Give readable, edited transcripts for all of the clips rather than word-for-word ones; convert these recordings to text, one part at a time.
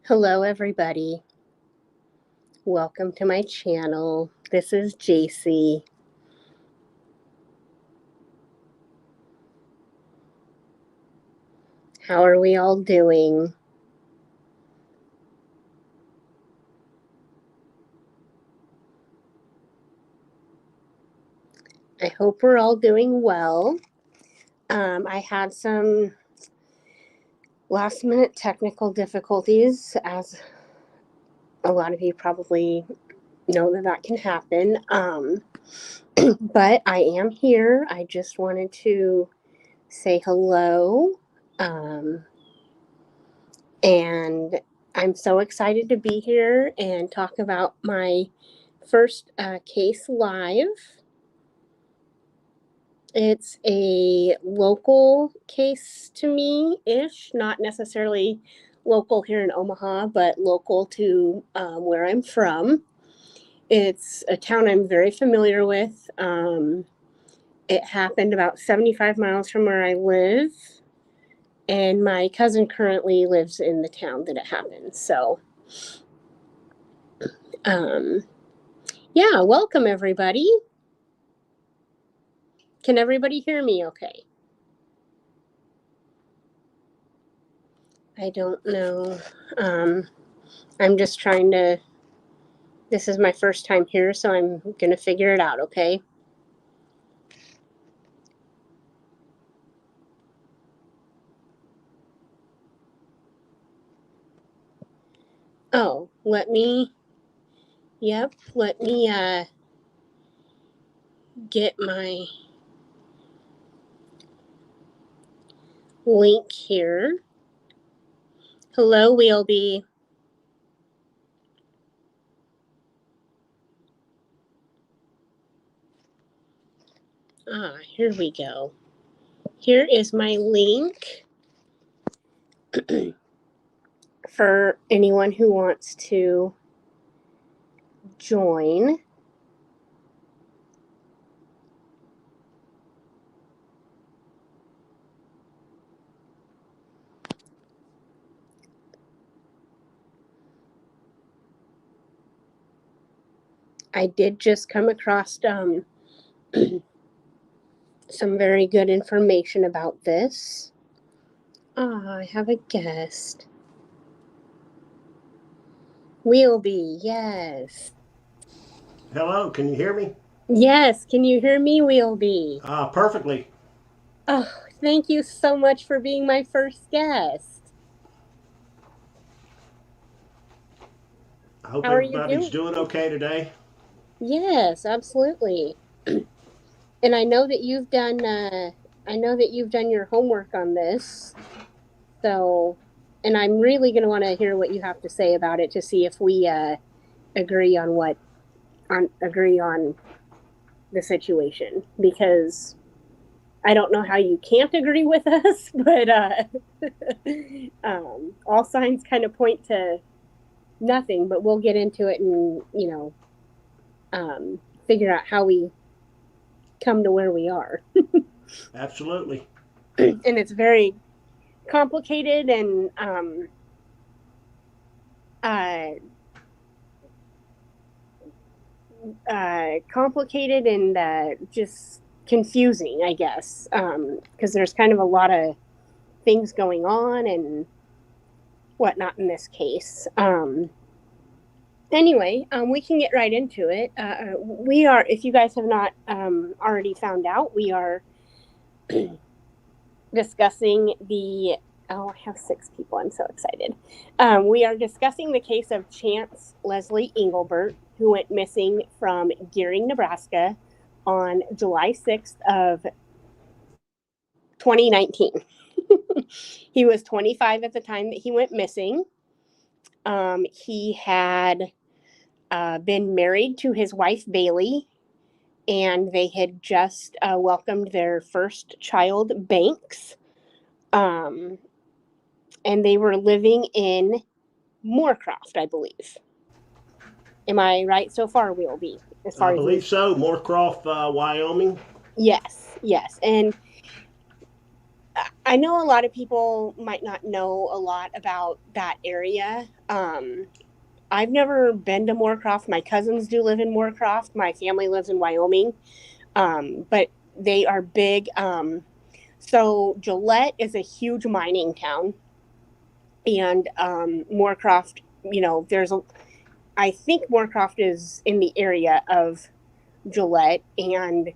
Hello, everybody. Welcome to my channel. This is JC. How are we all doing? I hope we're all doing well. I had some last minute technical difficulties, as a lot of you probably know that can happen. But I am here. I just wanted to say hello. And I'm so excited to be here and talk about my first case live. It's a local case to me-ish, not necessarily local here in Omaha, but local to where I'm from. It's a town I'm very familiar with. It happened about 75 miles from where I live, and my cousin currently lives in the town that it happened. So, yeah, welcome everybody. Can everybody hear me okay? I don't know. I'm just trying to, this is my first time here, so I'm going to figure it out, okay? Oh, let me get my link here. Hello, Wheelby. Here we go. Here is my link for anyone who wants to join. I did just come across some very good information about this. I have a guest. Wheelby, yes. Hello, can you hear me? Yes, can you hear me, Wheelby? Perfectly. Oh, thank you so much for being my first guest. I hope How are you everybody's doing? doing okay today. Yes, absolutely. And I know that you've done your homework on this. So, and I'm really going to want to hear what you have to say about it to see if we agree on the situation, because I don't know how you can't agree with us, but all signs kind of point to nothing. But we'll get into it and figure out how we come to where we are. Absolutely. And it's very complicated and just confusing, I guess, because there's kind of a lot of things going on and whatnot in this case. Anyway, we can get right into it. We are, if you guys have not already found out, we are discussing the, oh, I have 6 people. I'm so excited. We are discussing the case of Chance Leslie Englebert, who went missing from Gearing, Nebraska on July 6th of 2019. He was 25 at the time that he went missing. He had been married to his wife, Bailey, and they had just welcomed their first child, Banks. And they were living in Moorcroft, I believe. Am I right so far, Wilby? As far I as believe so. Moorcroft, Wyoming. Yes. And I know a lot of people might not know a lot about that area. I've never been to Moorcroft. My cousins do live in Moorcroft. My family lives in Wyoming, but they are big. So Gillette is a huge mining town, and Moorcroft, I think Moorcroft is in the area of Gillette, and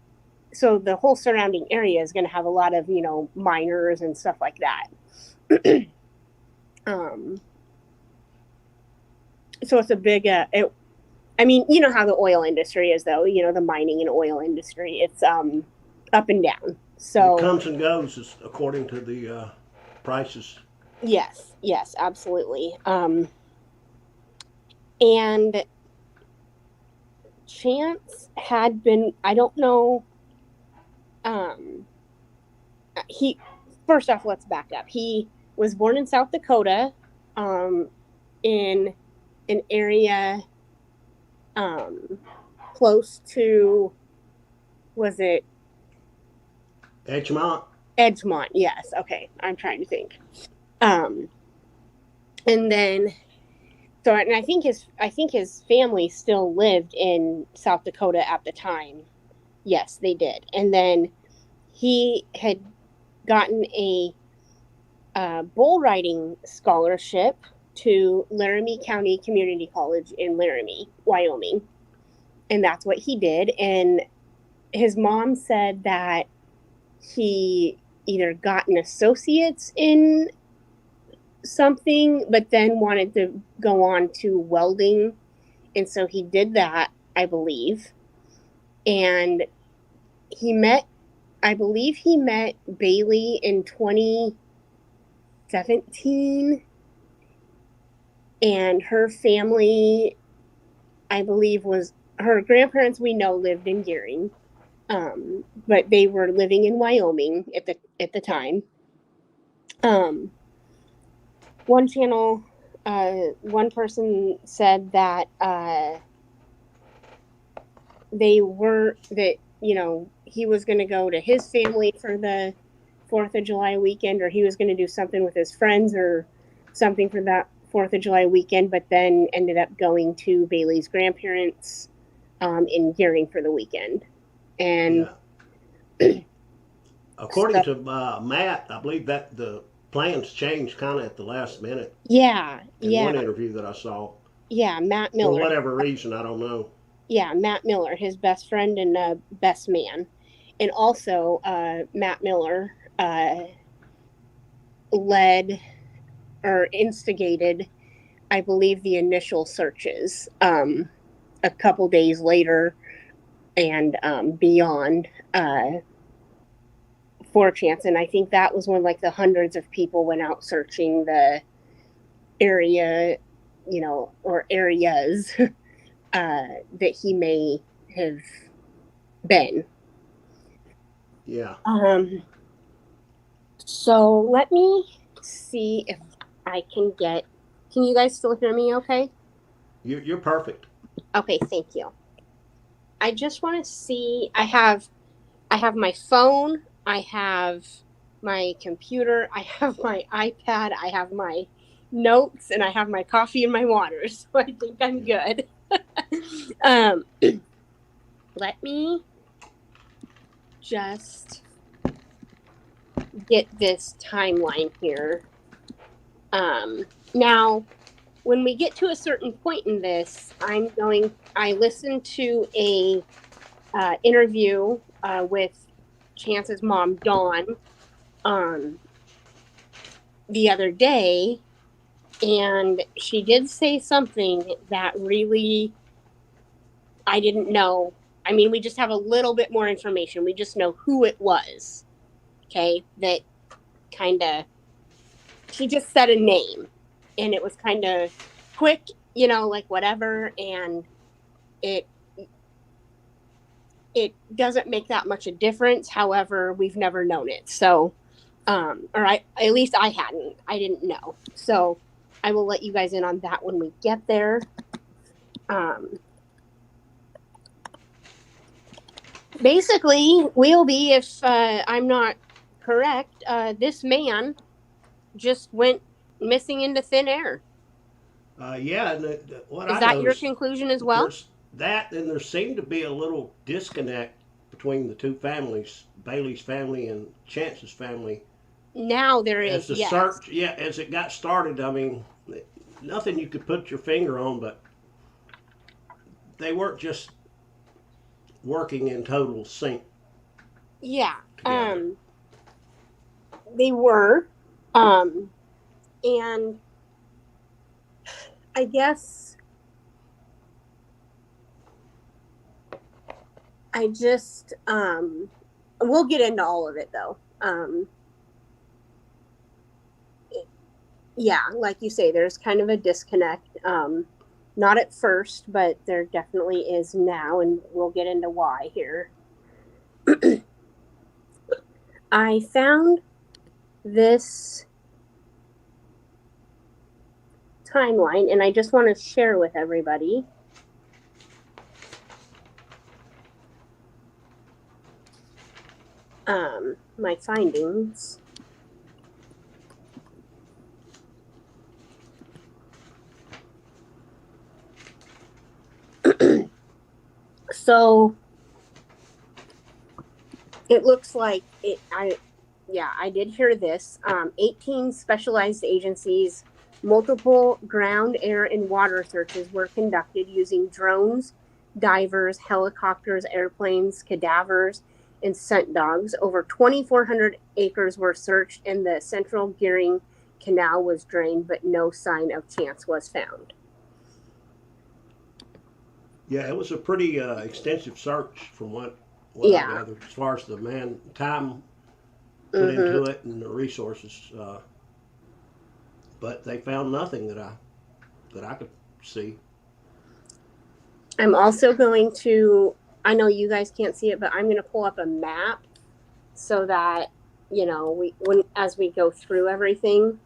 so the whole surrounding area is going to have a lot of miners and stuff like that. um, so it's a big. I mean, you know how the oil industry is, though. The mining and oil industry. It's up and down. It So comes and goes according to the prices. yes, absolutely. And Chance had been. I don't know. Um, he first off, let's back up. He was born in South Dakota, in an area close to, was it Edgemont. Edgemont? Yes. Okay, I'm trying to think. Um, and then and I think his family still lived in South Dakota at the time. Yes, they did. And then he had gotten a bull riding scholarship to Laramie County Community College in Laramie, Wyoming. And that's what he did. And his mom said that he either got an associate's in something, but then wanted to go on to welding. And so he did that, I believe. And I believe he met Bailey in 2017. And her family, I believe, was her grandparents, we know, lived in Gearing. But they were living in Wyoming at the time. One channel, one person said that they were that he was going to go to his family for the 4th of July weekend, or he was going to do something with his friends or something for that 4th of July weekend, but then ended up going to Bailey's grandparents in Gearing for the weekend. And Yeah. According so, to Matt, I believe that the plans changed kind of at the last minute yeah, in yeah, one interview that I saw. yeah, Matt For Miller. whatever reason, I don't know. Yeah, Matt Miller, his best friend and best man. And also, Matt Miller led or instigated, I believe, the initial searches a couple days later and beyond for Chance. And I think that was when like the hundreds of people went out searching the area, or areas that he may have been. Yeah. So let me see if I can get. Can you guys still hear me? Okay. You're perfect. Okay. Thank you. I just want to see. I have my phone. I have my computer. I have my iPad. I have my notes, and I have my coffee and my water. So I think I'm good. um, let me just get this timeline here. Now, when we get to a certain point in this, I listened to a interview with Chance's mom, Dawn, the other day, and she did say something that really I didn't know. I mean, we just have a little bit more information. We just know who it was. Okay, that kind of, she just said a name, and it was kind of quick, like whatever, and it doesn't make that much a difference. However, we've never known it. So, or at least I didn't know. So I will let you guys in on that when we get there. Basically, we'll be, if I'm not correct. This man just went missing into thin air. Yeah, and what Is I that your noticed, conclusion as well? there's that, and there seemed to be a little disconnect between the two families, Bailey's family and Chance's family, Now there as is, the yes. search. Yeah, as it got started. I mean, nothing you could put your finger on, but they weren't just working in total sync Yeah. together. They were. Um, and I guess I just we'll get into all of it though. Yeah, like you say, there's kind of a disconnect. Not at first, but there definitely is now, and we'll get into why here. I found this timeline, and I just want to share with everybody. My findings. So it looks like I did hear this. 18 specialized agencies, multiple ground, air, and water searches were conducted using drones, divers, helicopters, airplanes, cadavers, and scent dogs. Over 2,400 acres were searched, and the central Gearing Canal was drained, but no sign of Chance was found. Yeah, it was a pretty extensive search from what I Yeah. gathered, as far as the man time put Mm-hmm. into it and the resources. But they found nothing that I could see. I'm also going to, I know you guys can't see it, but I'm going to pull up a map so that, as we go through everything,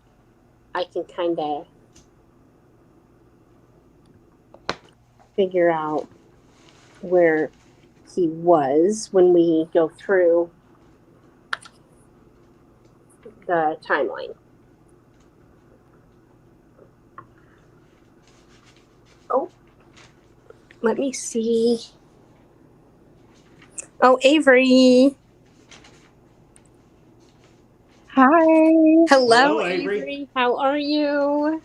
I can kind of figure out where he was when we go through the timeline. Oh, let me see. Oh, Avery. Hi, Hello, Hello, Avery. Avery. How are you?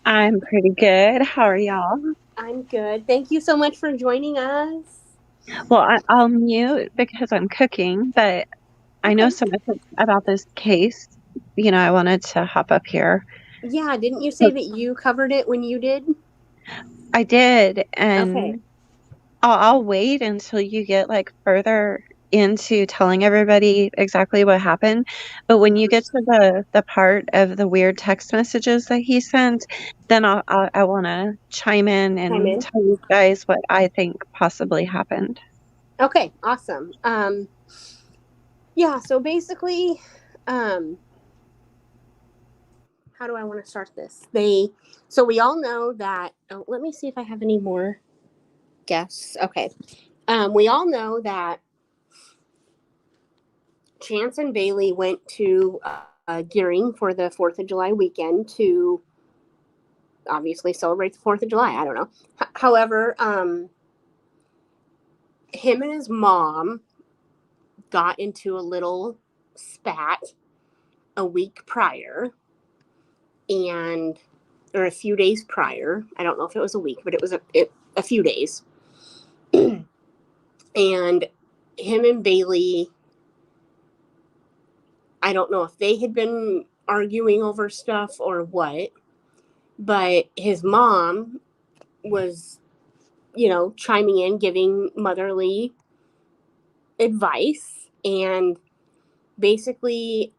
I'm pretty good. How are y'all? I'm good. Thank you so much for joining us. Well, I'll mute because I'm cooking, but I know Okay. so much about this case. I wanted to hop up here. Yeah, didn't you say that you covered it when you did? I did, Okay. and I'll wait until you get like further into telling everybody exactly what happened. But when you get to the part of the weird text messages that he sent, then I want to chime in I'm and in. tell you guys what I think possibly happened. Okay, awesome. Yeah, so basically, um, how do I want to start this? So we all know that, oh, let me see if I have any more guests. Okay. We all know that Chance and Bailey went to Gearing for the 4th of July weekend to obviously celebrate the 4th of July. I don't know. However, him and his mom got into a little spat a week prior, and or a few days prior. I don't know if it was a week, but it was a few days. And him and Bailey, I don't know if they had been arguing over stuff or what, but his mom was, chiming in, giving motherly advice. And basically,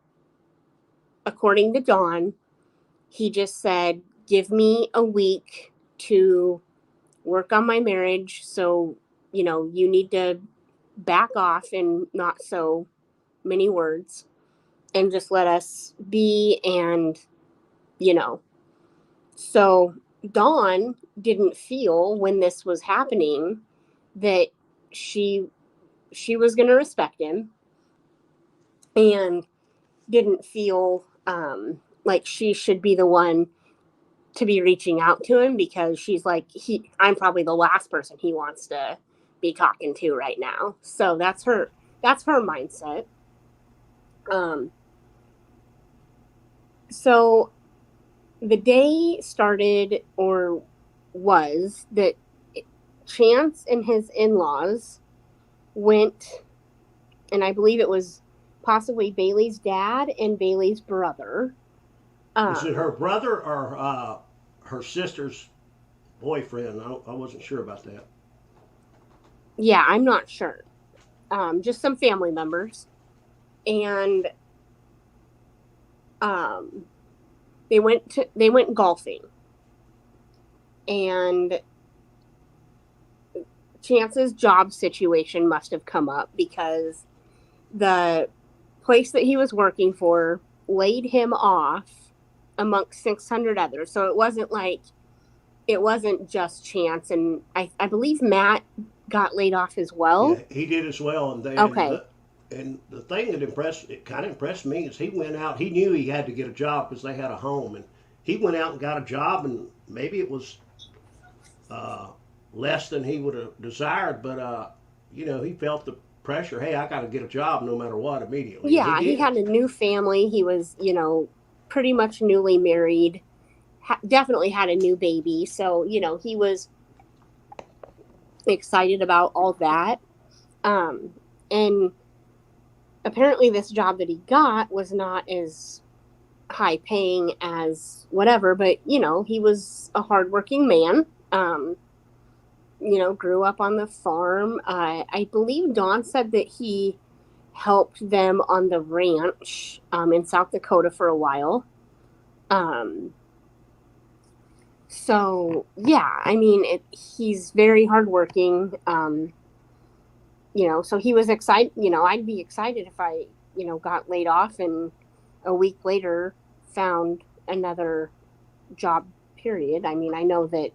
according to Dawn, he just said, give me a week to work on my marriage. So, you need to back off in not so many words and just let us be. And, you know, so Dawn didn't feel when this was happening that she was going to respect him. and didn't feel like she should be the one to be reaching out to him, because she's like, I'm probably the last person he wants to be talking to right now. So that's her mindset. So the day started, or was, that Chance and his in-laws went, and I believe it was possibly Bailey's dad and Bailey's brother. Was it her brother or her sister's boyfriend? I wasn't sure about that. Yeah, I'm not sure. Just some family members. And they went golfing. And Chance's job situation must have come up, because the place that he was working for laid him off amongst 600 others. So it wasn't just Chance, and I believe Matt got laid off as well. Yeah, he did as well. Okay. And the thing that kind of impressed me is he went out. He knew he had to get a job because they had a home, and he went out and got a job. And maybe it was less than he would have desired, but he felt the pressure. Hey, I got to get a job no matter what immediately. Yeah, he had a new family. He was, pretty much newly married. Definitely had a new baby. So, he was excited about all that. And apparently this job that he got was not as high paying as whatever, but, he was a hardworking man. Grew up on the farm. I believe Dawn said that he helped them on the ranch in South Dakota for a while. So yeah, I mean, he's very hardworking. So he was excited. I'd be excited if I, got laid off and a week later found another job. Period. I mean, I know that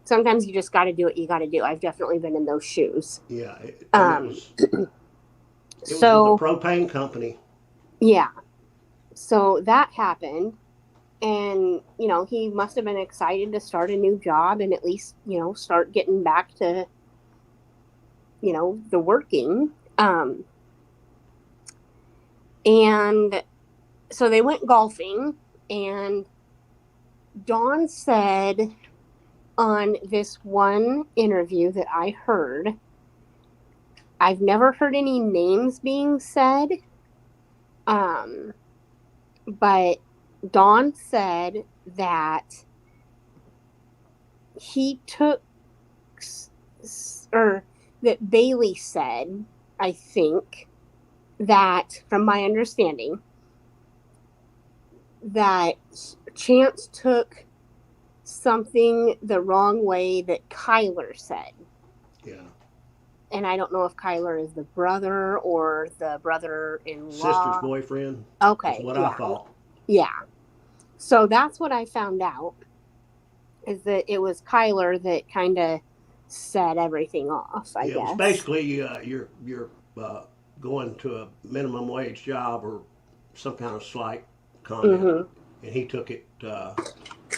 sometimes you just got to do what you got to do. I've definitely been in those shoes. Yeah, it was with a propane company. Yeah. So that happened, and he must have been excited to start a new job and at least start getting back to the working. And so they went golfing, and Dawn said on this one interview that I heard, I've never heard any names being said, but Dawn said that that Bailey said, I think, that from my understanding, that Chance took something the wrong way that Kyler said. Yeah. And I don't know if Kyler is the brother or the brother-in-law. Sister's boyfriend. Okay. Is what I thought. Yeah. So that's what I found out, is that it was Kyler that kind of set everything off, I guess. It's basically you're going to a minimum wage job or some kind of slight comment, and he took it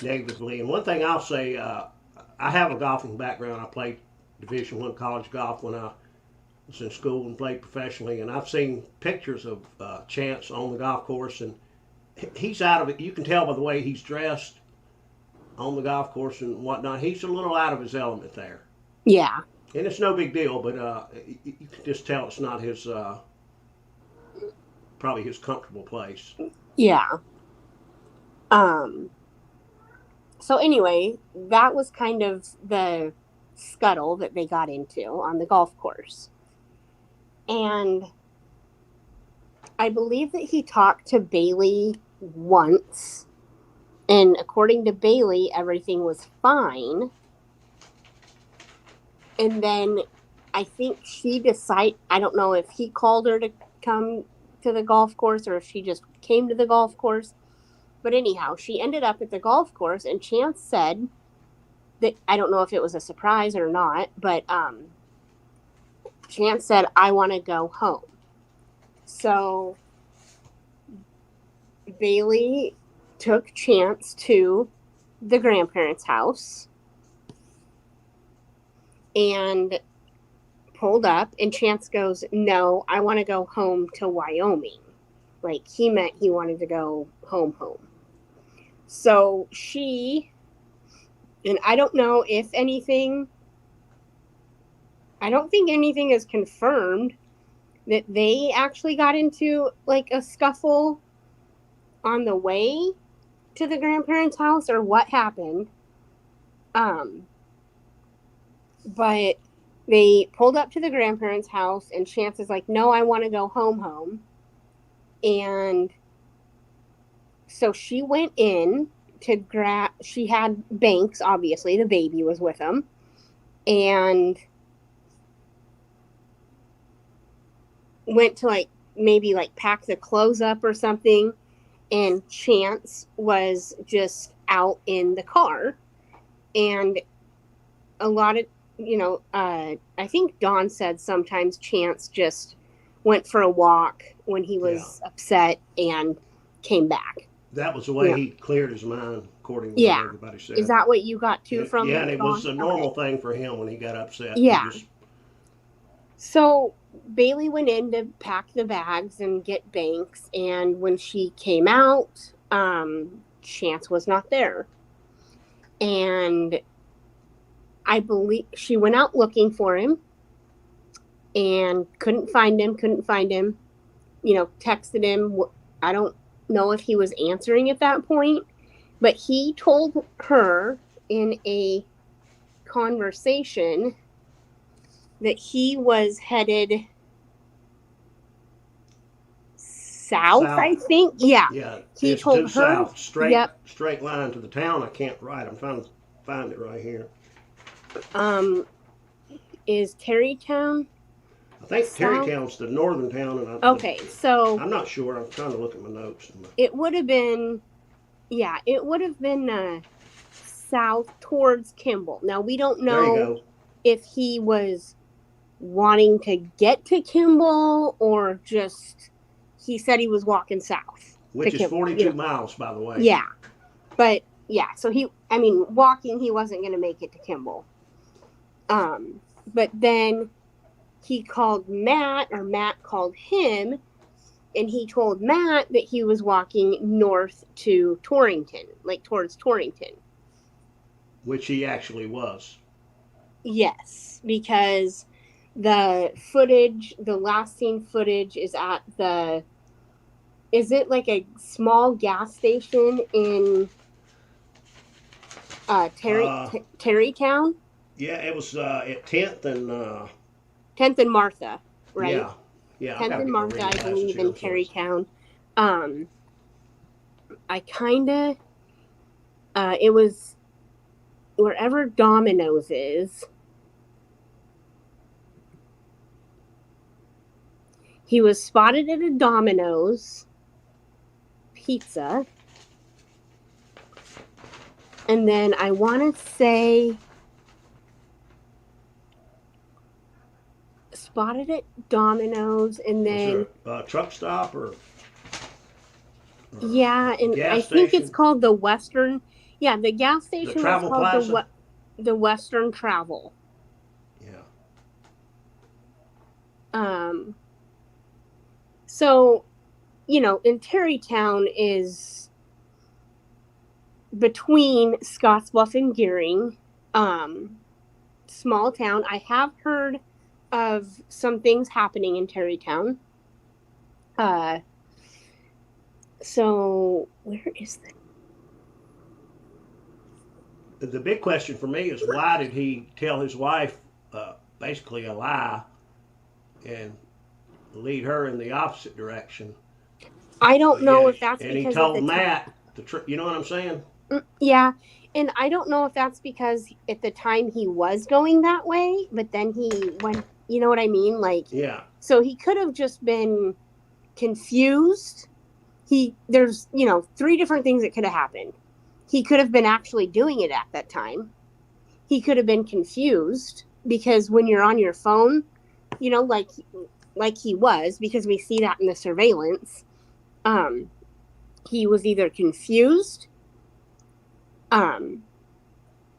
negatively. And one thing I'll say, I have a golfing background. I played Division I college golf when I was in school and played professionally, and I've seen pictures of Chance on the golf course, and he's out of it. You can tell by the way he's dressed on the golf course and whatnot. He's a little out of his element there. Yeah. And it's no big deal, but you can just tell it's not his, probably his comfortable place. Yeah. So anyway, that was kind of the scuttle that they got into on the golf course. And I believe that he talked to Bailey once, and according to Bailey, everything was fine. And then I think she decided, I don't know if he called her to come to the golf course or if she just came to the golf course. But anyhow, she ended up at the golf course, and Chance said that, I don't know if it was a surprise or not, but Chance said, I want to go home. So Bailey took Chance to the grandparents' house and pulled up, and Chance goes, "No, I want to go home to Wyoming." Like, he meant he wanted to go home. So she, and I don't know if anything, I don't think anything is confirmed that they actually got into like a scuffle on the way to the grandparents' house or what happened. But they pulled up to the grandparents' house, and Chance is like, "No, I want to go home." And so she went in to grab, she had Banks, obviously, the baby was with them, and went to like maybe like pack the clothes up or something, and Chance was just out in the car. And a lot of, I think Dawn said sometimes Chance just went for a walk when he was upset and came back. That was the way he cleared his mind, according to what everybody said. Is that what you got too from Yeah, and it was Dawn? a normal thing for him when he got upset. Yeah. So Bailey went in to pack the bags and get Banks, and when she came out, Chance was not there. And I believe she went out looking for him and couldn't find him, texted him. I don't know if he was answering at that point, but he told her in a conversation that he was headed south. I think. Yeah. He told her south, straight line to the town. I can't write. I'm trying to find it right here. Is Terrytown? I think Terrytown's the northern town, and so I'm not sure. I'm trying to look at my notes. It would have been, south towards Kimball. Now we don't know if he was wanting to get to Kimball or just he said he was walking south, which is 42 miles, by the way. Yeah, but so walking, he wasn't going to make it to Kimball. But then he called Matt, or Matt called him, and he told Matt that he was walking north to Torrington, like towards Torrington. Which he actually was. Yes, because the footage, the last seen footage is at is it like a small gas station in Terrytown? Yeah, it was at 10th and 10th and Martha, right? Yeah. 10th and Martha, I believe, in Terrytown. I kind of, it was wherever Domino's is. He was spotted at a Domino's pizza. And then I want to say spotted at Domino's, and then was there a truck stop or yeah, and I think it's called the Western. Yeah, the gas station was called the Western Travel. Yeah. So, in Terrytown is between Scottsbluff and Gearing, small town. I have heard of some things happening in Terrytown. So where is the big question for me is, why did he tell his wife basically a lie and lead her in the opposite direction? I don't know if that's and because he told Matt you know what I'm saying? Yeah, and I don't know if that's because at the time he was going that way, but then he went. You know what I mean? Like, yeah. So he could have just been confused. There's 3 different things that could have happened. He could have been actually doing it at that time. He could have been confused because when you're on your phone, like he was, because we see that in the surveillance. he was either confused, he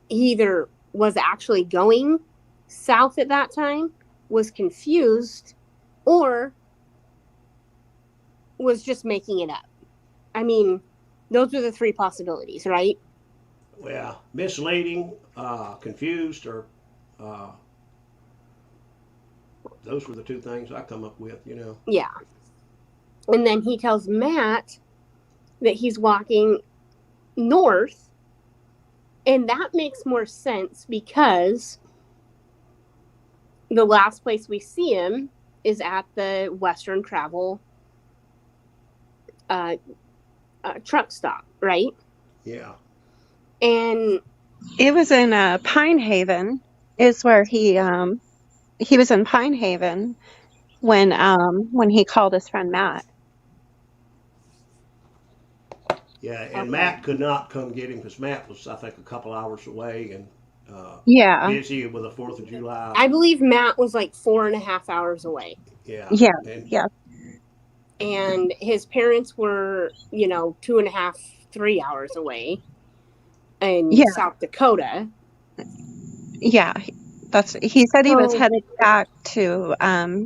either was actually going south at that time, was confused, or was just making it up. I mean, those are the three possibilities, right? Well, misleading, confused, or those were the two things I come up with, you know. Yeah. And then he tells Matt that he's walking north, and that makes more sense because the last place we see him is at the Western Travel truck stop, right? Yeah. And It was in Pine Haven, is where he was in Pine Haven when he called his friend Matt. Yeah, and okay. Matt could not come get him because Matt was, I think, a couple hours away and Yeah, busy with the 4th of July. I believe Matt was like 4.5 hours away. Yeah, yeah, and yeah, And his parents were, 2.5, 3 hours away in yeah, South Dakota. yeah. He said he was So, headed back to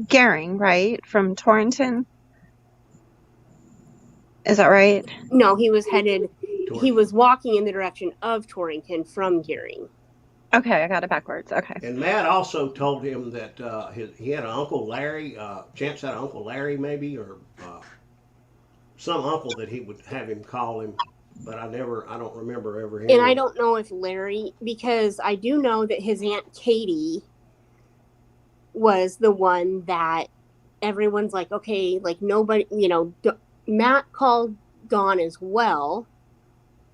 Gering, right? From Torrington. Is that right? no, he Tor- was walking in the direction of Torrington from Gearing. Okay, I got it backwards. Okay. and Matt also told him that he had an Uncle Larry. Chance had an Uncle Larry, maybe, or some uncle that he would have him call him. But I don't remember ever hearing. And I don't know if Larry, because I do know that his Aunt Katie was the one that everyone's like, okay, like nobody, Matt called Dawn as well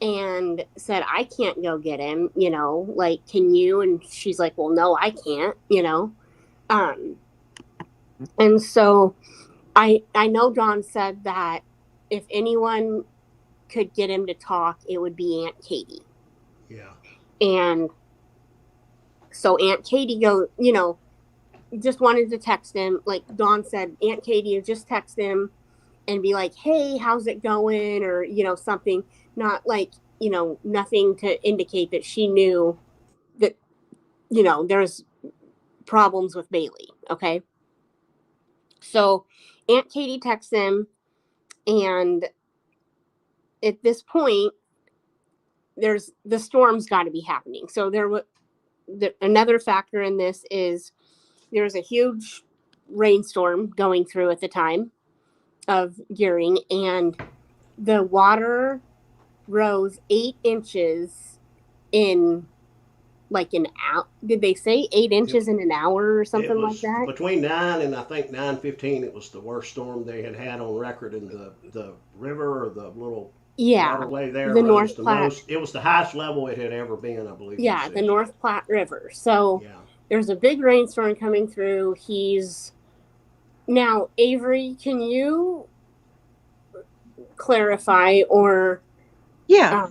and said, I can't go get him, like, can you? And she's like, well, no, I can't, and so I know Dawn said that if anyone could get him to talk, it would be Aunt Katie. Yeah. And so Aunt Katie just wanted to text him. Like Dawn said, Aunt Katie just text him and be like, hey, how's it going? Or, something, not like, nothing to indicate that she knew that, there's problems with Bailey. Okay. So Aunt Katie texts him, and at this point, there's the storm's got to be happening. So another factor in this is there's a huge rainstorm going through at the time of Gearing, and the water rose 8 inches in like an hour. Did they say 8 inches in an hour or It something like was that? between 9 and I think 9:15. It was the worst storm they had on record, in the river or the little Yeah, waterway there the rose North the Platte. most. It was the highest level it had ever been, I believe. Yeah, the North Platte River. So Yeah. there's a big rainstorm coming through. Now, Avery, can you clarify, or Yeah.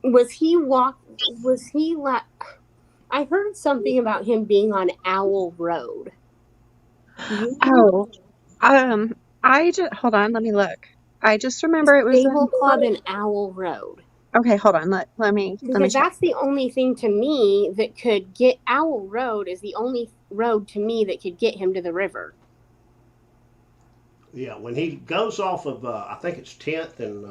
was he I heard something about him being on Owl Road. Oh, I just hold on. Let me look. I just remember it was Stable in. Club and Owl Road. Okay, hold on. Let me Because check. that's the only thing to me that could get Owl Road is the only road to me that could get him to the river. Yeah, when he goes off of, I think it's 10th and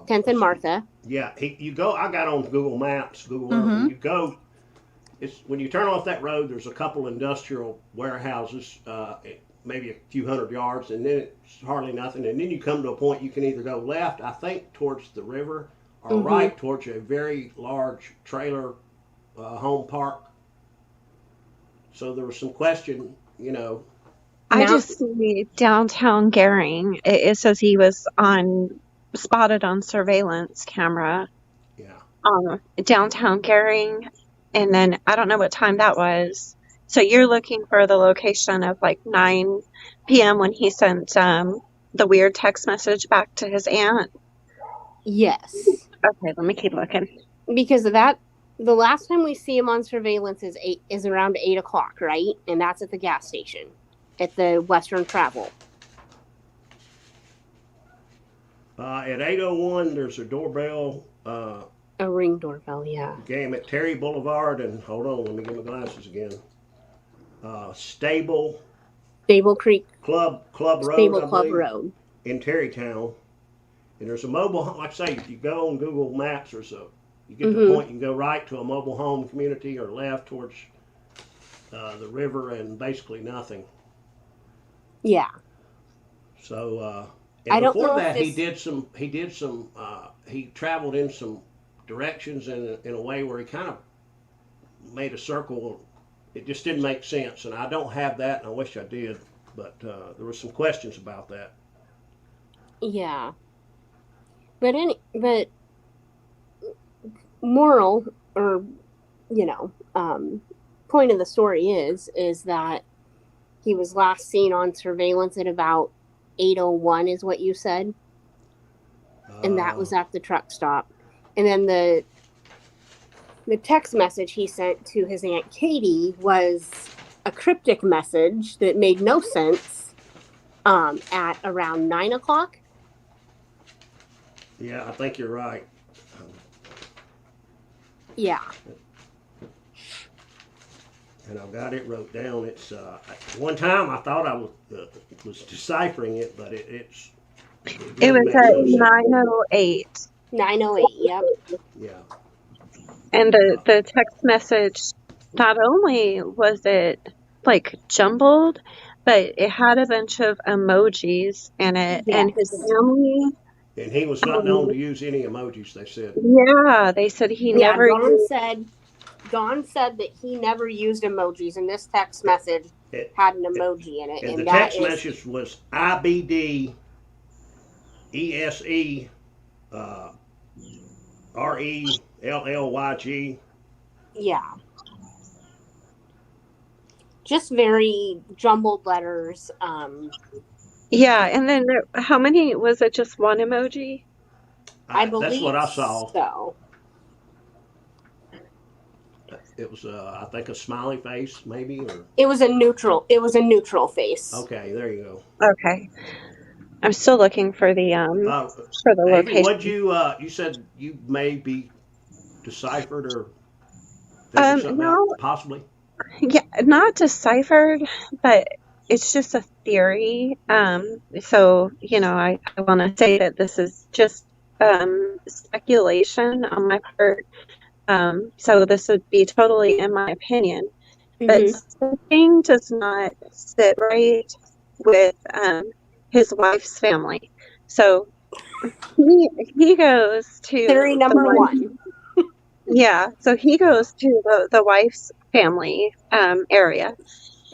10th and Martha. Yeah, you go. I got on Google Maps, Google Earth. When you go, it's when you turn off that road. There's a couple industrial warehouses, maybe a few hundred yards, and then it's hardly nothing. And then you come to a point you can either go left, I think, towards the river, or right towards a very large trailer home park. So there was some question, I just see downtown Gering. It says he was spotted on surveillance camera. Yeah. Downtown Gering, and then I don't know what time that was. So you're looking for the location of like 9 p.m. when he sent the weird text message back to his aunt? Yes. Okay, let me keep looking. Because of that, the last time we see him on surveillance is around 8 o'clock, right? And that's at the gas station at the Western Travel. At 8:01, there's a doorbell A ring doorbell, yeah. game at Terry Boulevard, and hold on, let me get my glasses again. Stable Stable Creek, Club Road, Stable I Club believe, Road. in Terrytown. And there's a mobile, like I say, if you go on Google Maps, you get the point, you can go right to a mobile home community or left towards the river and basically nothing. Yeah. So, I and don't before know if that, this- he traveled in some directions in a way where he kind of made a circle. It just didn't make sense, and I don't have that, and I wish I did. But there were some questions about that. Yeah. But moral, or point of the story is that he was last seen on surveillance at about 8:01, is what you said, and that was at the truck stop. And then the text message he sent to his Aunt Katie was a cryptic message that made no sense. At around 9 o'clock. Yeah, I think you're right. Yeah. And I've got it wrote down. It's one time I thought I was deciphering it, but It really was makes at no sense. 9:08. 9:08. Yep. Yeah. And the text message, not only was it like jumbled, but it had a bunch of emojis in it. And his Yes. family, And he was not known to use any emojis, they said. yeah, they said he Yeah. never Don said that he never used emojis, and this text message had an emoji in it. And the text message was IBD ESE RELLYG. Yeah. Just very jumbled letters. Yeah, and then how many, was it just one emoji? I believe That's what I saw. So. It was, I think, a smiley face, maybe, or It was a neutral face. okay, there you go. Okay. I'm still looking for the Amy, location. what you said you may be deciphered or figured something No, out, possibly? yeah, not deciphered, but it's just a theory. So, I want to say that this is just speculation on my part. So this would be totally in my opinion. But something does not sit right with his wife's family. So he goes to Theory number one. Yeah, so he goes to the wife's family area.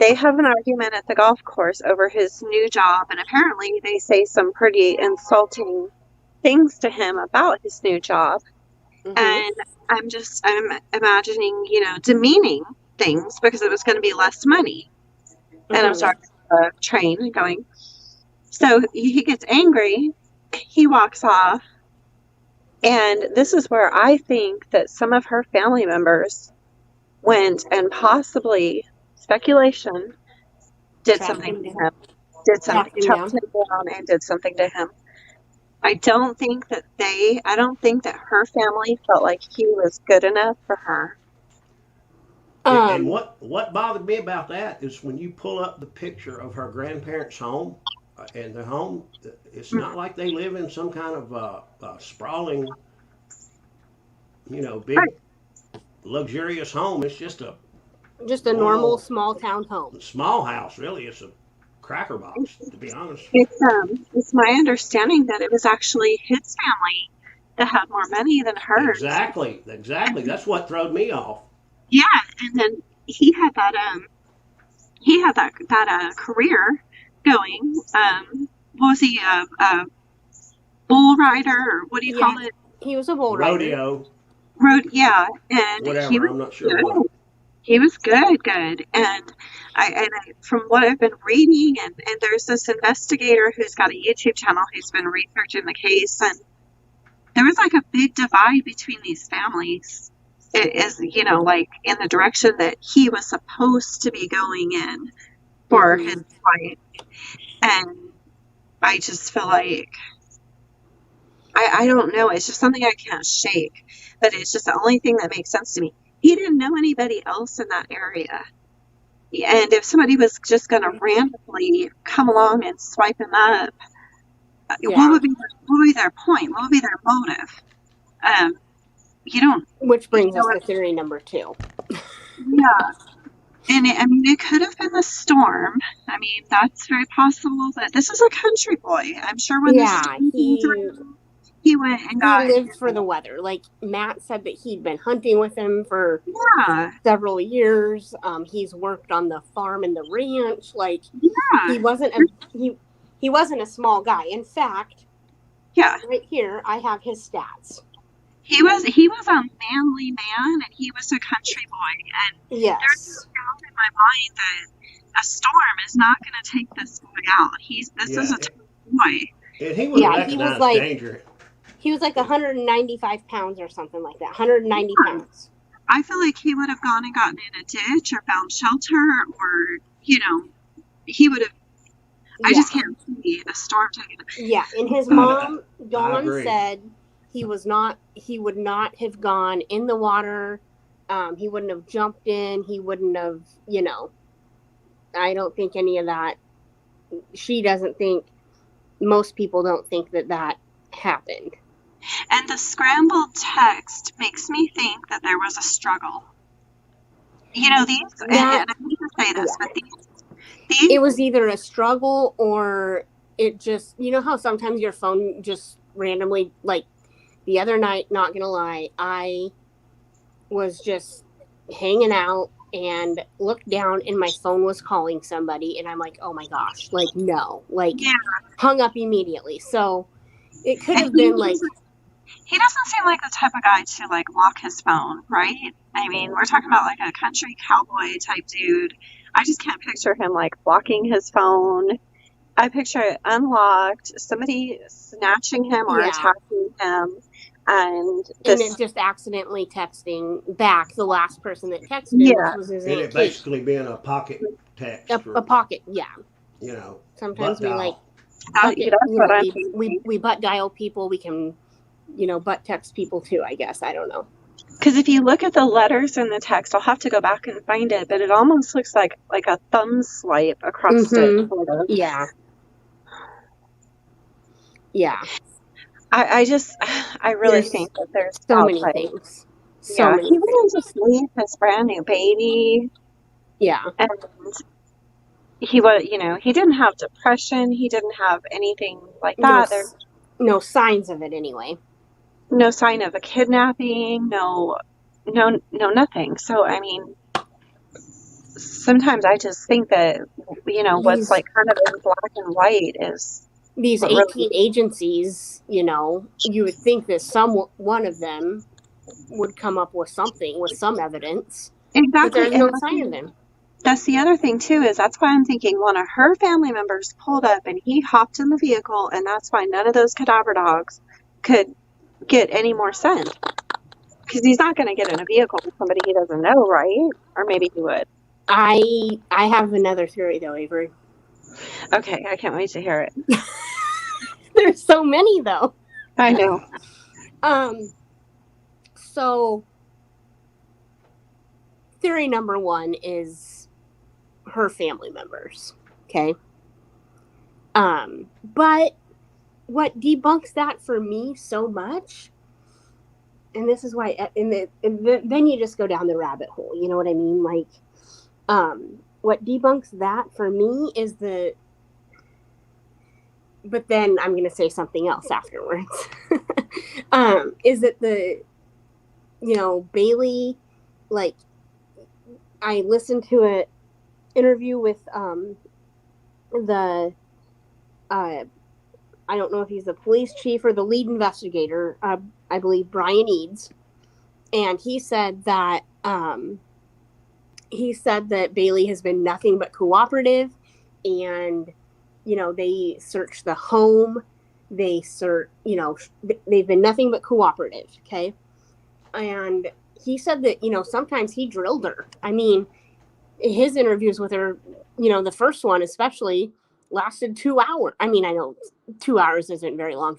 They have an argument at the golf course over his new job, and apparently they say some pretty insulting things to him about his new job. And I'm imagining, demeaning things because it was going to be less money. And I'm sorry, the train going. So he gets angry. He walks off. And this is where I think that some of her family members went and possibly, speculation, did something to him. Tracked him down and did something to him. I don't think that her family felt like he was good enough for her. And what bothered me about that is when you pull up the picture of her grandparents' home, and their home, it's not like they live in some kind of sprawling, big, luxurious home. It's just a normal small town home. Small house, really. It's a cracker box, to be honest. It's my understanding that it was actually his family that had more money than hers. Exactly. That's what throwed me off. Yeah, and then he had that career going. Was he a bull rider, or what do you call it? He was a bull rider. Yeah, and whatever. I'm not sure what. He was good, and I from what I've been reading, and there's this investigator who's got a YouTube channel who's been researching the case, and there was like a big divide between these families. It is, like in the direction that he was supposed to be going in for his wife, and I just feel like I don't know. It's just something I can't shake. But it's just the only thing that makes sense to me. He didn't know anybody else in that area. And if somebody was just going to randomly come along and swipe him up, Yeah. what would be their point? What would be their motive? Um, you don't, Which you brings know, us to theory number 2. yeah. And I mean, it could have been the storm. I mean, that's very possible. But this is a country boy. I'm sure when this Yeah, storm came through, he went and he got, lived for the weather. Like Matt said that he'd been hunting with him for yeah, several years. He's worked on the farm and the ranch. Like yeah, he wasn't a he wasn't a small guy. In fact, yeah. right here I have his stats. He was a manly man, and he was a country boy. And there's no Yes. doubt in my mind that a storm is not going to take this boy out. This is Yeah, a tough boy. and he would Yeah, recognize danger. he was like 195 pounds or something like that. 190 Yeah. pounds. I feel like he would have gone and gotten in a ditch or found shelter, or he would have. I Yeah. just can't see a storm taking him. Yeah, and his mom, Dawn, agree. said he would not have gone in the water. He wouldn't have jumped in. He wouldn't have, I don't think any of that. She doesn't think, most people don't think that happened. And the scrambled text makes me think that there was a struggle. And I hate to say this, but these it was either a struggle or it just, how sometimes your phone just randomly, like the other night, not gonna lie, I was just hanging out and looked down and my phone was calling somebody and I'm like, oh my gosh, like no, like hung up immediately. So it could have been like, he doesn't seem like the type of guy to like lock his phone, right? I mean, we're talking about like a country cowboy type dude. I just can't picture him like blocking his phone. I picture it unlocked, somebody snatching him or attacking him, and it just accidentally texting back the last person that texted him, which was his and Aunt it basically being a pocket text. A pocket, yeah. Sometimes we like we butt dial people. We can, butt text people too, I guess. I don't know. Because if you look at the letters in the text, I'll have to go back and find it, but it almost looks like a thumb swipe across it. Sort of. Yeah. Yeah. I really think that there's so many things. So many he wouldn't just leave his brand new baby. Yeah. And he was, he didn't have depression. He didn't have anything like that. There's no signs of it anyway. No sign of a kidnapping. No, nothing. So, I mean, sometimes I just think that, what's like kind of in black and white is these 18 agencies, you would think that one of them would come up with something, with some evidence. Exactly. But there's no sign of them. That's the other thing, too, is that's why I'm thinking one of her family members pulled up and he hopped in the vehicle, and that's why none of those cadaver dogs could get any more scent. Because he's not going to get in a vehicle with somebody he doesn't know, right? Or maybe he would. I have another theory, though, Avery. Okay, I can't wait to hear it. There's so many, though. I know. So, theory number 1 is her family members. Okay. But what debunks that for me so much, and this is why, then you just go down the rabbit hole. You know what I mean? Like, what debunks that for me is but then I'm going to say something else afterwards. Is that Bailey, like, I listened to an interview with I don't know if he's the police chief or the lead investigator, I believe Brian Eads, and he said that Bailey has been nothing but cooperative, and they searched the home, they've been nothing but cooperative. Okay. And he said that, sometimes he drilled her. I mean, his interviews with her, the first one especially lasted 2 hours. I mean, I know 2 hours isn't very long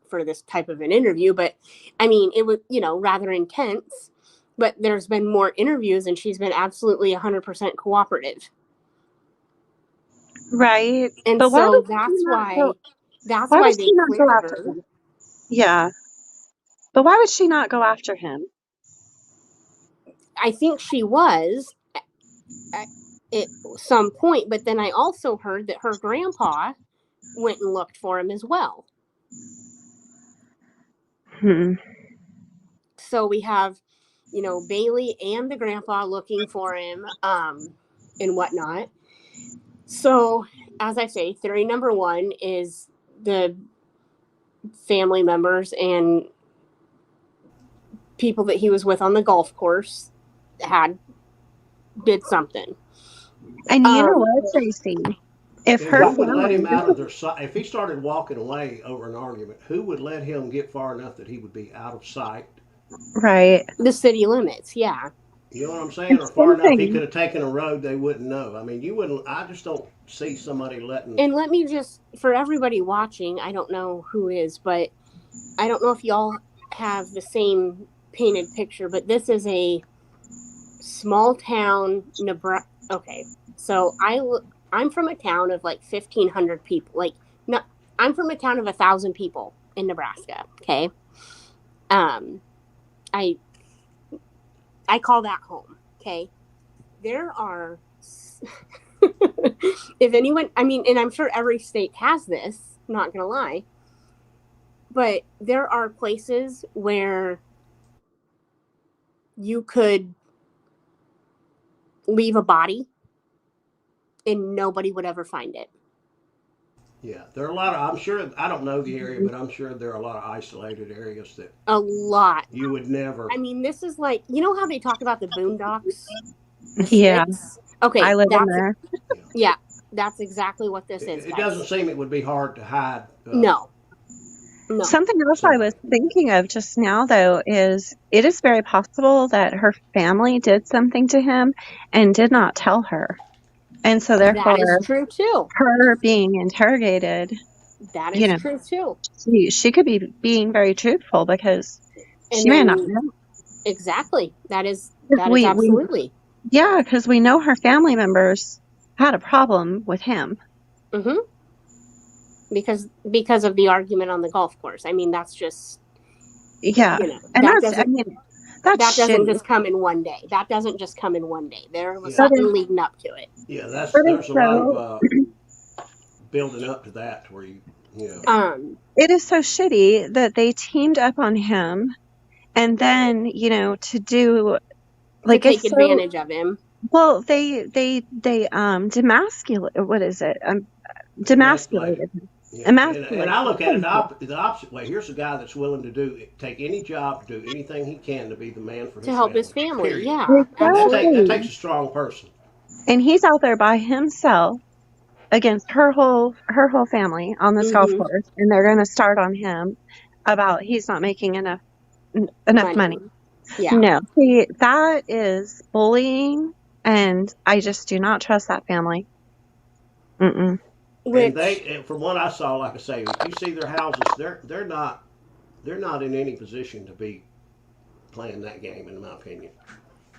for this type of an interview, but I mean, it was, rather intense, but there's been more interviews and she's been absolutely 100% cooperative. Right. And But so why why would they she not go cleared after her. him? Yeah. But why would she not go after him? I think she was at some point, but then I also heard that her grandpa went and looked for him as well. So we have, Bailey and the grandpa looking for him, and whatnot. So, as I say, theory number one is the family members and people that he was with on the golf course did something. And you know what, Tracy? If And her who would let him family, out of their sight? If he started walking away over an argument, who would let him get far enough that he would be out of sight? right? The city limits, yeah. You know what I'm saying? Or It's far enough he something. could have taken a road they wouldn't know. I mean, you wouldn't. I just don't see somebody letting. And let me just, for everybody watching, I don't know who is, but I don't know if y'all have the same painted picture, but this is a small town, Nebraska. Okay, so I'm from a town of like 1,500 people. Like, no, I'm from a town of 1,000 people in Nebraska. Okay, I call that home. Okay, there are. If anyone, I mean, and I'm sure every state has this. Not gonna lie, but there are places where you could leave a body and nobody would ever find it. Yeah, there are a lot of. I'm sure. I don't know the area, but I'm sure there are a lot of isolated areas that A lot. you would never. I mean, this is like, how they talk about the boondocks, the Yeah, sticks. Okay, I live in there. yeah, that's exactly what this is. It Guys. doesn't seem it would be hard to hide. No. Something else I was Somebody. thinking of just now, though, is it is very possible that her family did something to him and did not tell her. And so That is therefore, true too. her being interrogated, That you is know, true too. she could be being very truthful because And she may not then know. exactly, that is We absolutely. yeah, because we know her family members had a problem with him. Mm-hmm. Because of the argument on the golf course. I mean, that's just Yeah, and that that's, I doesn't mean, that's that doesn't shitty. just come in one day. That doesn't just come in one day. There was Yeah, But something leading up to it. yeah. but it's There's a lot of so building up to that to where you know. it is so shitty that they teamed up on him, and then to do To like take it's so advantage of him. well they demasculate what is it Emasculated. demasculated him. Yeah, and Emasculated. I look at it Thank you. the opposite way. Here's a guy that's willing to take any job, do anything he can to be the man for To his help family. his family. Period. Yeah, And that absolutely. takes a strong person. And he's out there by himself against her whole family on this golf Mm-hmm. course, and they're going to start on him about he's not making enough Money. money. Yeah. No, see, that is bullying, and I just do not trust that family. Mm-mm. And Which from what I saw, like I say, if you see their houses, they're not in any position to be playing that game, in my opinion.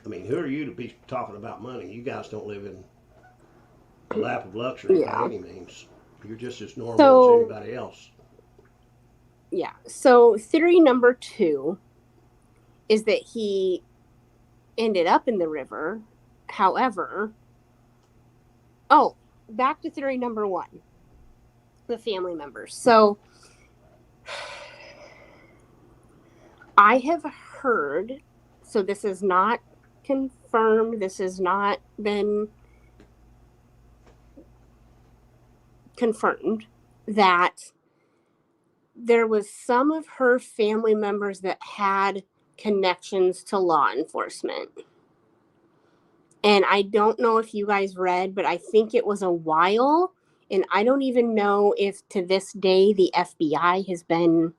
I mean, who are you to be talking about money? You guys don't live in the lap of luxury by yeah. any means. You're just as normal So as anybody else. yeah. So theory number 2 is that he ended up in the river. However, back to theory number 1, the family members. So I have heard, so this is not confirmed, this has not been confirmed, that there was some of her family members that had connections to law enforcement. And I don't know if you guys read, but I think it was a while. And I don't even know if to this day the FBI has been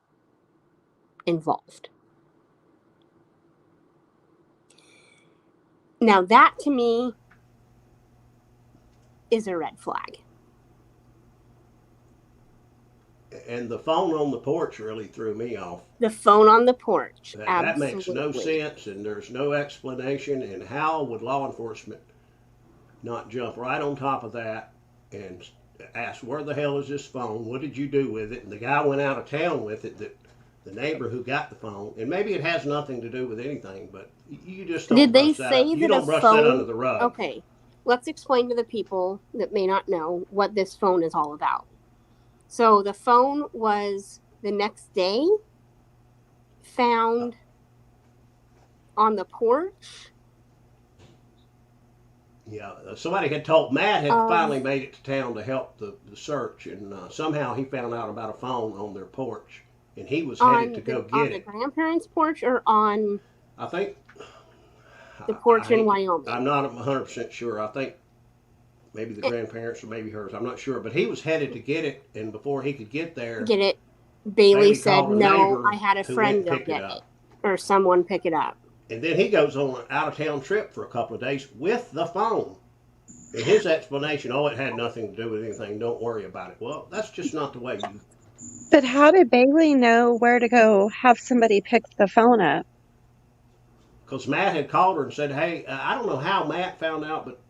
involved. Now, that to me is a red flag. And the phone on the porch really threw me off. The phone on the porch. That makes no Absolutely. sense, and there's no explanation. And how would law enforcement not jump right on top of that and ask, where the hell is this phone? What did you do with it? And the guy went out of town with it. That the neighbor who got the phone, and maybe it has nothing to do with anything, but you just don't Did they brush that up. say You that a don't brush that under phone? the rug. Okay, let's explain to the people that may not know what this phone is all about. So the phone was the next day found on the porch. Yeah, somebody had told Matt had of finally made it to town to help the search, and somehow he found out about a phone on their porch, and he was headed to go on get the it. grandparents' porch or on I think the porch in I'm Wyoming. not 100% sure. I think maybe the grandparents or maybe hers. I'm not sure, but he was headed to get it, and before he could get there, Get it? Bailey Bailey said, called a "No, neighbor I had a who went friend and go picked it get it, up. or someone pick it up." And then he goes on an out of town trip for a couple of days with the phone. And his explanation, oh, it had nothing to do with anything. Don't worry about it. Well, that's just not the way you. But how did Bailey know where to go have somebody pick the phone up? Because Matt had called her and said, hey, I don't know how Matt found out, but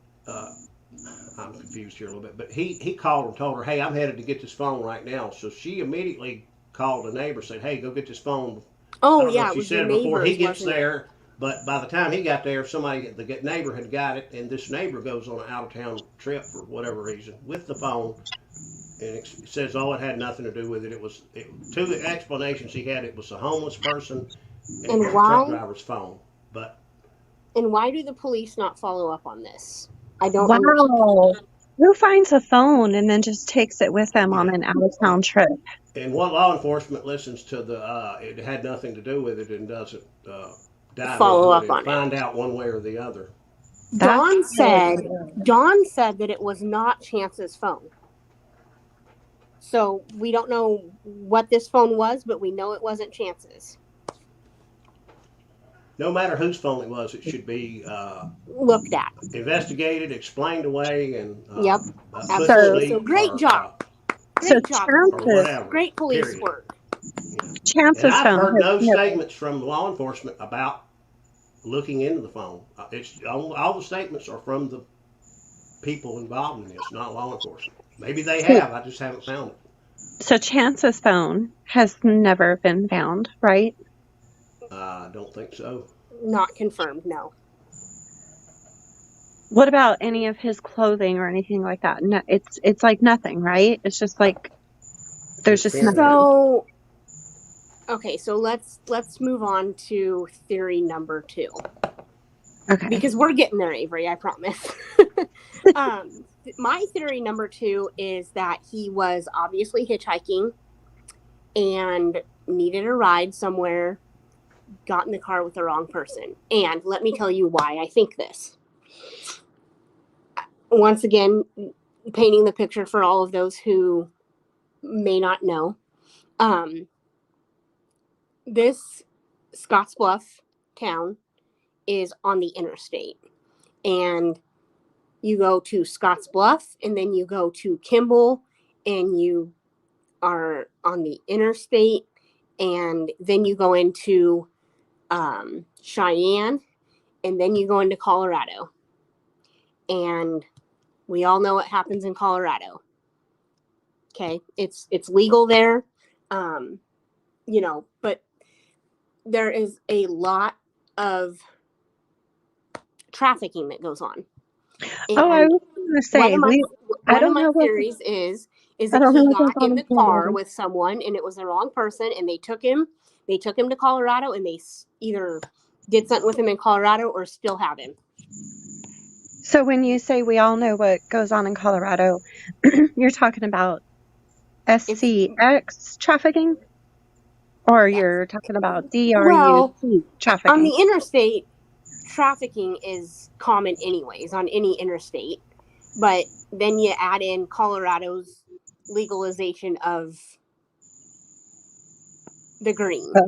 I'm confused here a little bit. But he called and told her, hey, I'm headed to get this phone right now. So she immediately called a neighbor, said, hey, go get this phone. I Oh don't know yeah, if it she was the said it before he neighbors, gets wasn't it? there, but by the time he got there, the neighbor had got it, and this neighbor goes on an out of town trip for whatever reason with the phone, and it says, oh, it had nothing to do with it. Two explanations he had. It was a homeless person, and it And was a truck why? driver's phone. But And why do the police not follow up on this? I don't understand. Wow. Who finds a phone and then just takes it with them on yeah, an out of town trip? and what law enforcement listens to it had nothing to do with it and doesn't dive Follow into it up and on it. find out one way or the other. That's Dawn said that it was not Chance's phone. So we don't know what this phone was, but we know it wasn't Chance's. No matter whose phone it was, it should be Looked at. investigated, explained away, and Yep, put to absolutely. So sleep great job. so Great job, or police. whatever. Great police Period. work. Yeah. And Chance's I've phone heard has no never. statements from law enforcement about looking into the phone. It's all the statements are from the people involved in this, not law enforcement. Maybe they have. I just haven't found it. So Chance's phone has never been found, right? I don't think so. Not confirmed, no. What about any of his clothing or anything like that? No, it's like nothing, right? It's just like there's His just nothing. fingernails. So okay, so let's move on to theory number 2. Okay. Because we're getting there, Avery, I promise. My theory number 2 is that he was obviously hitchhiking and needed a ride somewhere, got in the car with the wrong person. And let me tell you why I think this. Once again, painting the picture for all of those who may not know. This Scottsbluff town is on the interstate. And you go to Scottsbluff, and then you go to Kimball, and you are on the interstate, and then you go into Cheyenne, and then you go into Colorado. And we all know what happens in Colorado. Okay, it's legal there, but there is a lot of trafficking that goes on. Oh, I And was going to one say of my I one of don't my know what theories is I that don't know he what goes got on in in the car Colorado. with someone and it was the wrong person, and they took him to Colorado, and they either did something with him in Colorado or still have him. So when you say we all know what goes on in Colorado, you're talking about SCX trafficking, or Yes. you're talking about Well, DRUC on trafficking? the interstate, trafficking is common anyways on any interstate, but then you add in Colorado's legalization of the green.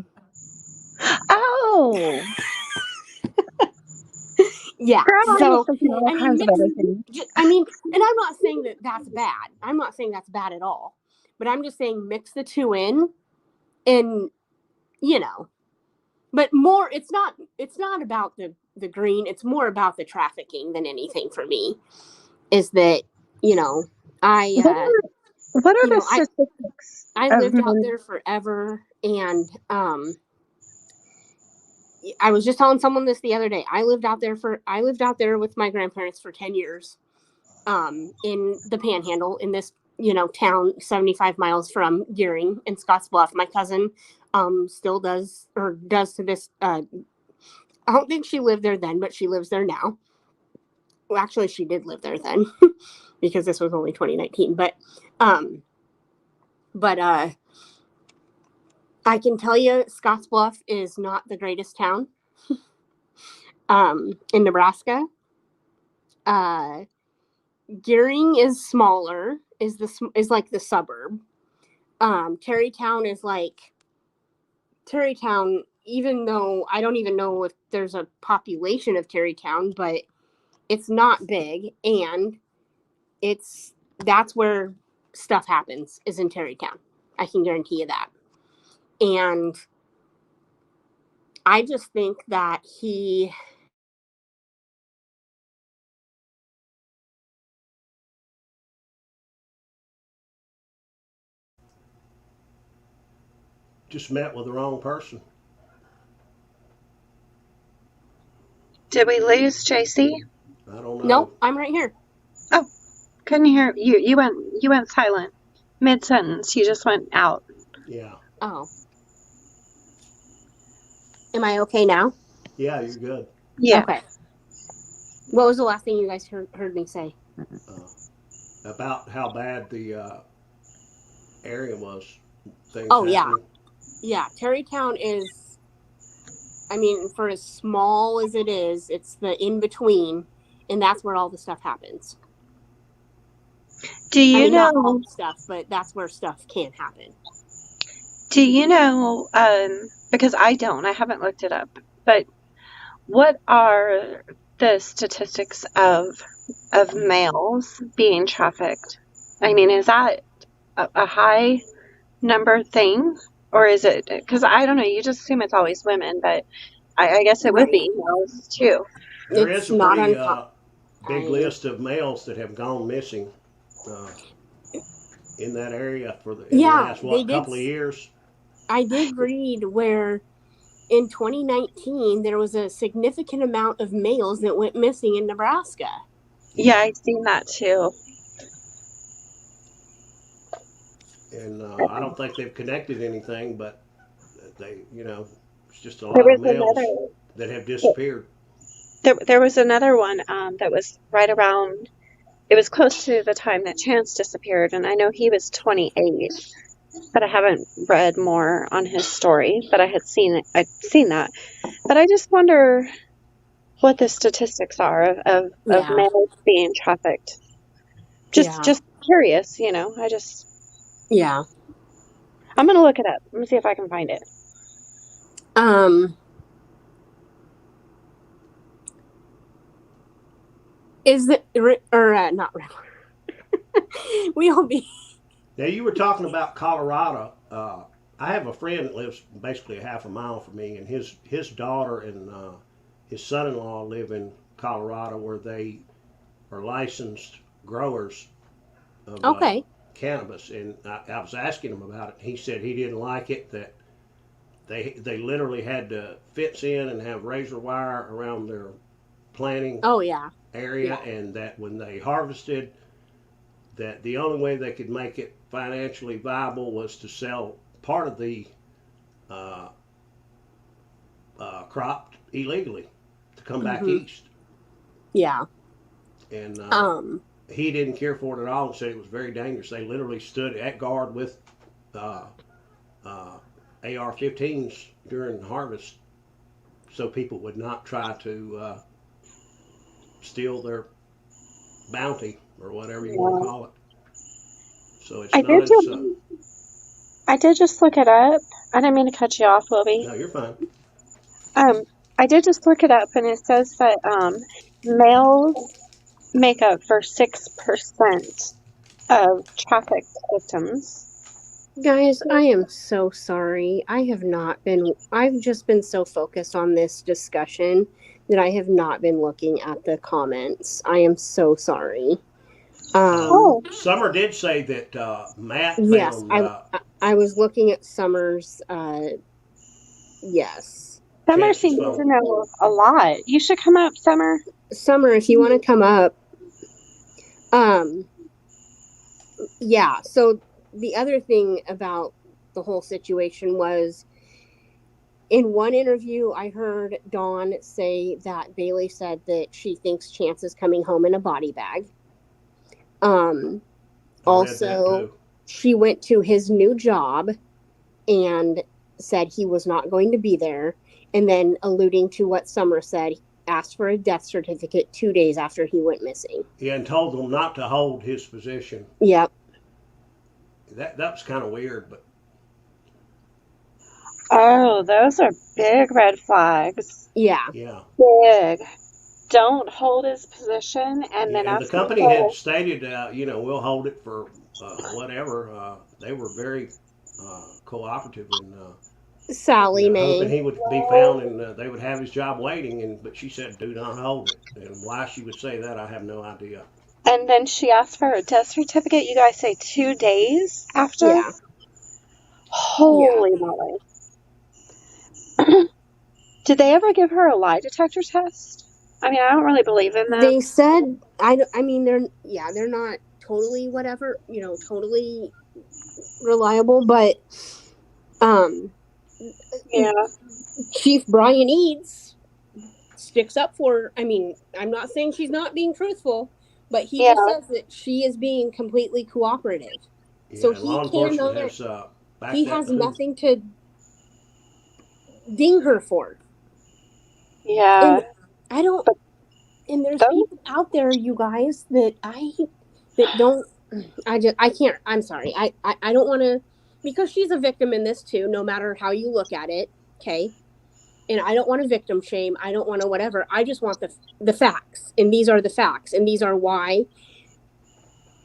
Oh, Yeah. girl, I was So, thinking all I mean, kinds of other things. and I'm not saying that that's bad. I'm not saying that's bad at all. But I'm just saying mix the two in, and but more, it's not about the green, it's more about the trafficking than anything for me. Is that, I What are the I statistics I of lived out men? there forever, and I was just telling someone this the other day. I lived out there with my grandparents for 10 years, in the Panhandle, in this, town 75 miles from Gearing in Scottsbluff. My cousin, still does to this. I don't think she lived there then, but she lives there now. Well, actually, she did live there then, because this was only 2019. Um, but I can tell you, Scottsbluff is not the greatest town, in Nebraska. Uh, Gearing is smaller, is like the suburb. Terrytown, even though I don't even know if there's a population of Terrytown, but it's not big, and that's where stuff happens, is in Terrytown. I can guarantee you that. And I just think that he Just met with the wrong person. Did we lose JC? I don't know. Nope, I'm right here. Oh, couldn't hear you. You went silent mid sentence. You just went out. Yeah. Oh. Am I okay now? Yeah, you're good. Yeah. Okay. What was the last thing you guys heard me say? About how bad the area was. Things Oh, happening. yeah. Terrytown is, I mean, for as small as it is, it's the in between, and that's where all the stuff happens. Do you know? Not all the stuff, but that's where stuff can happen. Do you know? Because I haven't looked it up. But what are the statistics of males being trafficked? I mean, is that a high number thing, or is it? Because I don't know. You just assume it's always women, but I guess it would be males too. There It's is a not pretty uncommon. big list of males that have gone missing in that area in the last couple of years. I did read where in 2019 there was a significant amount of males that went missing in Nebraska. Yeah, I've seen that too. And I don't think they've connected anything, but it's just a lot of males that have disappeared. There was another one that was right around. It was close to the time that Chance disappeared, and I know he was 28, but I haven't read more on his story. But I'd seen that. But I just wonder what the statistics are of males being trafficked. Just curious, I'm gonna look it up. Let me see if I can find it. Is it or not? We'll be. Now you were talking about Colorado. I have a friend that lives basically a half a mile from me, and his daughter and his son-in-law live in Colorado, where they are licensed growers of cannabis. And I was asking him about it. He said he didn't like it, that they literally had to fence in and have razor wire around their planting area, and that when they harvested, that the only way they could make it financially viable was to sell part of the crop illegally to come back east. Yeah. And he didn't care for it at all and said it was very dangerous. They literally stood at guard with AR-15s during harvest so people would not try to steal their bounty or whatever you want to call it. So it's I did just look it up. I didn't mean to cut you off, Wilby. No, you're fine. I did just look it up, and it says that males make up for 6% of trafficked victims, Guys, I am so sorry. I've just been so focused on this discussion that I have not been looking at the comments. I am so sorry. Oh, Summer did say that Matt Yes, found I was looking at Summer's, yes. Summer Chance's seems to phone. know a lot. You should come up, Summer. Summer, if you want to come up, um, yeah. So the other thing about the whole situation was in one interview, I heard Dawn say that Bailey said that she thinks Chance is coming home in a body bag. Um, I read that Also, too. she went to his new job and said he was not going to be there. And then, alluding to what Summer said, asked for a death certificate 2 days after he went missing. Yeah, and told them not to hold his position. Yep. That was kind of weird, but Oh, those are big red flags. Yeah. yeah. Big. Don't hold his position and Yeah, then and the ask company had people. stated, we'll hold it for whatever. They were very cooperative in, Sally hoping Mae. he would be found and they would have his job waiting. And but she said, do not hold it. And why she would say that, I have no idea. And then she asked for a death certificate. You guys say 2 days after? Yeah. Yeah. Holy moly. Did they ever give her a lie detector test? I mean, I don't really believe in them. They said, I mean, they're not totally whatever, totally reliable, but um, Yeah, Chief Brian Eads sticks up for her. I mean, I'm not saying she's not being truthful, but he yeah, just says that she is being completely cooperative. So Yeah, law enforcement has he backed that has too. nothing to ding her for. yeah. And I don't, But and there's those, people out there, you guys, that don't, I can't, I'm sorry. I don't want to, because she's a victim in this too, no matter how you look at it. Okay. And I don't want to victim shame. I don't want to whatever. I just want the facts. And these are the facts. And these are why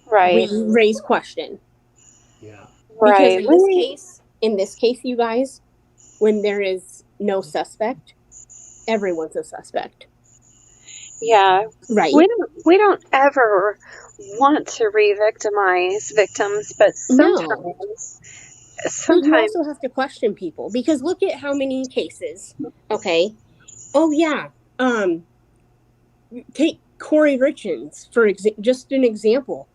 we right, raise question. Yeah, Because right. We, in this case, you guys, when there is no suspect, everyone's a suspect. yeah. Right? We don't ever want to re-victimize victims, but No. But you sometimes, also have to question people because look at how many cases. Okay. Oh yeah. Um Take Corey Richins for just an example.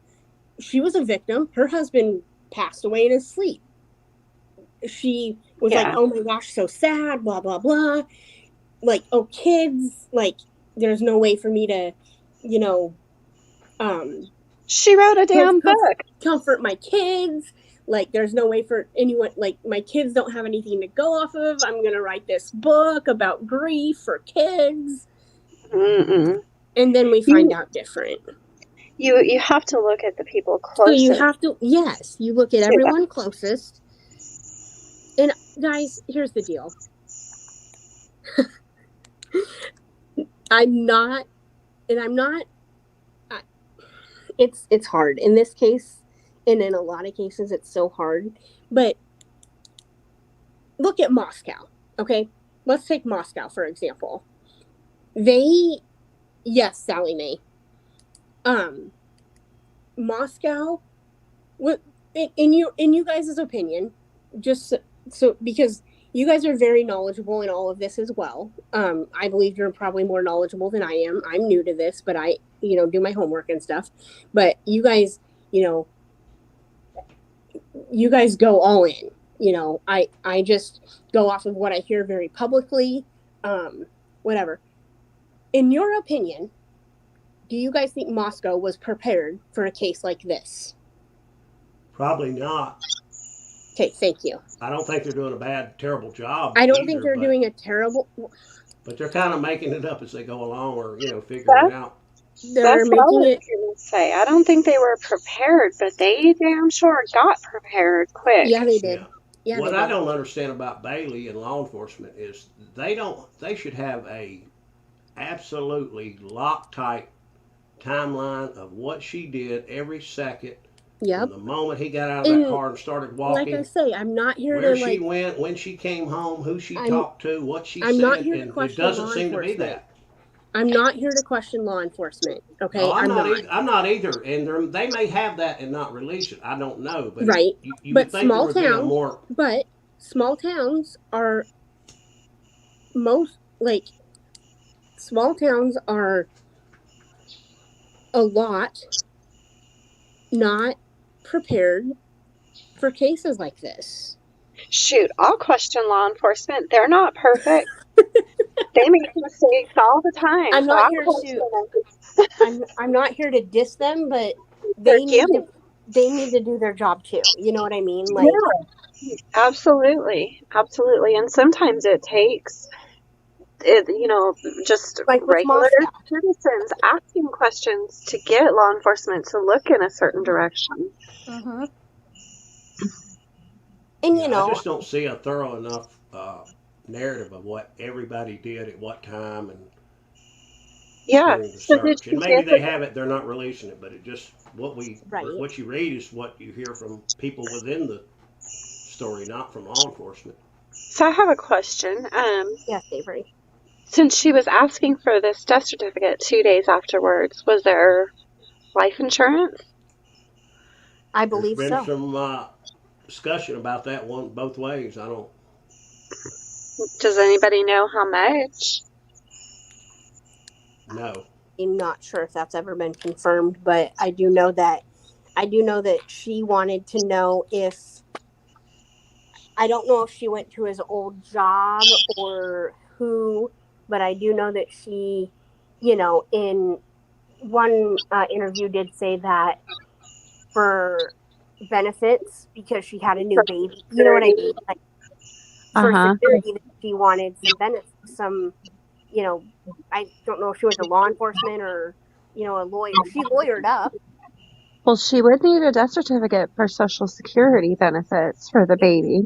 She was a victim. Her husband passed away in his sleep. She was like, yeah. "Oh my gosh, so sad, blah blah blah." Like, "Oh, kids, like there's no way for me to, you know, um She wrote a damn book. comfort my kids. Like, there's no way for anyone, like, my kids don't have anything to go off of. I'm going to write this book about grief for kids." Mm-mm. And then we find You out different. you have to look at the people So you closest have to, yes, you look at to them. everyone closest. And guys, here's the deal. I'm not, and I'm not, I, it's hard in this case. And in a lot of cases, it's so hard. But look at Moscow. Okay. Let's take Moscow, for example. They, yes, Sally Mae. Um, Moscow, what in you guys' opinion, just so because you guys are very knowledgeable in all of this as well. I believe you're probably more knowledgeable than I am. I'm new to this, but I, do my homework and stuff. But you know, you guys go all in. I just go off of what I hear very publicly. Um, Whatever. In your opinion, do you guys think Moscow was prepared for a case like this? probably not. Okay, thank you. I don't think they're doing a bad, terrible job I don't think either, they're doing a terrible. but they're kind of making it up as they go along, or figuring it That, out. They're that's what I making was it. going to say. I don't think they were prepared, but they damn sure got prepared quick. Yeah, they Yeah. did. Yeah, they What I did. don't understand about Bailey and law enforcement is they should have a absolutely Loctite timeline of what she did every second Yep. From the moment he got out of that And car and started like I walking, say, I'm not here where to she like went, when she came home, who she I'm talked to, what she I'm not said, here to and it question doesn't law seem to be enforcement. that. I'm not here to question law enforcement. No, Okay? I'm I'm not not. either. I'm not either. And they may have that and not release it. I don't know, but Right. you But would think there would be a more. small towns are most like small towns are a lot not prepared for cases like this. Shoot, I'll question law enforcement. They're not perfect. They make mistakes all the time, I'm so not I'll here question to them. I'm not here to diss them, but They're they need to human. they need to do their job too. You know what I mean? Like Yeah, absolutely, absolutely. And sometimes it takes, just with regular Moscow. citizens asking questions to get law enforcement to look in a certain direction. Mm-hmm. And Yeah, I just don't see a thorough enough narrative of what everybody did at what time and Yeah. during the So did search. you And maybe get they have it; they're not releasing it. But it just right. what you read is what you hear from people within the story, not from law enforcement. So I have a question. Yes, Avery. Since she was asking for this death certificate 2 days afterwards, was there life insurance? I There's believe been so. some discussion about that one both ways. I don't. Does anybody know how much? No. I'm not sure if that's ever been confirmed, but I do know that she wanted to know if I don't know if she went to his old job or who, but I do know that she, in one interview did say that for benefits because she had a new baby. You know what I mean? Like for Uh-huh. security, that she wanted some benefits, some, you know, I don't know if she went to law enforcement or, a lawyer. She lawyered up. Well, she would need a death certificate for Social Security benefits for the baby.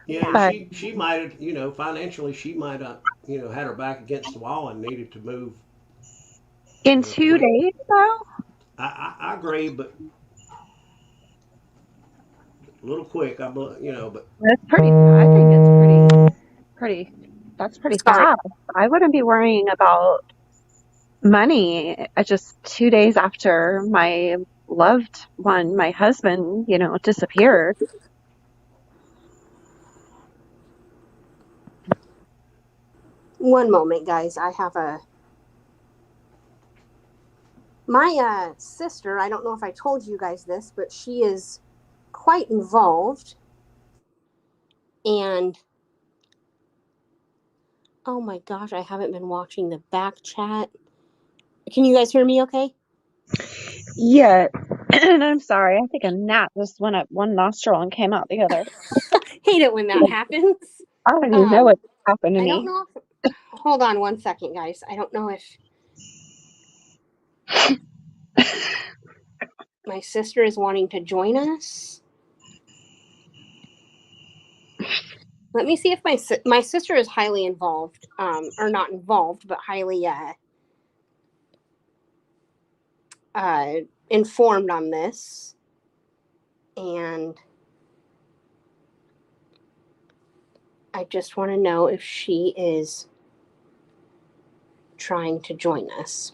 Yeah, and But she might have, financially, she might have, had her back against the wall and needed to move, in two quick. days, though, I agree, but a little quick. But that's pretty. I think it's pretty. That's pretty Sorry. fast. I wouldn't be worrying about money. Just 2 days after my loved one, my husband, disappeared. One moment, guys. My sister, I don't know if I told you guys this, but she is quite involved. And oh my gosh, I haven't been watching the back chat. Can you guys hear me okay? Yeah, and I'm sorry. I think a gnat just went up one nostril and came out the other. Hate it when that happens. I don't even know Um, what happened to I don't me. know if, hold on one second, guys. I don't know if my sister is wanting to join us. Let me see if my sister is highly involved, or not involved, but highly uh, informed on this. And I just want to know if she is trying to join us.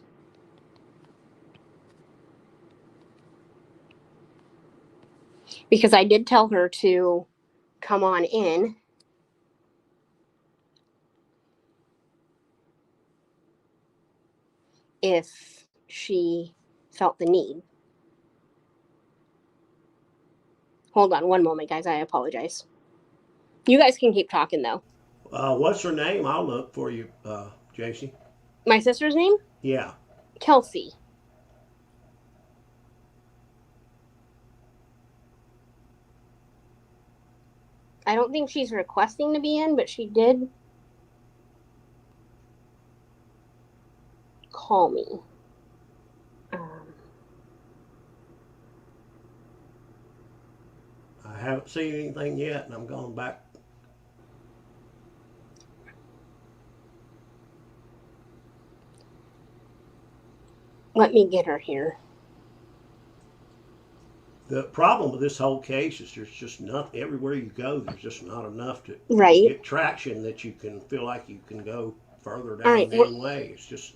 Because I did tell her to come on in. If she felt the need. Hold on one moment, guys. I apologize. You guys can keep talking, though. what's her name? I'll look for you, JC. My sister's name? Yeah. Kelsey. I don't think she's requesting to be in, but she did call me. I haven't seen anything yet, and I'm going back. Let me get her here. The problem with this whole case is there's just not everywhere you go. There's just not enough to Right. get traction that you can feel like you can go further All down right. the main way. It's just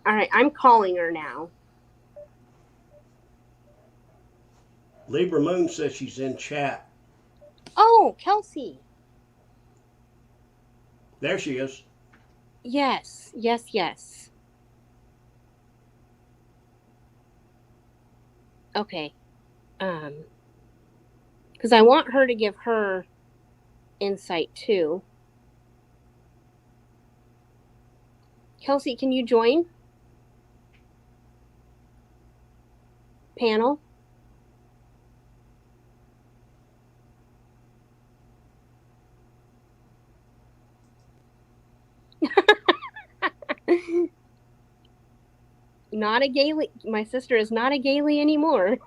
All right. I'm calling her now. Libra Moon says she's in chat. Oh, Kelsey. There she is. Yes. Yes. Yes. Okay. Because I want her to give her insight too. Kelsey, can you join? Panel? Not a Gailey. My sister is not a Gailey anymore.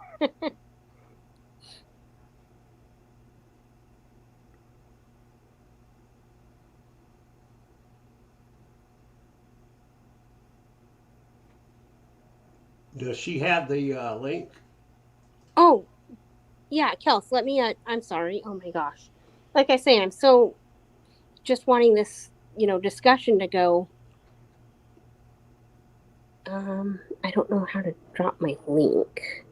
Does she have the link? Oh, yeah, Kels, let me, I'm sorry. Oh my gosh. Like I say, I'm so just wanting this, discussion to go. I don't know how to drop my link.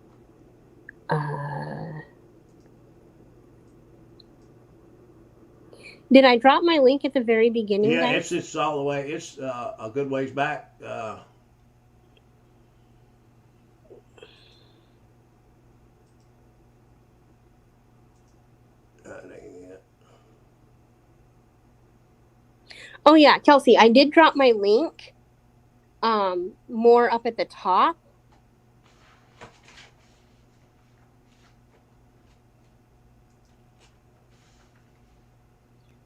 Did I drop my link at the very beginning, Yeah, guys? it's all the way. It's a good ways back. Oh yeah, Kelsey, I did drop my link more up at the top.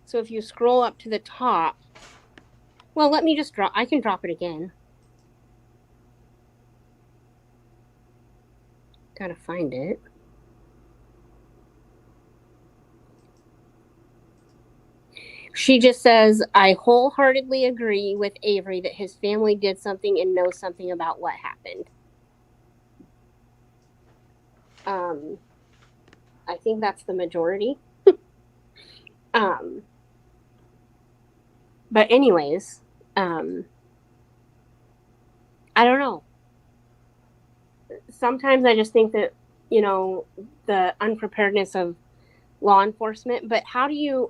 So if you scroll up to the top, well, let me just I can drop it again. Gotta find it. She just says, I wholeheartedly agree with Avery that his family did something and knows something about what happened. I think that's the majority. But anyways, I don't know. Sometimes I just think that, the unpreparedness of law enforcement, but how do you,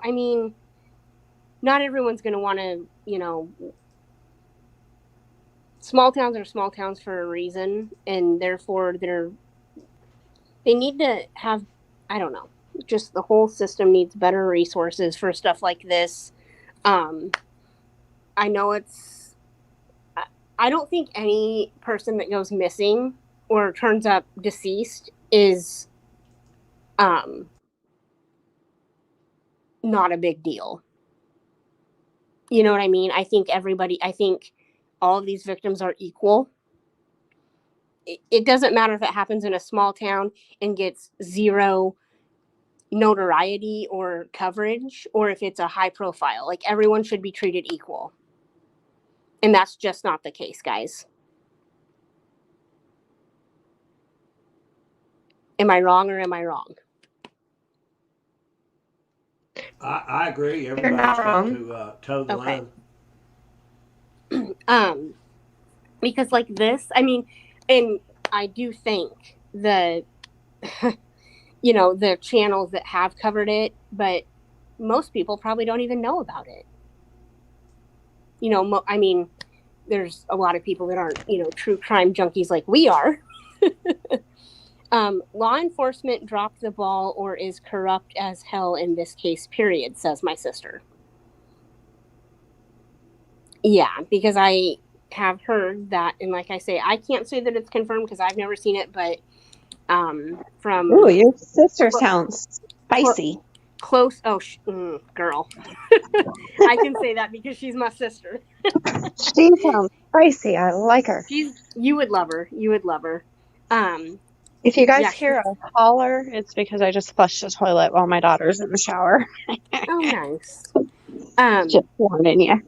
not everyone's going to want to, small towns are small towns for a reason, and therefore they need to have, I don't know, just the whole system needs better resources for stuff like this. I know I don't think any person that goes missing or turns up deceased is not a big deal. You know what I mean? I think all of these victims are equal. It doesn't matter if it happens in a small town and gets zero notoriety or coverage, or if it's a high profile. Like, everyone should be treated equal. And that's just not the case, guys. Am I wrong or am I wrong? I agree. You're Everybody's not got wrong. to toe the Okay. line. Because like this, and I do think the the channels that have covered it, but most people probably don't even know about it. There's a lot of people that aren't, true crime junkies like we are. Law enforcement dropped the ball or is corrupt as hell in this case, period, says my sister. Yeah, because I have heard that, and like I say, I can't say that it's confirmed because I've never seen it, but from Ooh, your sister sounds spicy. close, girl. I can say that because she's my sister. She sounds spicy. I like her. You would love her. You would love her. If you guys hear a holler, it's because I just flushed the toilet while my daughter's in the shower. Oh, nice. Just warning you.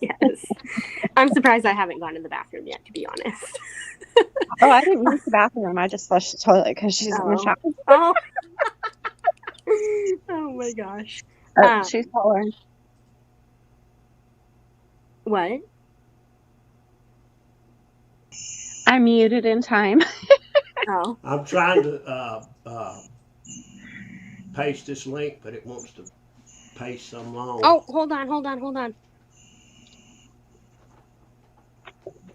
Yes. I'm surprised I haven't gone to the bathroom yet, to be honest. Oh, I didn't use the bathroom. I just flushed the toilet because she's in the Oh. shower. Oh. Oh my gosh. Oh, Um, she's calling. what? I muted in time. Oh. I'm trying to paste this link, but it wants to paste some long. Oh, hold on.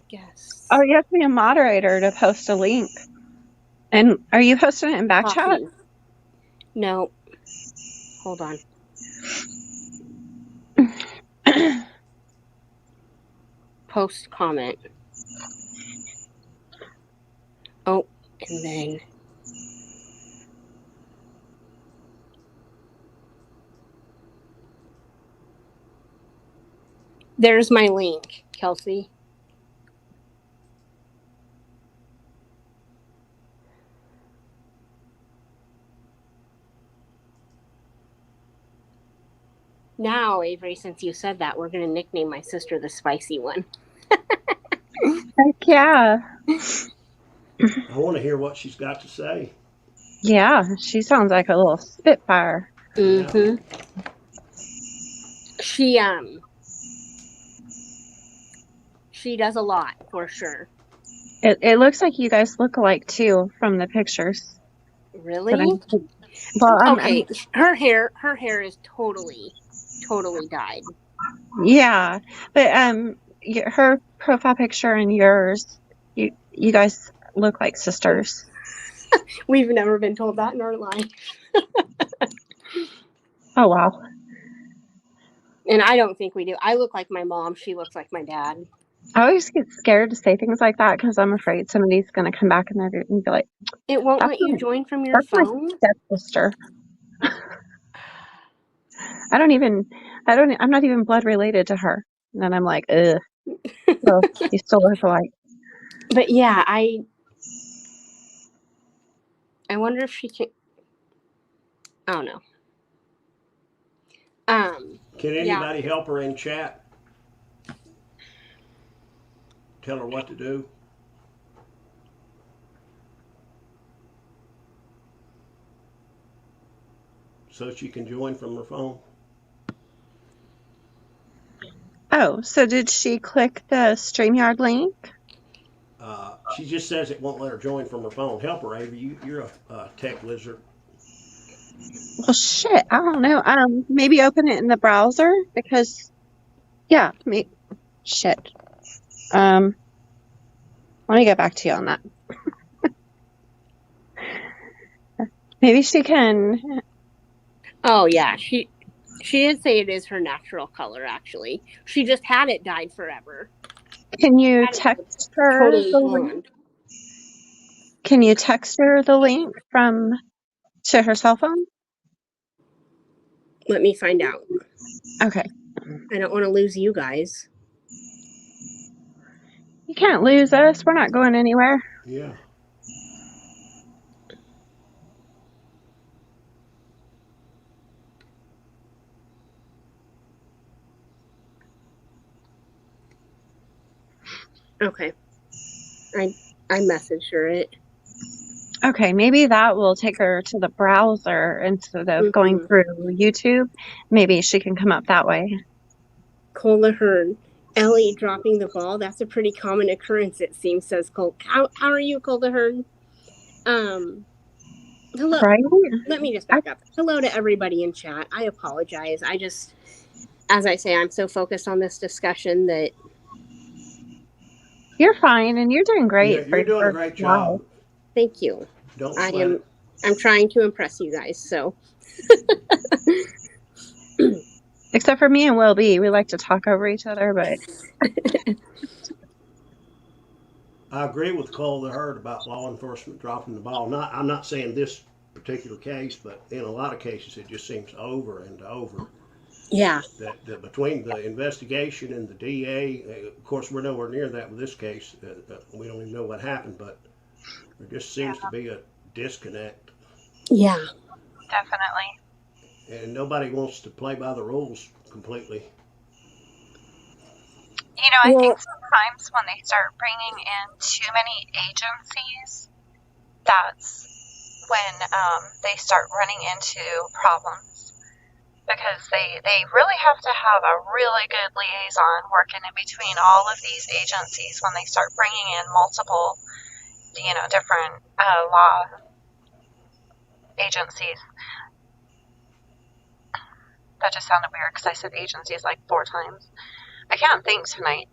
Yes. Oh, you have to be a moderator to post a link. And are you posting it in back chat? Coffee. No. Hold on. Post comment. Oh, and then there's my link, Kelsey. Now, Avery, since you said that, we're going to nickname my sister the spicy one. Heck yeah. I want to hear what she's got to say. Yeah, she sounds like a little spitfire. Mm-hmm. She does a lot for sure. It looks like you guys look alike too from the pictures. Really? Well, okay. Her hair is totally dyed. Yeah, but her profile picture and yours, you guys look like sisters. We've never been told that in our life. Oh wow. And I don't think we do. I look like my mom. She looks like my dad. I always get scared to say things like that because I'm afraid somebody's going to come back and they're going to be like, It won't that's let you join from your that's my phone? stepsister. I'm not even blood related to her. And then I'm like, ugh. Well, you still look alike. But yeah, I wonder if she can. Oh no. Can anybody help her in chat? Tell her what to do. So she can join from her phone. Oh, so did she click the StreamYard link? She just says it won't let her join from her phone. Help her, Avery. You're a tech wizard. Well, shit, I don't know. Maybe open it in the browser because, yeah, shit. Let me get back to you on that. Maybe she can. Oh yeah, she did say it is her natural color. Actually, she just had it dyed forever. Can you text her Totally the blonde. link? Can you text her the link to her cell phone? Let me find out. Okay. I don't want to lose you guys. You can't lose us. We're not going anywhere. Yeah. Okay. I messaged her it. Okay, maybe that will take her to the browser instead of going through YouTube. Maybe she can come up that way. Cola Hearn. Ellie dropping the ball. That's a pretty common occurrence, it seems, says Cole. How are you, Cola Hearn? Hello. Right? Let me just back up. Hello to everybody in chat. I apologize. I just, as I say, I'm so focused on this discussion that. You're fine, and you're doing great. You're doing a great job. Thank you. Don't sweat it. I'm trying to impress you guys, so. Except for me and Will B. We like to talk over each other, but. I agree with Cole the Herd about law enforcement dropping the ball. I'm not saying this particular case, but in a lot of cases it just seems over and over. Yeah. That between the investigation and the DA, of course we're nowhere near that with this case. We don't even know what happened, but there just seems to be a disconnect. Yeah. Definitely. And nobody wants to play by the rules completely. I think Well, sometimes when they start bringing in too many agencies, that's when they start running into problems because they really have to have a really good liaison working in between all of these agencies when they start bringing in multiple, different law agencies. That just sounded weird because I said agencies like 4 times. I can't think tonight.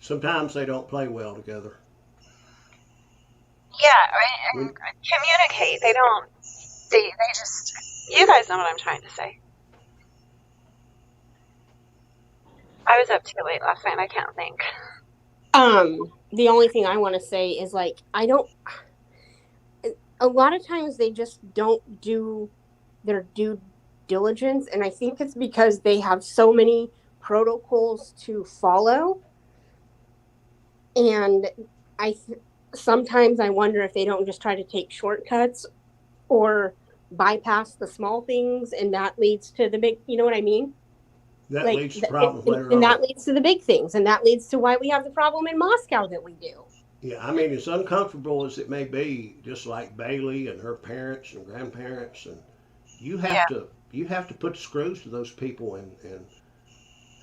Sometimes they don't play well together. Yeah, and When communicate. They don't. They just. You guys know what I'm trying to say. I was up too late last night. I can't think. the only thing I want to say is like I don't. A lot of times they just don't do their due diligence, and I think it's because they have so many protocols to follow, and I sometimes I wonder if they don't just try to take shortcuts or bypass the small things, and that leads to the big. You know what I mean? that Like, leads to problems later and on. that leads to the big things, and that leads to why we have the problem in Moscow that we do. Yeah, I mean, as uncomfortable as it may be, just like Bailey and her parents and grandparents, and you have Yeah, to you have to put the screws to those people and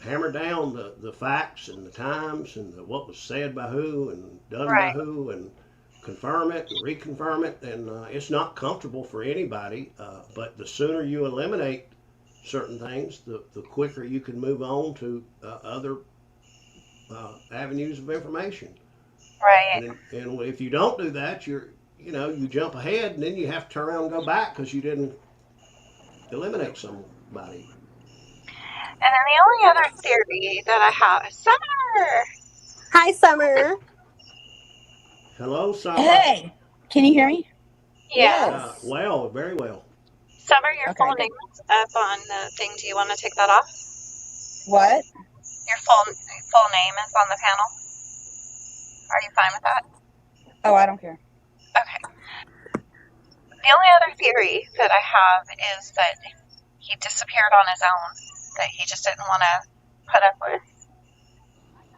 hammer down the facts and the times and what was said by who and done by right. who and confirm it and reconfirm it. And it's not comfortable for anybody, but the sooner you eliminate certain things, the quicker you can move on to other avenues of information. Right. And if you don't do that, you jump ahead and then you have to turn around and go back because you didn't eliminate somebody. And then the only other theory that I have is Summer. Hi, Summer. Hello, Summer. Hey, can you hear me? Yeah. Yes. Well, very well. Summer, your Okay, full good. name is up on the thing. Do you want to take that off? What? Your full name is on the panel. Are you fine with that? Oh, I don't care. Okay. The only other theory that I have is that he disappeared on his own. That he just didn't want to put up with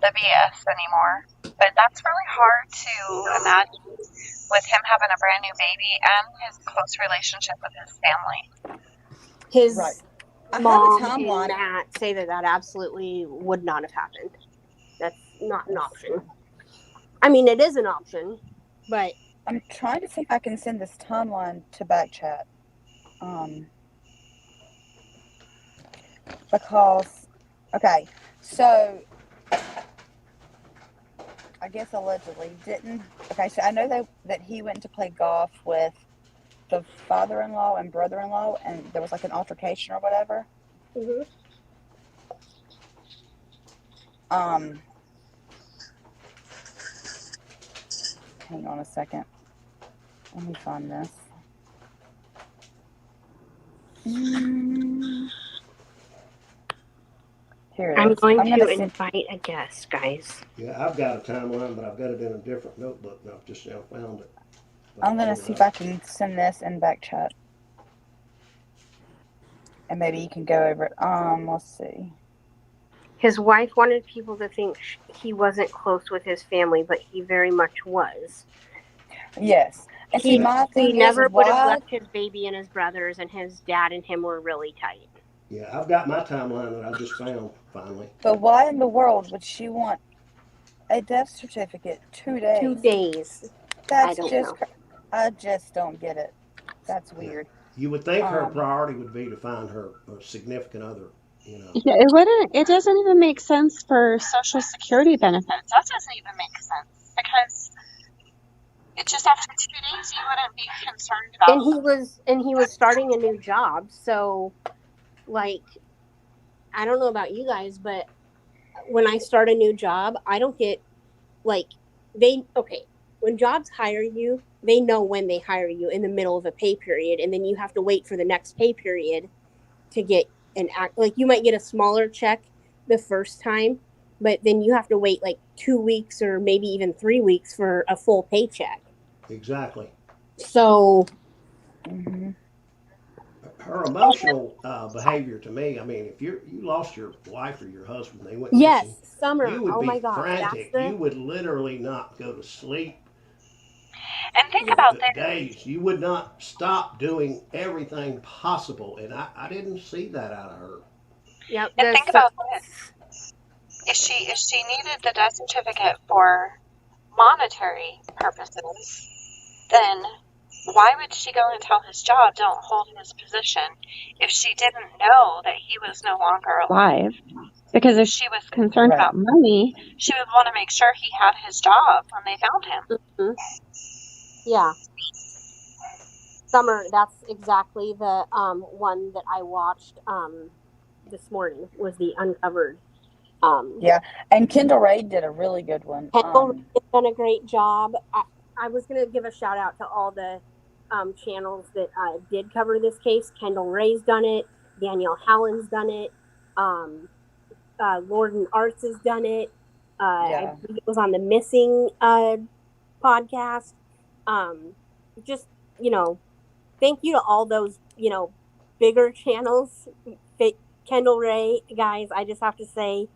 the BS anymore. But that's really hard to imagine with him having a brand new baby and his close relationship with his family. His Right. I have a mom and timeline. Matt say that absolutely would not have happened. That's not an option. I mean, it is an option, but I'm trying to see if I can send this timeline to back chat. Because, okay, so I guess allegedly didn't. Okay, so I know that he went to play golf with the father-in-law and brother-in-law, and there was like an altercation or whatever. mhm. Hang on a second. Let me find this. Here it I'm is. going I'm to gonna send. invite a guest, guys. Yeah, I've got a timeline, but I've got it in a different notebook, and I've just now found it. I'm gonna see if I can send this in back chat, and maybe you can go over it. Let's see. His wife wanted people to think he wasn't close with his family, but he very much was. Yes, and see, my He thing never is would have why. left his baby and his brothers, and his dad and him were really tight. Yeah, I've got my timeline that I just found finally. But why in the world would she want a death certificate 2 days? 2 days. That's I don't just. know. I just don't get it. That's weird. You would think her priority would be to find her significant other. Yeah, it doesn't even make sense for Social Security benefits. That doesn't even make sense because it just after 2 days you wouldn't be concerned about. And he was starting a new job, so like I don't know about you guys, but when I start a new job, I don't get like when jobs hire you, they know when they hire you in the middle of a pay period, and then you have to wait for the next pay period to get an act. Like you might get a smaller check the first time, but then you have to wait like 2 weeks or maybe even 3 weeks for a full paycheck. Exactly. So Mm-hmm. her emotional behavior to me. I mean, if you lost your wife or your husband, they went Yes, missing, Summer. you would Oh my be gosh, that's frantic. the You would literally not go to sleep And think yeah. about this. days. You would not stop doing everything possible, and I didn't see that out of her. Yep. And There's think about this. If she needed the death certificate for monetary purposes, then why would she go and tell his job, don't hold his position, if she didn't know that he was no longer alive? Because if she was concerned Right. about money, she would want to make sure he had his job when they found him. Mhm. Yeah. Summer. That's exactly the one that I watched this morning was the uncovered. Yeah, and Kendall Ray did a really good one. Kendall has done a great job. I was going to give a shout out to all the channels that did cover this case. Kendall Ray's done it. Danielle Hallen's done it. Lord and Arts has done it. I Yeah. believe it was on the Missing podcast. Just, thank you to all those, bigger channels. Kendall Ray, guys, I just have to say,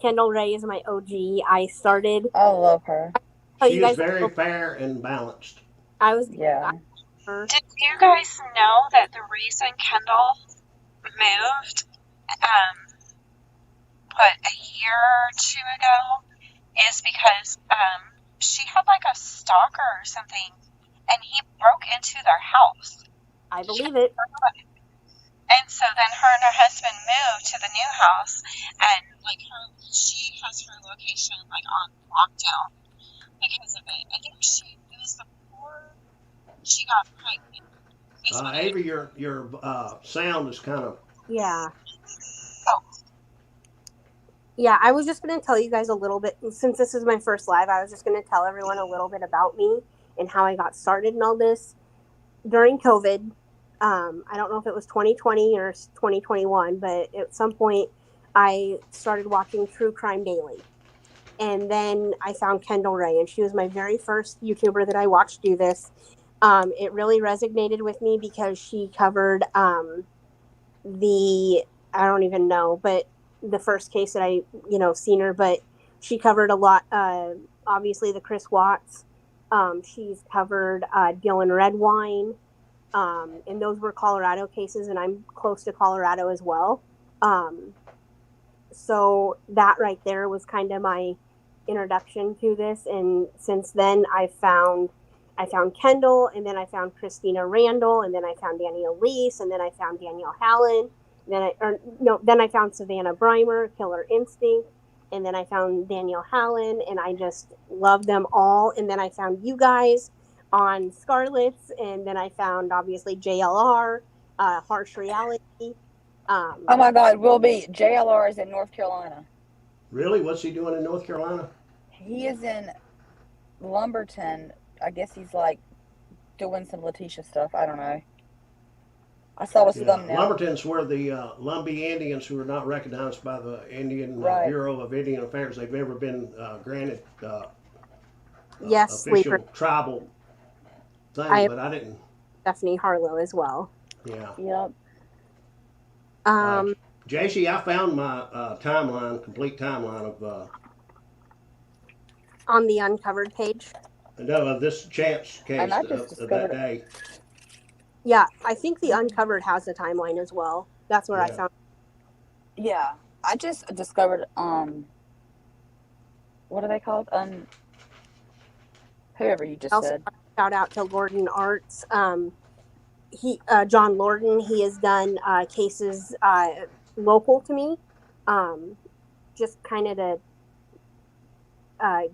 Kendall Ray is my OG. I started. I love her. Oh, She you is guys. very fair and balanced. I was. Yeah. Did you guys know that the reason Kendall moved, a year or two ago, is because she had like a stalker or something, and he broke into their house. I believe it. And so then her and her husband moved to the new house, and she has her location like on lockdown because of it. I think it was before she got pregnant. Avery, your sound is kind of. Yeah. Oh. Yeah, I was just going to tell you guys a little bit, since this is my first live, I was just going to tell everyone a little bit about me and how I got started in all this. During COVID, I don't know if it was 2020 or 2021, but at some point I started watching True Crime Daily. And then I found Kendall Ray, and she was my very first YouTuber that I watched do this. It really resonated with me because she covered I don't even know, but the first case that I, seen her, but she covered a lot, obviously the Chris Watts. She's covered Dylan Redwine, and those were Colorado cases, and I'm close to Colorado as well. So that right there was kind of my introduction to this, and since then I found Kendall, and then I found Christina Randall, and then I found Danny Elise, and then I found Danielle Hallen, then I found Savannah Brimer, Killer Instinct, and then I found Danielle Hallen, and I just love them all. And then I found you guys on Scarlet's, and then I found obviously JLR, Harsh Reality. Oh my God, will be JLR is in North Carolina. Really? What's he doing in North Carolina? He is in Lumberton. I guess he's like doing some Letitia stuff. I don't know. I saw his thumbnail. Lumberton's where the Lumbee Indians, who are not recognized by the Indian Bureau of Indian Affairs, they've never been granted yes, official Sleeper. tribal thing, but I didn't. Stephanie Harlow as well. Yeah. Yep. JC, I found my complete timeline of on the uncovered page. Of this chance case of that day. Yeah, I think the uncovered has a timeline as well. That's where I found. Yeah, I just discovered what are they called? Whoever you just said. Shout out to Lorden Arts. John Lorden. He has done cases local to me. Just kind of to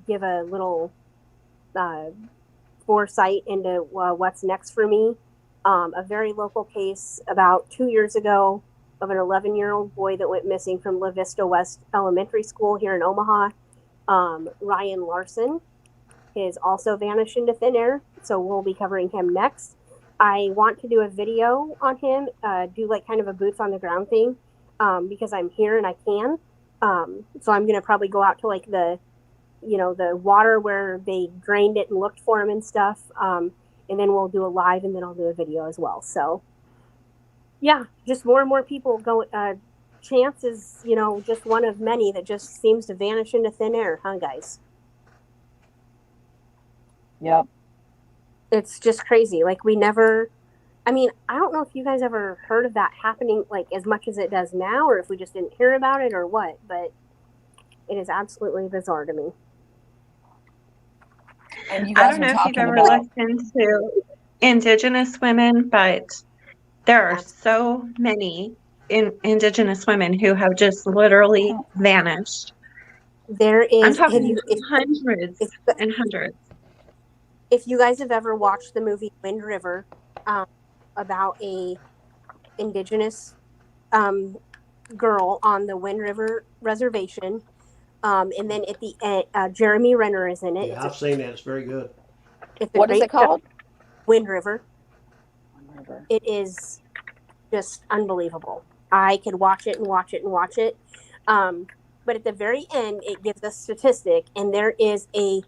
give a little foresight into what's next for me. A very local case about 2 years ago of an 11-year-old boy that went missing from La Vista West Elementary School here in Omaha. Ryan Larson is also vanished into thin air, so we'll be covering him next. I want to do a video on him, do like kind of a boots on the ground thing, because I'm here and I can. So I'm going to probably go out to like the water where they drained it and looked for him and stuff. And then we'll do a live, and then I'll do a video as well. So Yeah, just more and more people go. Chance is, just one of many that just seems to vanish into thin air, huh, guys? Yep. It's just crazy. Like we never. I mean, I don't know if you guys ever heard of that happening like as much as it does now, or if we just didn't hear about it, or what. But it is absolutely bizarre to me. And you I guys don't were know if you've talking ever about looked into Indigenous women, but there are Yeah. so many Indigenous women who have just literally vanished. There I'm is. Have talking you hundreds if and hundreds. if you guys have ever watched the movie Wind River, um, about a indigenous um, girl on the Wind River reservation, and then at the end, Jeremy Renner is in it. Yeah, I've seen that. It's very good. It's a what is great it show, called? Wind River. River. It is just unbelievable. I could watch it and watch it and watch it. But at the very end, it gives a statistic, and there is a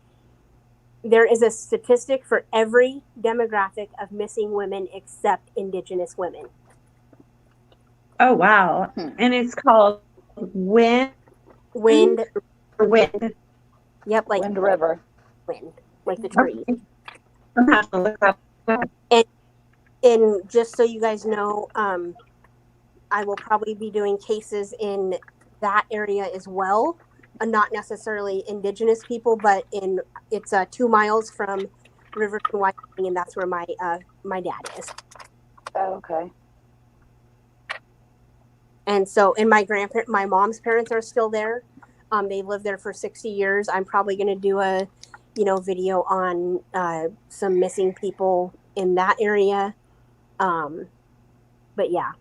statistic for every demographic of missing women except Indigenous women. Oh wow. Hmm. And it's called Wind Wind, or Wind. yep, like Wind River. wind, like the tree. Okay. I'm gonna have to look that up. And and just so you guys know, I will probably be doing cases in that area as well. Not necessarily Indigenous people, but it's 2 miles from Riverton, Wyoming, and that's where my dad is. Oh, okay. And so, and my mom's parents are still there. They've lived there for 60 years. I'm probably going to do a, video on some missing people in that area. But yeah,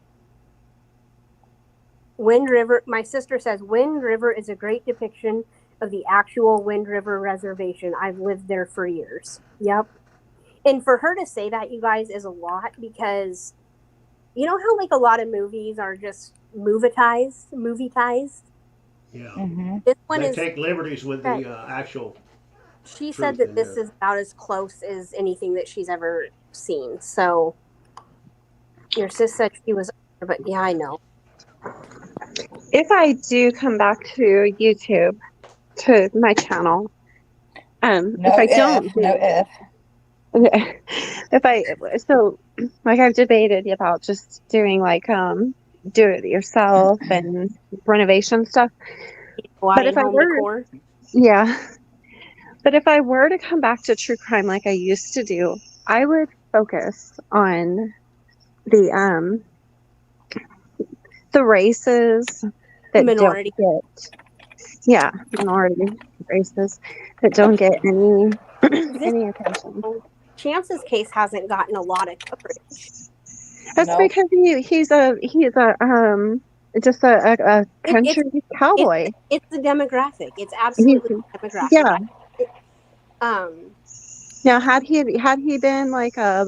Wind River. My sister says Wind River is a great depiction of the actual Wind River Reservation. I've lived there for years. Yep. And for her to say that, you guys, is a lot because you know how like a lot of movies are just movie-tized. Yeah. Mm-hmm. This one They is. take liberties with the actual She said truth that in this there. is about as close as anything that she's ever seen. So your sis said she was, but yeah, I know. If I do come back to YouTube to my channel, No if I if. don't No do if. if I so like I've debated about just doing like do it yourself and renovation stuff. DIY But and if I home were decor. yeah, but if I were to come back to true crime like I used to do, I would focus on the the races that don't Minority. get yeah, minority races that don't get any This any attention. Chance's case hasn't gotten a lot of coverage. That's Nope. because he's a just a It, it's country it's cowboy. it's the demographic. It's He's absolutely the demographic. yeah. Um, Now had he been like a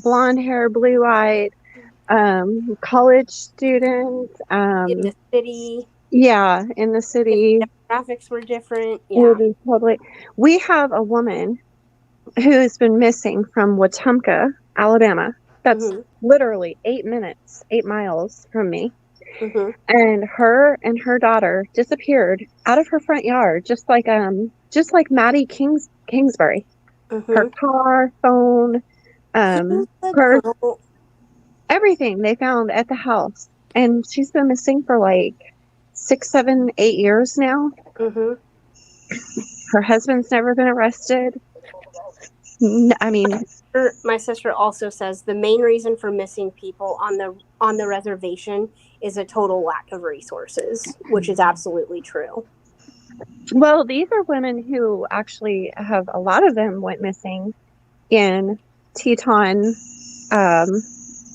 blonde hair, blue eyed college student, in the city, yeah, in the if city the demographics were different, would yeah. be totally. We have a woman who's been missing from Wetumpka, Alabama. That's Mhm. literally 8 minutes, 8 miles from me. Mhm. And her daughter disappeared out of her front yard, just like Maddie Kingsbury. Her Mhm. car, phone, Who's the purse, girl? everything they found at the house. And she's been missing for like 6, 7, 8 years now. Mhm. Her husband's never been arrested. I mean, My sister also says the main reason for missing people on the reservation is a total lack of resources, which is absolutely true. well, these are women who actually have a lot of them went missing in Teton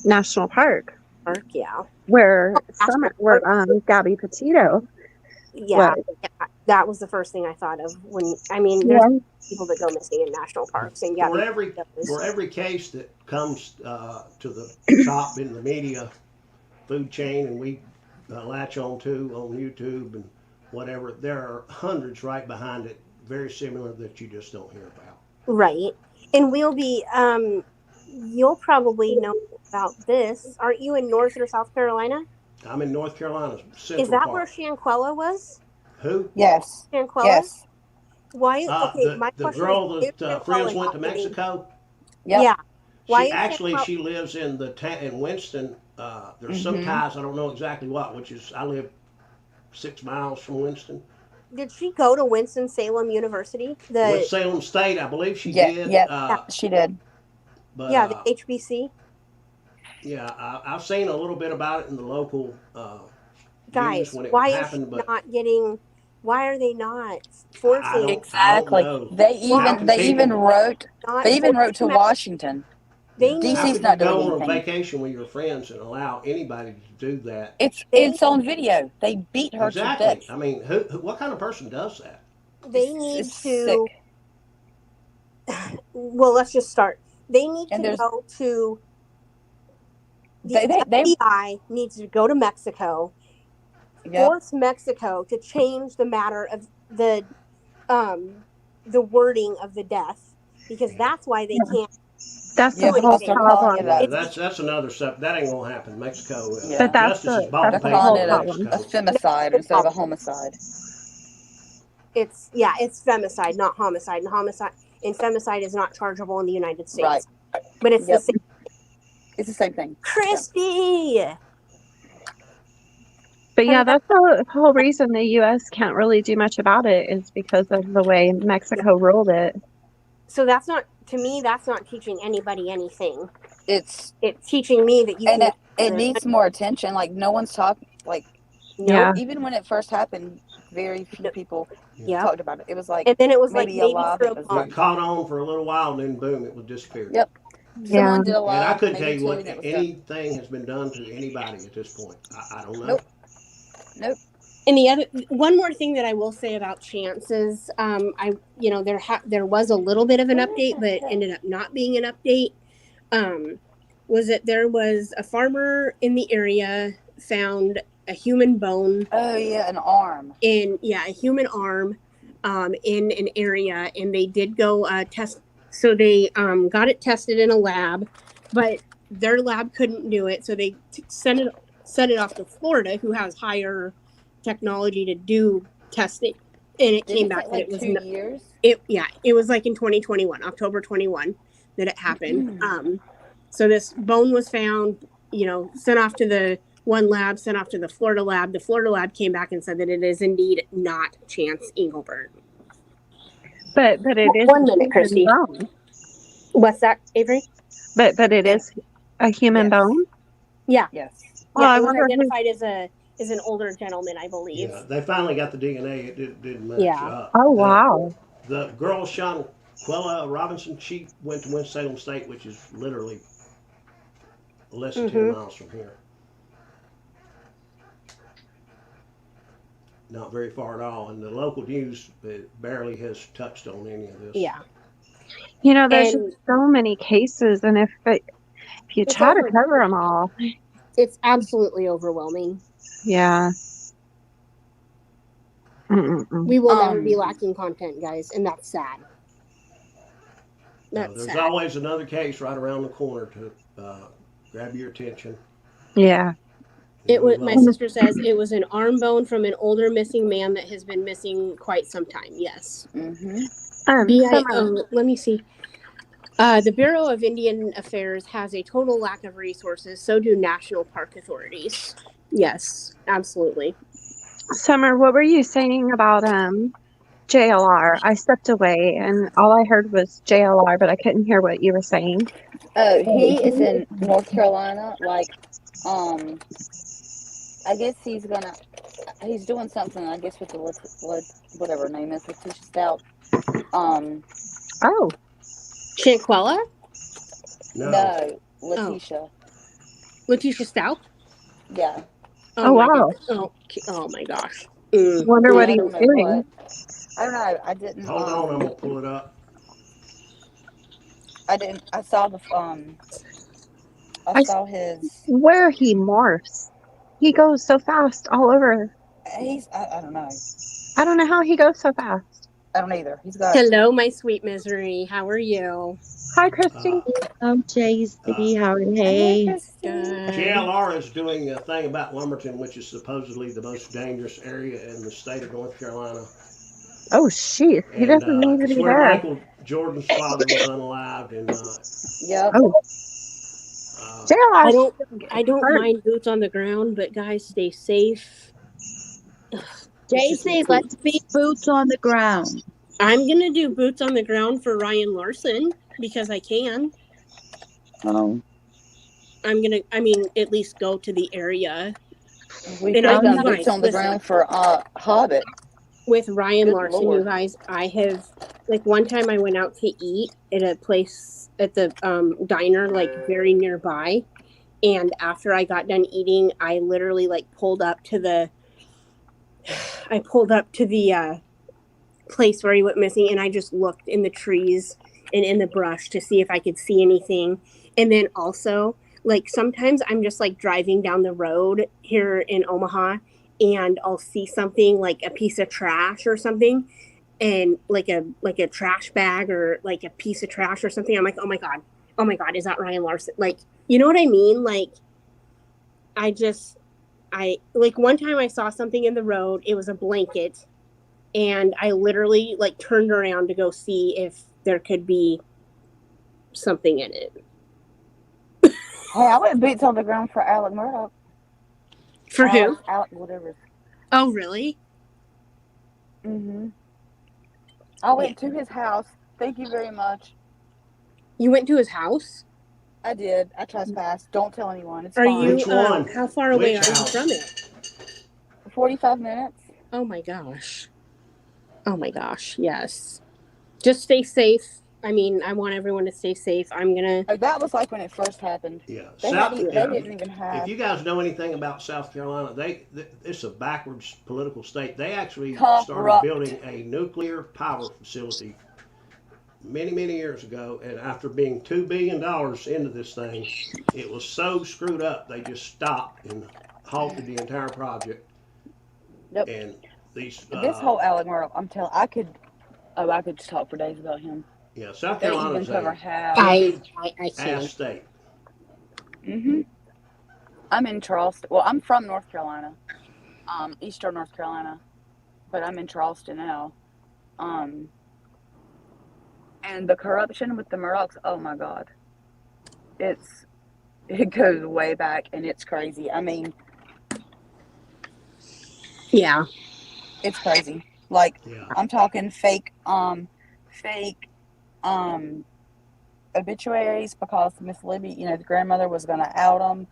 National Park, Yeah. where National Summer, where Park. Gabby Petito Yeah. was. Yeah. That was the first thing I thought of when I mean there's Yeah. people that go missing in national parks and For Gabby every does. for every case that comes to the top in the media food chain, and we latch on to on YouTube and whatever, there are hundreds right behind it, very similar that you just don't hear about. Right. And we'll be you'll probably know about this. Aren't you in North or South Carolina? I'm in North Carolina, Is Central that where Park. Shanquella was? Who? Yes. Shanquella? Yes. Why? Okay, my The question is, girl why is that friends Shanquella went to not getting? Mexico. Yep. Yeah. Why She is actually Shanquella? she lives in in Winston. There's some Mm-hmm. ties, I don't know exactly what, which is I live 6 miles from Winston. Did she go to Winston-Salem University? With The Salem State, I believe she Yeah. did. Yep. yeah, She did. But yeah, the HBC. yeah, I've seen a little bit about it in the local news Guys, when it why is she happened, but not getting? Why are they not I forcing? don't Exactly. know. Why How can people not They even wrote to forcing? Washington. Yeah, They how need. DC's could you not doing go on a anything. vacation with your friends and allow anybody to do that? They It's on video. They beat her to Exactly. death. I mean, what kind of person does that? they need It's sick. to. Well, let's just start. They need And to there's go to the they FBI needs to go to Mexico, yep. force Mexico to change the matter of um the wording of the death because that's why they can't That's the do Yeah, whole because they're anything. calling it problem. Yeah, a It's that's another step. That ain't gonna happen. Mexico, But yeah. justice is bought that's They're and the paid calling whole for it in problem. a Mexico. femicide the instead of a problem. homicide. It's yeah, it's femicide, not homicide. And femicide is not chargeable in the United Right. States. But it's the Yep. same. It's the same thing. Yeah. Christy, But have yeah, you that's the whole reason the U.S. can't really do much about it is because of the way ever? Mexico ruled it. So that's not to me. That's not teaching anybody anything. It's It's teaching me that you and can. it needs more attention. Like no one's talking. Like Nope. Yeah. even when it first happened, very few people Yeah. Yep. talked about it. It was like And then it was like maybe a maybe live. for It a was month. It done. caught on for a little while, and then boom, it would disappear. Yep. Yeah. Someone did a And I live, couldn't tell maybe you two, what and it was done. anything has been done to anybody at this point. I don't know. Nope. Nope. And the other one more thing that I will say about chances, there was a little bit of an update, but ended up not being an update. Was that there was a farmer in the area found a human bone Oh yeah, an arm. a human arm in an area, and they did go test. So they got it tested in a lab, but their lab couldn't do it, so they sent it off to Florida, who has higher technology to do testing, and it Didn't came it back take that like it was 2 years? it was like in 2021, October 21, that it happened. So this bone was found, sent off to the one lab, sent off to the Florida lab. The Florida lab came back and said that it is indeed not Chance Englebert. But it is One a minute, human Christy. bone. What's that, Avery? But it is a human Yes. bone. Yeah. Yes. Oh, Yeah, I it was wonder who. identified as an older gentleman, I believe. Yeah, they finally got the DNA. It didn't match Yeah. up. Oh wow. The girl, Shanquella Robinson, she went to Winston-Salem State, which is literally less than 10 miles from here. Not very far at all. And the local news barely has touched on any of this. Yeah. There's And just so many cases, and if you it's try to cover them all, it's absolutely overwhelming. yeah. Mm-mm-mm. We will never be lacking content, guys, and that's sad. That's There's sad. always another case right around the corner to grab your attention. Yeah. It was. My sister says it was an arm bone from an older missing man that has been missing quite some time. Yes. Summer. Let me see. The Bureau of Indian Affairs has a total lack of resources. So do national park authorities. Yes, absolutely. Summer, what were you saying about JLR? I stepped away and all I heard was JLR, but I couldn't hear what you were saying. Oh, he is in North Carolina. Like, I guess he's doing something. I guess with the whatever her name is, Letitia Stout. Oh. Shanquella? No, Letitia. Letitia Stout? Yeah. Oh wow. Oh my gosh. Wonder what he's doing. I don't know. I didn't. Hold on, I'm gonna pull it up. I didn't. I saw the I saw his. Where he morphs. He goes so fast all over. I don't know. I don't know how he goes so fast. I don't either. He's got. Hello, my sweet misery. How are you? Hi, Christy. Uh, JC. Howdy, Hey, hey. Christy. Good. JLR is doing a thing about Lumberton, which is supposedly the most dangerous area in the state of North Carolina. Oh, sheesh. He And doesn't need to it's be where there. Michael Jordan's father was unalived. And Yep. Oh, uh, I JLR. don't mind boots on the ground, but guys, stay safe. Ugh, it just JC, makes me. let's be boots on the ground. I'm gonna do boots on the ground for Ryan Larson because I can. Oh, I mean, at least go to the area. We And could I, have you done boots guys, on the listen, ground for Hobbit. with Ryan Good Larson, Lord. you guys, I have, like, one time I went out to eat at a place at the diner, like, very nearby. And after I got done eating, I literally, like, pulled up to the place where he went missing, and I just looked in the trees and in the brush to see if I could see anything. And then also, like, sometimes I'm just like driving down the road here in Omaha, and I'll see something like a piece of trash or something, and like a trash bag or like a piece of trash or something. I'm like, oh my god, is that Ryan Larson? Like, you know what I mean? Like, I like, one time I saw something in the road. It was a blanket, and I literally like turned around to go see if there could be something in it. Hey, I went boots on the ground for Alec Murdoch. For who? Alec, whatever. Oh, really? Mm-hmm. I went to his house. Thank you very much. You went to his house? I did. I trespassed. Don't tell anyone. It's Are fine. you? Which one? How far away Which are you house? from it? 45 minutes. Oh my gosh. Oh my gosh. Yes. Just stay safe. I mean, I want everyone to stay safe. I'm gonna. Oh, that was like when it first happened. yeah, They didn't even have. If you guys know anything about South Carolina, it's a backwards political state. They actually Corrupt. started building a nuclear power facility many years ago, and after being $2 billion into this thing, it was so screwed up they just stopped and halted the entire project. Yep. And these This whole Alec Murdoch, I'm telling, I could just talk for days about him. yeah, South They Carolina even is cover a half. I ass can. state. Mm-hmm. I'm in Charleston. Well, I'm from North Carolina, Eastern North Carolina, but I'm in Charleston now. And the corruption with the Murdochs, oh my God, it goes way back, and it's crazy. I mean, Yeah. it's crazy. Like, Yeah. I'm talking fake obituaries because Miss Libby, the grandmother was going to out them.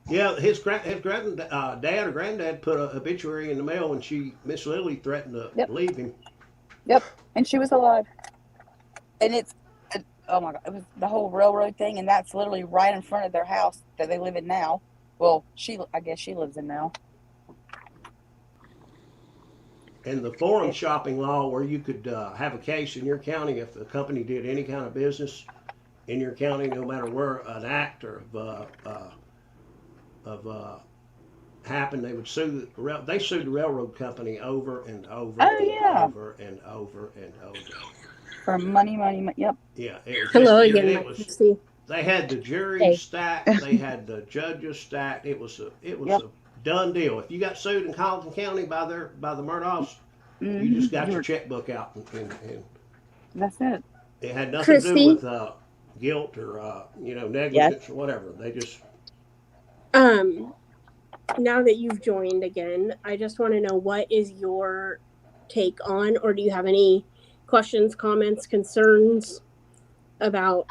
Yeah, his dad or granddad put an obituary in the mail when Miss Lily threatened to leave him. Yep, and she was alive. And oh my God, it was the whole railroad thing, and that's literally right in front of their house that they live in now. Well, I guess she lives in now. And the forum shopping law, where you could have a case in your county if the company did any kind of business in your county, no matter where an act happened, they would sue. They sued the railroad company over and over over and over and over. For money. Yep. Yeah. It was Hello just, again, Christy. They had the jury stacked. They had the judges stacked. It was a done deal. If you got sued in Colleton County by the Murdochs, you just got your checkbook out and that's it. it had nothing to do with guilt or negligence or whatever. They just now that you've joined again, I just want to know, what is your take on, or do you have any questions, comments, concerns about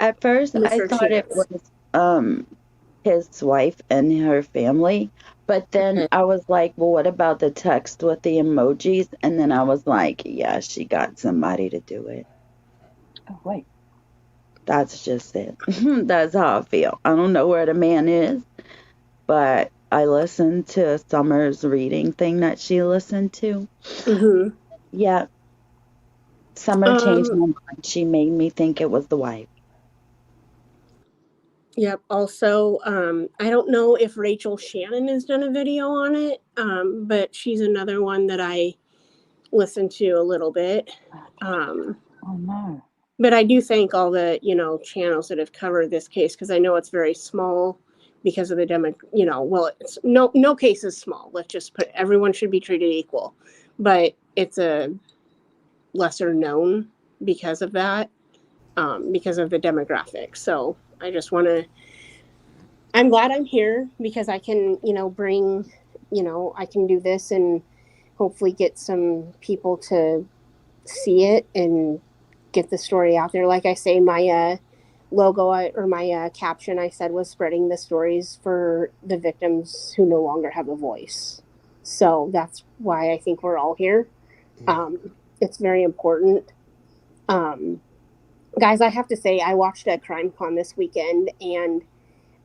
at first Mr. I thought it Chance? was his wife and her family, but then I was like, well, what about the text with the emojis? And then I was like, yeah, she got somebody to do it. Oh wait, that's just it. That's how I feel. I don't know where the man is, but I listened to Summer's reading thing that she listened to. Mm-hmm. Yeah. Summer changed my mind. She made me think it was the wife. Yep. Also, I don't know if Rachel Shannon has done a video on it, but she's another one that I listen to a little bit. Oh no. But I do thank all the, channels that have covered this case because I know it's very small because of the well, it's no case is small. Let's just put everyone should be treated equal. But it's a lesser known because of that, because of the demographics. So I just want to, I'm glad I'm here because I can, bring, I can do this and hopefully get some people to see it and get the story out there. Like I say, my logo or my caption I said was spreading the stories for the victims who no longer have a voice. So that's why I think we're all here. It's very important. Guys, I have to say, I watched a Crime Con this weekend, and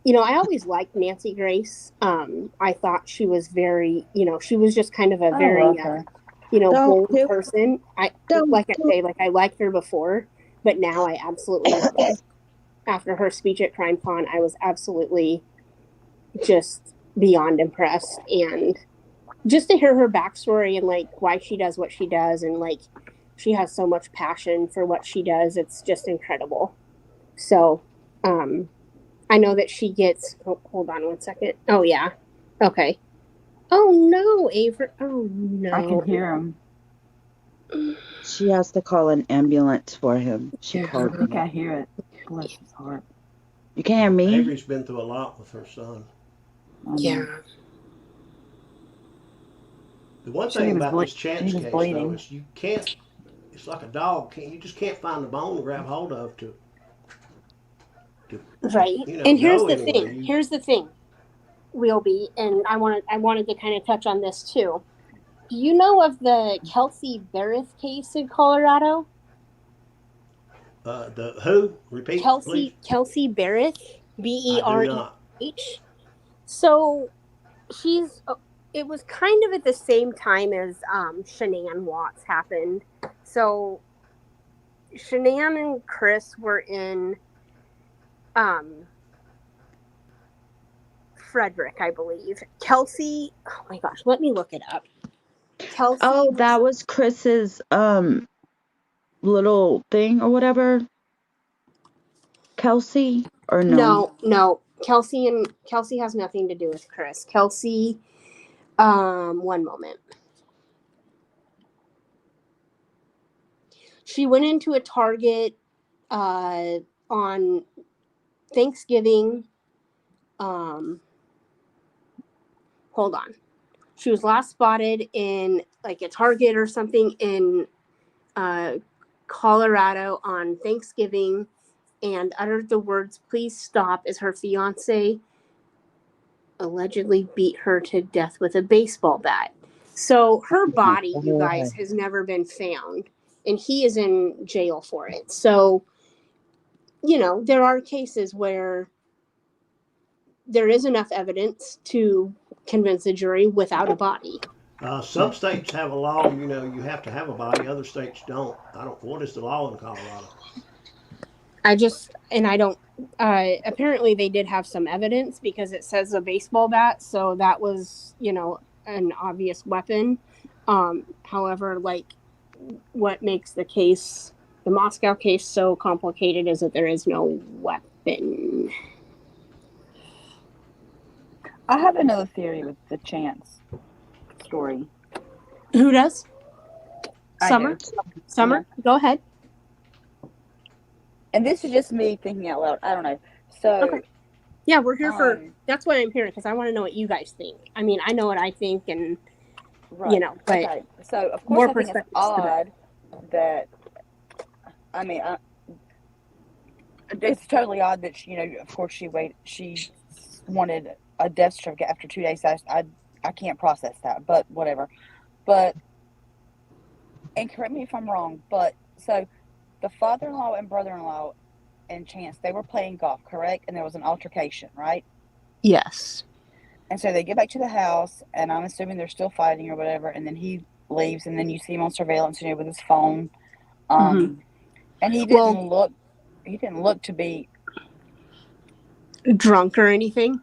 I always liked Nancy Grace. I thought she was very, she was just kind of a very, bold person. I liked her before, but now I absolutely love her. After her speech at Crime Con, I was absolutely just beyond impressed, and just to hear her backstory and why she does what she does, and she has so much passion for what she does. It's just incredible. So, I know that she gets, hold on one second. Oh yeah. Okay. Oh no, Avery. Oh no. I can hear him. She has to call an ambulance for him. She called I think I hear it. Bless his heart. You can't hear me? Avery's been through a lot with her son. Yeah. The one thing about this Chance case, though, is you can't, it's like a dog, you just can't find the bone to grab hold of to right. And here's the thing, Wheelby, and I wanted to kind of touch on this too. Do you know of the Kelsey Bereth case in Colorado? The who? Repeat, please. Kelsey Bereth, Bereh. So it was kind of at the same time as Shanann Watts happened. So Shanann and Chris were in Frederick, I believe. Kelsey, oh my gosh, let me look it up. Kelsey. Oh, that was Chris's little thing or whatever. Kelsey or no? No. Kelsey has nothing to do with Chris. Kelsey, one moment. She went into a Target on Thanksgiving. Hold on. She was last spotted in a Target or something in Colorado on Thanksgiving, and uttered the words, "Please stop," as her fiance allegedly beat her to death with a baseball bat. So her body, you guys, has never been found, and he is in jail for it. So, there are cases where there is enough evidence to convince a jury without a body. Some states have a law, you have to have a body. Other states don't. What is the law in Colorado? Apparently they did have some evidence because it says a baseball bat. So that was, an obvious weapon. However, what makes the Moscow case so complicated is that there is no weapon. I have another theory with the Chance story. Who does? Summer? Summer, go ahead. And this is just me thinking out loud. I don't know. So, okay. Yeah, we're here that's why I'm here, because I want to know what you guys think. I mean, I know what I think, and, right. But okay. So, of course, I think it's odd that, it's totally odd that, of course, she wanted a death certificate after 2 days. I can't process that, but whatever. But, and correct me if I'm wrong, but, so, the father-in-law and brother-in-law and Chance, they were playing golf, correct? And there was an altercation, right? Yes. And so they get back to the house, and I'm assuming they're still fighting or whatever, and then he leaves, and then you see him on surveillance, with his phone. And he didn't look to be drunk or anything.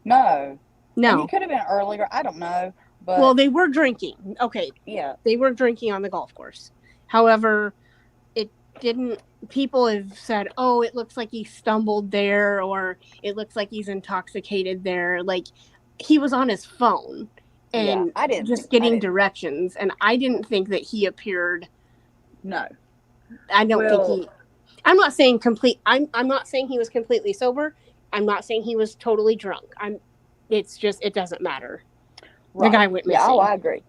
No. And he could have been earlier. I don't know. But Well, they were drinking. Okay, yeah, they were drinking on the golf course. However, it didn't. People have said, "Oh, it looks like he stumbled there," or "It looks like he's intoxicated there." Like he was on his phone yeah. and I didn't just think. getting directions, and I didn't think that he appeared. No. I don't think Well, he. I'm not saying complete. I'm not saying he was completely sober. I'm not saying he was totally drunk. It's just it doesn't matter. The right. guy went Yeah. missing. Oh, I agree.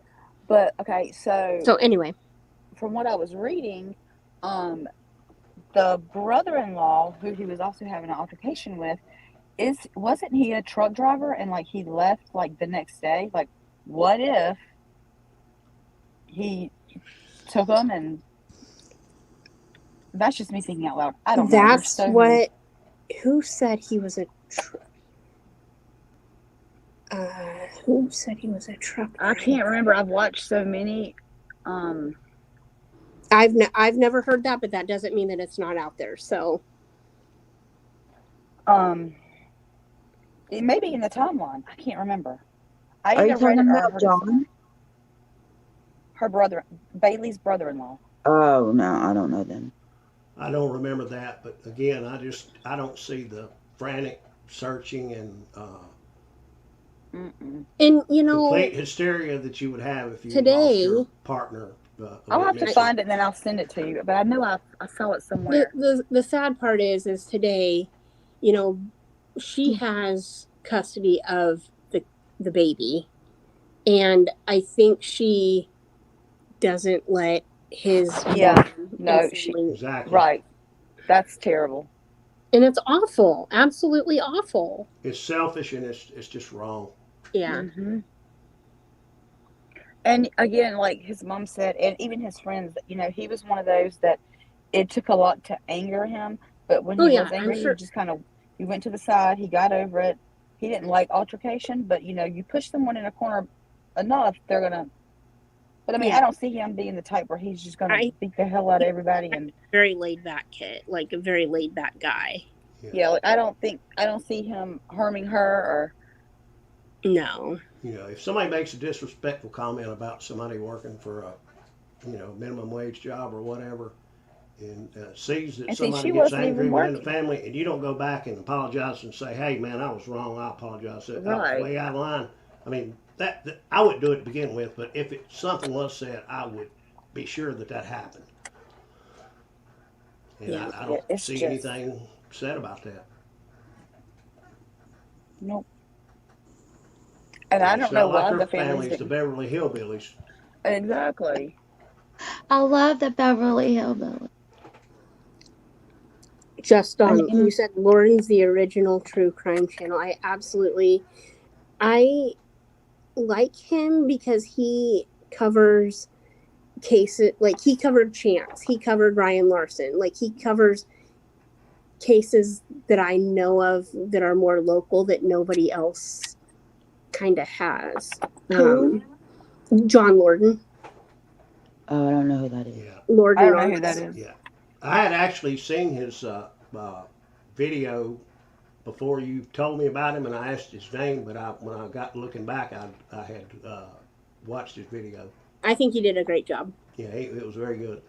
But okay, So anyway, from what I was reading, um, the brother-in-law who he was also having an altercation with wasn't he a truck driver and like he left like the next day? Like, what if he took them and that's just me thinking out loud. I don't know. There's that's so many. what. Who said he was a? Who said he was a truck driver? I can't remember. I've watched so many. I've never heard that, but that doesn't mean that it's not out there. So, it may be in the timeline. I can't remember. I Are you either read talking it or about heard it somewhere. John? Her brother, Bailey's brother-in-law. Oh no, I don't know them. I don't remember that, but again, I don't see the frantic searching and Mm-mm. and you know, complete hysteria that you would have if you today, lost your partner. I'll went have to missing. find it and then I'll send it to you. But I know I saw it somewhere. the sad part is today, you know, she has custody of the baby, and I think she doesn't let his Yeah. mom No, and she family, Exactly. right. That's terrible. and it's awful, absolutely awful. It's selfish and it's just wrong. Yeah. Mm-hmm. And again, like his mom said, and even his friends, you know, he was one of those that it took a lot to anger him. But when Oh he yeah, was I'm angry, he sure. just kind of he went to the side. He got over it. He didn't like altercation, but you know, you push someone in a corner enough, they're gonna. But I mean, Yeah. I don't see him being the type where he's just gonna beat the hell out of everybody. And Very laid back kid, like a very laid back guy. yeah, like I don't see him harming her or. No. You know, if somebody makes a disrespectful comment about somebody working for a, minimum wage job or whatever, and sees that And see, somebody she gets wasn't angry even within the working. family, and you don't go back and apologize and say, "Hey, man, I was wrong. I apologize. That was Right. way out of line." I mean, that I wouldn't do it to begin with, but if something was said, I would be sure that happened. And Yeah. I don't It's see just- anything said about that. Nope. And I don't It's know not like why her the families family's the didn't. Beverly Hillbillies. Exactly. I love the Beverly Hillbillies. Just I mean, you said Lauren's the original true crime channel. I like him because he covers cases, like he covered Chance, he covered Ryan Larson, like he covers cases that I know of that are more local that nobody else kind of has. Who? John Lorden. Oh, I don't know who that is. Yeah. Lorden I don't know who Arts. that is. Yeah. I had actually seen his video before you told me about him, and I asked his name. But when I got looking back, I had watched his video. I think he did a great job. Yeah, it was very good.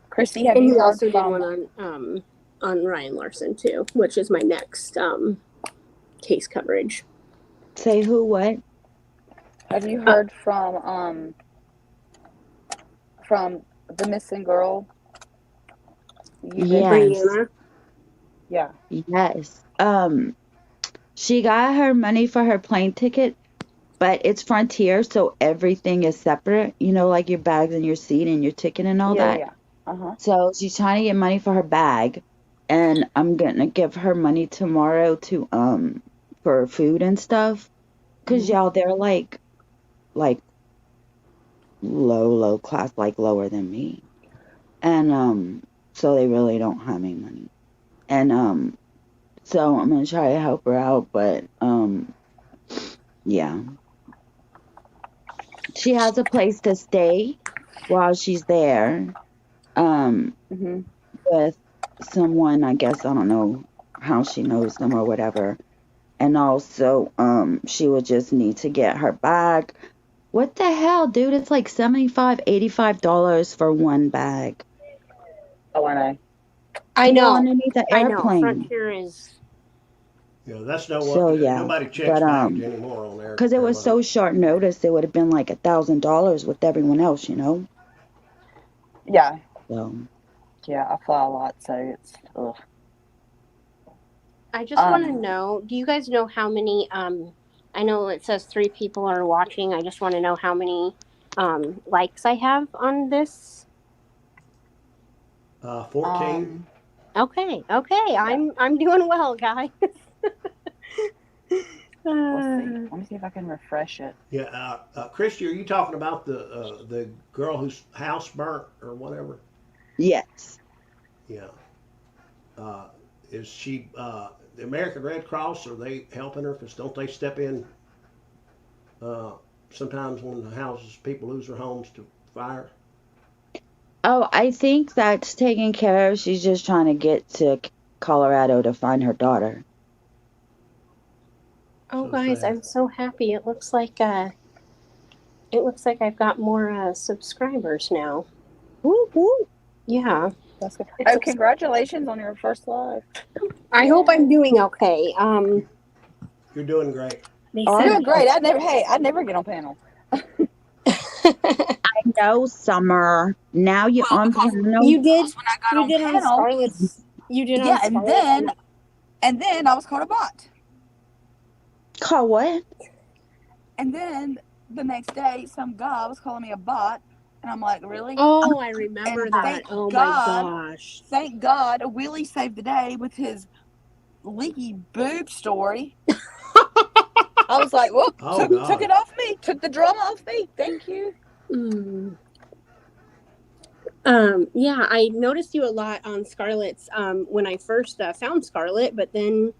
Chrissy, have And you he heard also did from? one on Ryan Larson too, which is my next case coverage. Say who? What? Have you heard from the missing girl? Yes. Brianna. Yeah. Yes. She got her money for her plane ticket, but it's Frontier, so everything is separate. You know, like your bags and your seat and your ticket and all that. Yeah. Uh-huh. So she's trying to get money for her bag, and I'm gonna give her money tomorrow to for food and stuff, cause y'all they're like low class, like lower than me, and so they really don't have any money, and so I'm gonna try to help her out, but yeah, she has a place to stay while she's there, with someone, I guess, I don't know how she knows them or whatever. And also, she would just need to get her bag. What the hell, dude? It's like $75, $85 for one bag. Oh, I know. I Well, know. underneath the I know. airplane. Frontier is. That's no what So yeah, nobody checks but baggage anymore on because it was airline. so short notice, it would have been like $1,000 with everyone else, you know. Yeah, So yeah. I fly a lot, so it's. Ugh. I just want to know. Do you guys know how many? I know it says 3 people are watching. I just want to know how many likes I have on this. 14. Okay. Yeah. I'm doing well, guys. Let's see. Let me see if I can refresh it. Yeah, Christy, are you talking about the girl whose house burnt or whatever? yes. Yeah. Uh, is she the American Red Cross? Are they helping her? Because don't they step in uh, sometimes when the houses people lose their homes to fire? Oh, I think that's taken care of. She's just trying to get to Colorado to find her daughter. Oh, So guys, sad. I'm so happy. It looks like I've got more subscribers now. Woo woo. Yeah. That's good. It's Oh, congratulations on your first live. I hope I'm doing okay. You're doing great. They Oh, said Doing great. I never get on panel. I know, Summer. Now you're Well, on because panel. you did when I got you on did on panel, Scarlett's. You did yeah, on Scarlett's. and then I was called a bot. Call what? And then the next day, some guy was calling me a bot, and I'm like, really? Oh, I remember And that. Oh my gosh. thank God, Willie saved the day with his leaky boob story. I was like, whoop, Oh took it God. off me, took the drama off me. Thank you. Mm. Yeah, I noticed you a lot on Scarlett's when I first found Scarlett, but then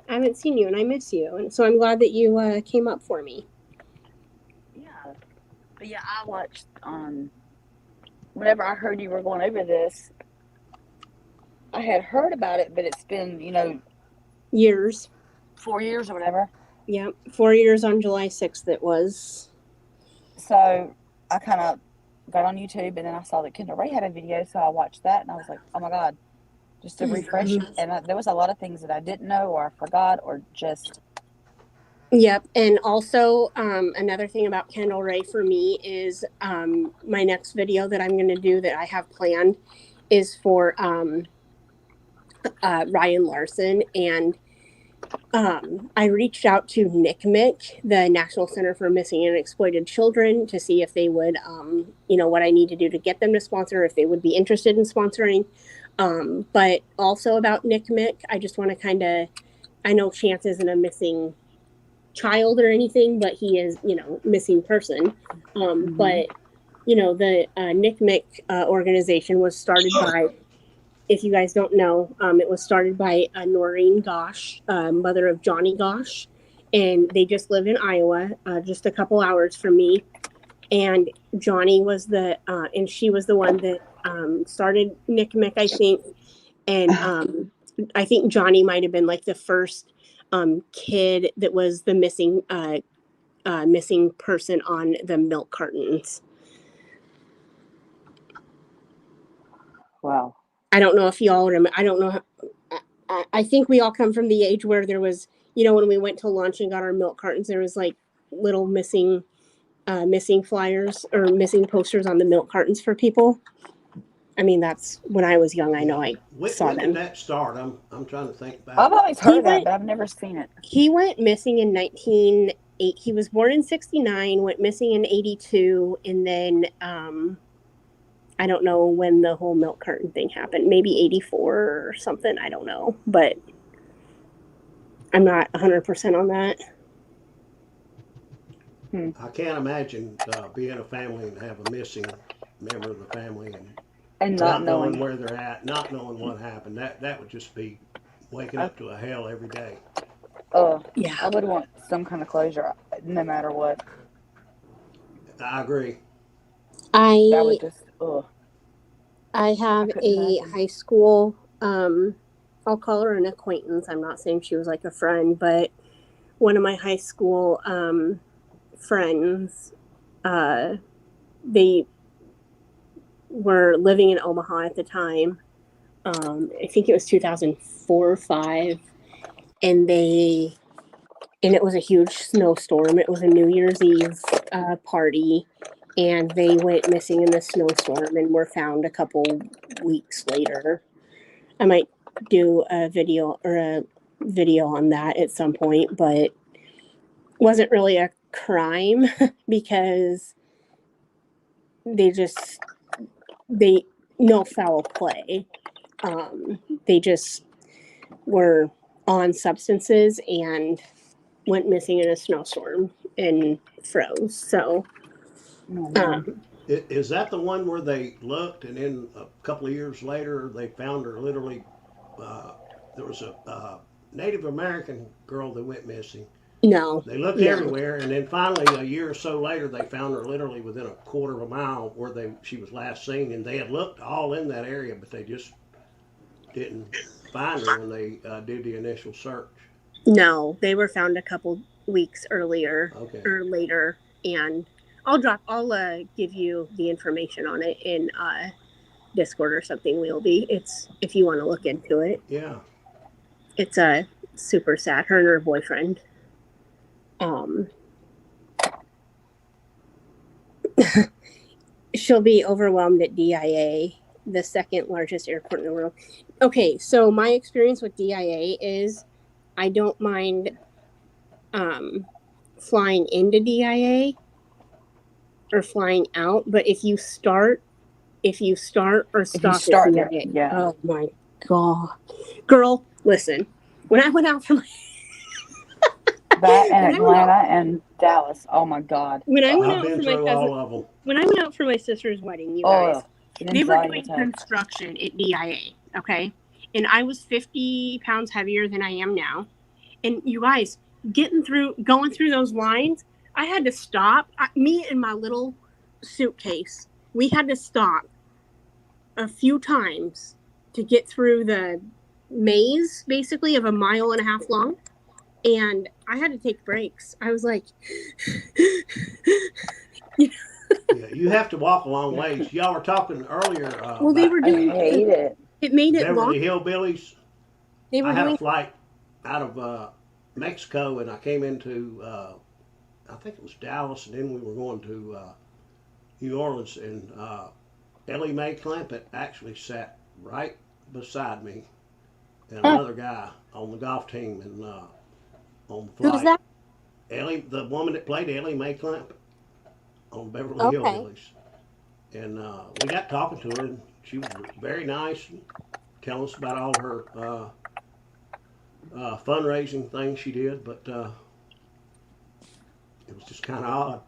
I haven't seen you and I miss you. And so I'm glad that you came up for me. Yeah, but yeah, I watched. Whenever I heard you were going over this, I had heard about it, but it's been Years. 4 years or whatever. Yeah, 4 years on July 6th it was. So I kind of got on YouTube, and then I saw that Kendall Ray had a video, so I watched that, and I was like, oh my God, just to refresh. And there was a lot of things that I didn't know, or I forgot, or just. Yep, and also another thing about Kendall Ray for me is my next video that I'm going to do that I have planned is for Ryan Larson, and I reached out to NCMEC, the National Center for Missing and Exploited Children, to see if they would, what I need to do to get them to sponsor, if they would be interested in sponsoring. But also about NCMEC, I just want to I know Chance isn't a missing child or anything, but he is, missing person. But, the NCMEC organization was started by, if you guys don't know, it was started by Noreen Gosh, mother of Johnny Gosh, and they just live in Iowa, just a couple hours from me. And Johnny was and she was the one that started NCMEC, I think. And I think Johnny might have been like the first kid that was the missing person on the milk cartons. Wow. I don't know if y'all remember. I don't know. I think we all come from the age where there was, when we went to lunch and got our milk cartons, there was like little missing flyers or missing posters on the milk cartons for people. I mean, that's when I was young. I know I saw When them. did that start? I'm trying to think back. I've always heard of that, but I've never seen it. He went missing in 1908. He was born in 69, went missing in 82, and then I don't know when the whole milk carton thing happened. Maybe 84 or something. I don't know, but I'm not 100% on that. I can't imagine being a family and have a missing member of the family and not not knowing knowing. where they're at, not knowing what happened. That would just be waking up to a hell every day. Yeah. I would want some kind of closure, no matter what. I agree. That would just. I have a high school. I'll call her an acquaintance. I'm not saying she was like a friend, but one of my high school friends, they were living in Omaha at the time. I think it was 2004 or 5, and it was a huge snowstorm. It was a New Year's Eve party, and they went missing in the snowstorm and were found a couple weeks later. I might do a video on that at some point, but it wasn't really a crime because they no foul play. They just were on substances and went missing in a snowstorm and froze. So, Is that the one where they looked and then a couple of years later they found her literally? There was a Native American girl that went missing. no, They looked everywhere, and then finally, a year or so later, they found her literally within a quarter of a mile where she was last seen, and they had looked all in that area, but they just didn't find her when they did the initial search. No, they were found a couple weeks earlier or later, and I'll give you the information on it in Discord or something. It's if you want to look into it. Yeah. It's a super sad. Her and her boyfriend. She'll be overwhelmed at DIA, the second largest airport in the world. Okay, so my experience with DIA is I don't mind flying into DIA or flying out, but if you start or stop at DIA, yeah. Oh my god, girl, listen. When I went out for my that and Atlanta and Dallas, oh my god. When I went I've been through all of them. When I went out for my sister's wedding, you guys, they were doing construction at DIA, okay? And I was 50 pounds heavier than I am now. And you guys, going through those lines, I had to stop. Me and my little suitcase, we had to stop a few times to get through the maze, basically, of 1.5 miles long. And I had to take breaks. I was like, yeah, you have to walk a long ways. Y'all were talking earlier. Well, they were doing. I hate it. It made it long. Beverly Hillbillies. They were I had doing a flight out of Mexico, and I came into I think it was Dallas, and then we were going to New Orleans, and Ellie Mae Clampett actually sat right beside me, and another guy on the golf team, and on the flight. Who's that? Ellie, the woman that played Ellie Mae Clampett on Beverly Hillbillies. And we got talking to her, and she was very nice, and telling us about all her fundraising things she did, but it was just kind of odd.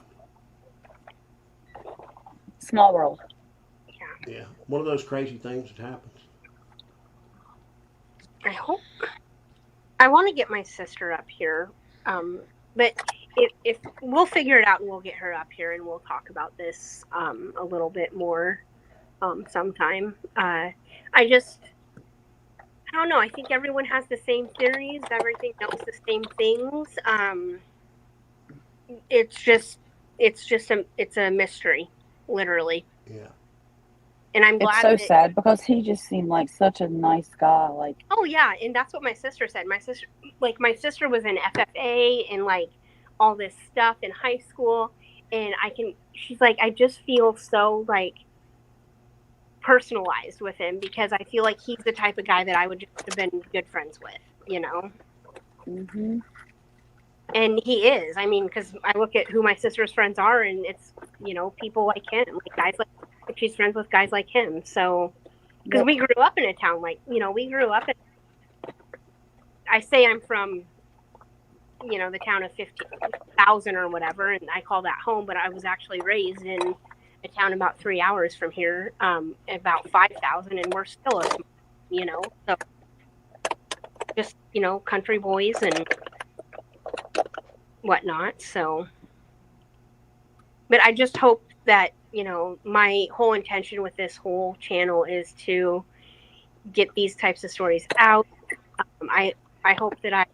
Small world. Yeah, one of those crazy things that happens. I want to get my sister up here, but if we'll figure it out and we'll get her up here and we'll talk about this a little bit more sometime. I don't know. I think everyone has the same theories. Everything knows the same things. It's a mystery, literally. Yeah. And I'm glad. It's so sad because he just seemed like such a nice guy. Like, oh yeah, and that's what my sister said. My sister was in FFA and like all this stuff in high school, and she's like, I just feel so like personalized with him because I feel like he's the type of guy that I would just have been good friends with, you know. mm-hmm. And he is. I mean, because I look at who my sister's friends are, and it's, you know, people like him, like guys like. She's friends with guys like him. So, because we grew up in a town, like, you know, we grew up in, I say I'm from, you know, the town of 15,000 or whatever, and I call that home, but I was actually raised in a town about 3 hours from here, about 5,000, and we're still a, you know, so just, you know, country boys and whatnot. So, but I just hope that, you know, my whole intention with this whole channel is to get these types of stories out. I hope that I,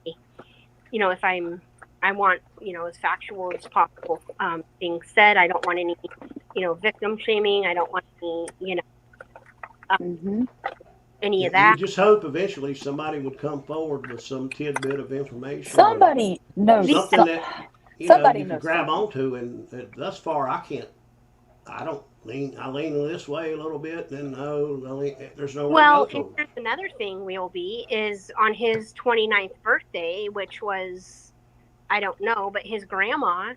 you know, if I'm I want, as factual as possible things said. I don't want any, victim shaming. I don't want any, Mm-hmm. any Yeah, of you that. just hope eventually somebody would come forward with some tidbit of information or Somebody knows. something that Somebody you could knows grab something. onto. And thus far, I can't. I don't lean. I lean this way a little bit, and then no, there's nowhere to go Well, and to. here's another thing will be is on his 29th birthday, which was, I don't know, but his grandma,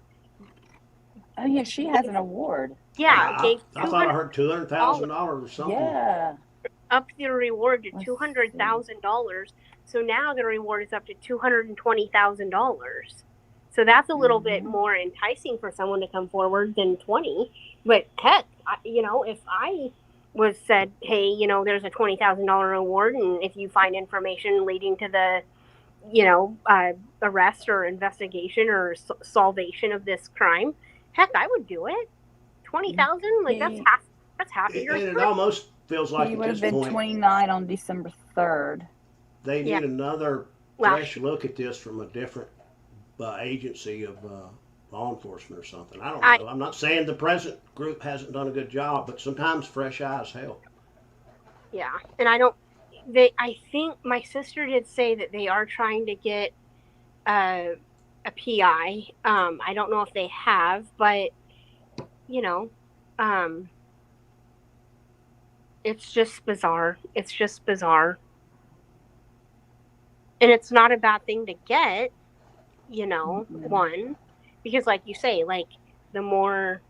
Oh yeah, she has an award. yeah, gave I thought I $200 heard $200,000 or something. Yeah. up the reward to Let's $200,000. So now the reward is up to $220,000. So that's a little bit Mm-hmm. more enticing for someone to come forward than 20. But heck, if I was said, hey, there's a $20,000 reward, and if you find information leading to the, arrest or investigation or salvation of this crime, heck, I would do it. 20,000, like that's half of your. And it almost feels like He at would have this been point 29 on December 3rd. they need Yeah. another Well, fresh look at this from a different agency of law enforcement or something. I don't know. I'm not saying the present group hasn't done a good job, but sometimes fresh eyes help. yeah, and I think my sister did say that they are trying to get a PI. I don't know if they have, but it's just bizarre. It's just bizarre. And it's not a bad thing to get, Mm-hmm. one, because like you say, like the more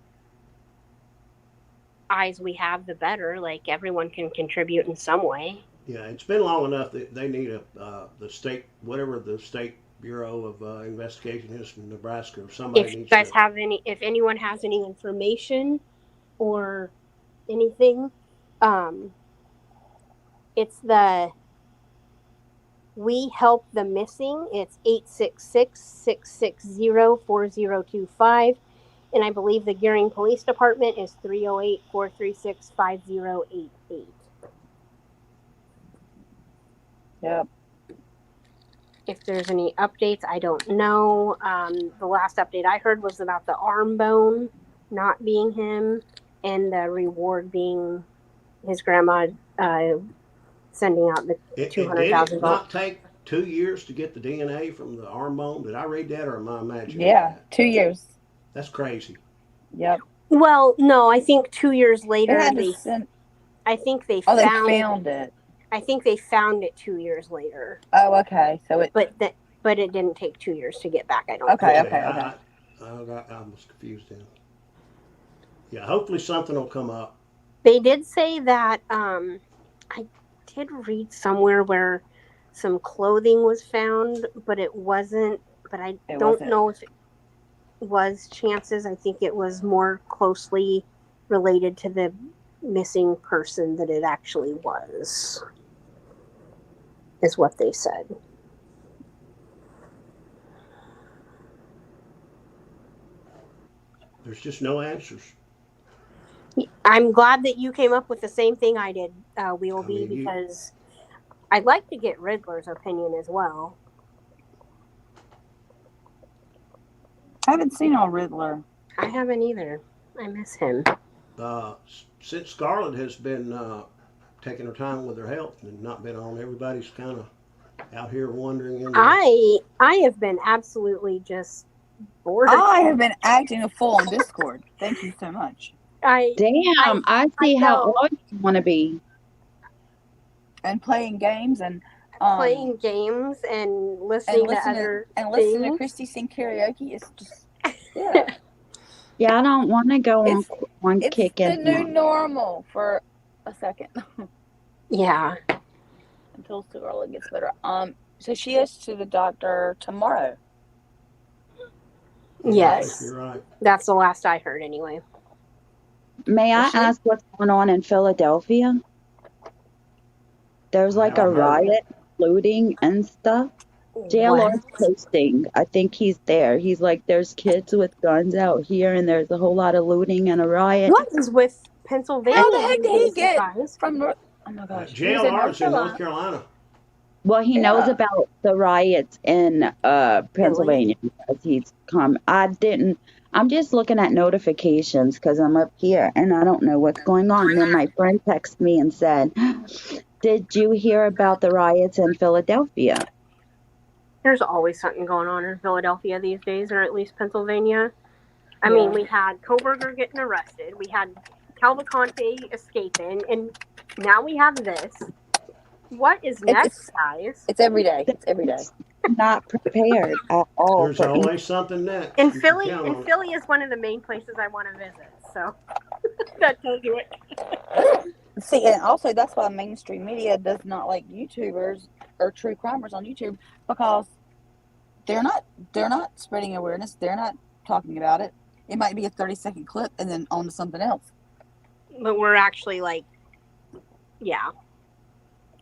eyes we have, the better. Like everyone can contribute in some way. Yeah, it's been long enough that they need the state, whatever the state bureau of investigation is from Nebraska, or somebody If you needs guys to. have if anyone has any information or anything, it's the We Help the Missing. It's 866-660-4025. And I believe the Gearing Police Department is 308-436-5088. Yep. If there's any updates, I don't know. The last update I heard was about the arm bone not being him and the reward being his grandma sending out the Did $200,000. it not take 2 years to get the DNA from the arm bone? Did I read that, or am I imagining Yeah, that? 2 years. That's crazy. Yep. Well, no, I think 2 years later I think they they found it. I think they found it 2 years later. Oh, okay. So but it didn't take 2 years to get back. I don't. Okay. think. I was confused then. Yeah, hopefully something will come up. They did say that I did read somewhere where some clothing was found, but it wasn't. But I don't know if it was chances. I think it was more closely related to the missing person that it actually was, is what they said. There's just no answers. I'm glad that you came up with the same thing I did, because I'd like to get Riddler's opinion as well. I haven't seen all Riddler. I haven't either. I miss him. Since Scarlett has been taking her time with her health and not been on, everybody's kind of out here wandering. I have been absolutely just bored. I have been acting a fool on Discord. Thank you so much. I see how old you want to be. And playing games and playing games and listening to other and things. listening to Christy sing karaoke is just Yeah, I don't want to go on it's kicking. It's the new normal for a second. Yeah. Until Scarlett gets better. So she is to the doctor tomorrow. Yes. You're right. That's the last I heard anyway. May I ask what's going on in Philadelphia? There's like a riot, looting and stuff. JLR's posting. I think he's there. He's like, there's kids with guns out here, and there's a whole lot of looting and a riot. What is with Pennsylvania? How the heck did he get from North? Oh my gosh. JLR is in North Carolina. Well, he knows Yeah. about the riots in Philly. Pennsylvania because he's come. I'm just looking at notifications because I'm up here and I don't know what's going on. And then my friend texted me and said, "Did you hear about the riots in Philadelphia?" There's always something going on in Philadelphia these days, or at least Pennsylvania. I mean, Yeah. we had Koberger getting arrested, we had Calvaconte escaping, and now we have this. What is It's next, it's guys? it's every day. They're It's every day. just not prepared at all There's for anything. always something next. And You can Philly, count and on it. Philly is one of the main places I want to visit. So that tells you it. See, and also that's why mainstream media does not like YouTubers or true crimers on YouTube, because they're not spreading awareness. They're not talking about it. It might be a 30-second clip and then on to something else. But we're actually like, yeah,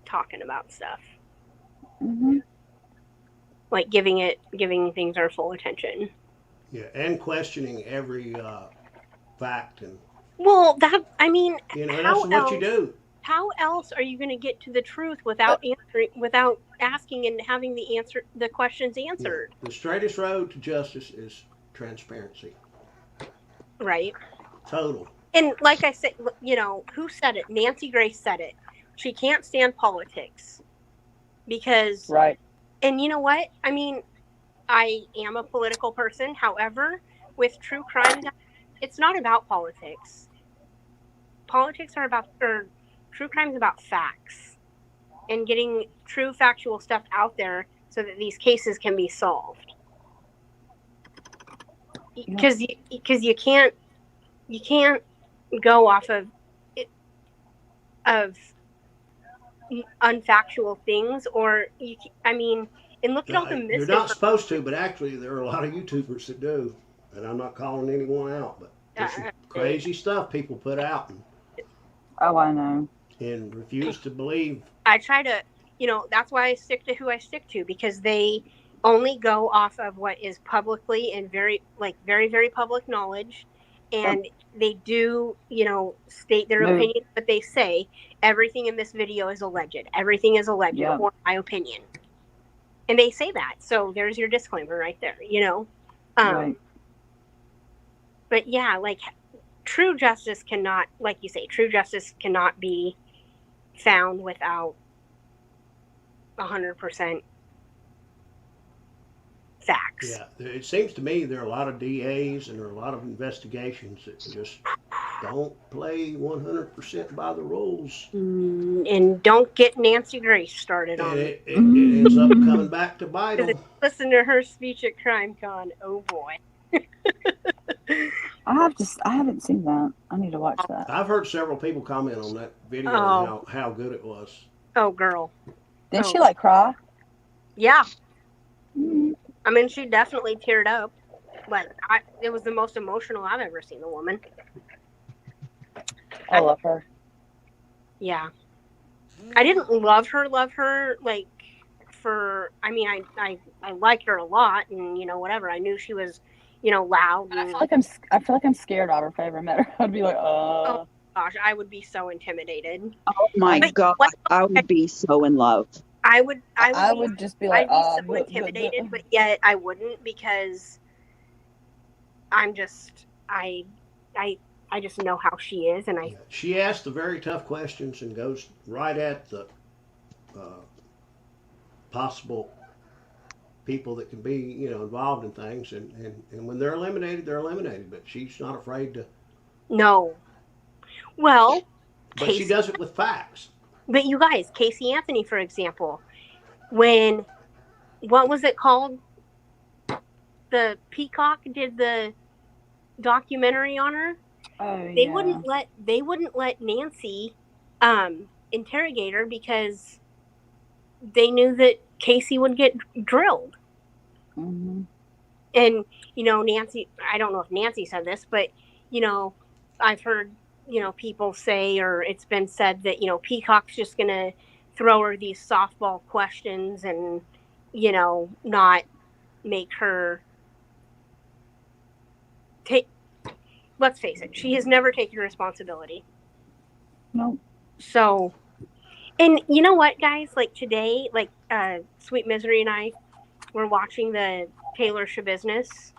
talking about stuff, Mm-hmm. like giving things our full attention. Yeah, and questioning every fact, and Well, I mean, you know how that's what else? you do. How else are you going to get to the truth without answering, without asking and having the questions Yeah, answered? the straightest road to justice is transparency. Right. Total. And like I said, who said it? Nancy Grace said it. She can't stand politics because, Right. and you know what? I mean, I am a political person. However, with true crime, it's not about politics. Politics are about, or true crime is about facts and getting true factual stuff out there so that these cases can be solved. Because you can't go off of unfactual things, or I mean, and look at all the You're not misinformation. supposed to, but actually there are a lot of YouTubers that do, and I'm not calling anyone out, but there's some crazy stuff people put out Oh, I know. and refuse to believe. I try to, that's why I stick to who I stick to, because they only go off of what is publicly and very, very public knowledge. And they do, state their opinion, but they say everything in this video is alleged. Everything is alleged, Yeah. or my opinion. And they say that. So there's your disclaimer right there, Right. But yeah, like true justice cannot, like you say, true justice cannot be found without 100% facts. Yeah, it seems to me there are a lot of DAs and there are a lot of investigations that just don't play 100% by the rules. And don't get Nancy Grace started on And it. it ends up coming back to bite them. Listen to her speech at CrimeCon. Oh boy. I haven't seen that. I need to watch that. I've heard several people comment on that video and how good it was. Oh, girl. Didn't she like cry? Yeah. Mm-hmm. I mean, she definitely teared up. But it was the most emotional I've ever seen a woman. I love her. Yeah. I didn't love her, like, I mean, I liked her a lot, and, whatever. I knew she was, loud. And I feel like I'm scared of her if I ever met her. I'd be like, Oh, gosh, I would be so intimidated. Oh my God, I would be so in love. I would just be like, I'd be so intimidated, but yet I wouldn't, because I'm just, I just know how she is, and She asks the very tough questions and goes right at the possible people that can be, involved in things, and when they're eliminated, they're eliminated. But she's not afraid to. No. Well, but she does it with facts. But you guys, Casey Anthony, for example, what was it called? The Peacock did the documentary on her. Oh, they wouldn't let Nancy interrogate her because they knew that Casey would get drilled. Mm-hmm. And Nancy, I don't know if Nancy said this, but I've heard people say, or it's been said that Peacock's just gonna throw her these softball questions and not make her take. Let's face it, she has never taken responsibility. No. So, and you know what, guys? Like today, like Sweet Misery and I were watching the Taylor Shabiznis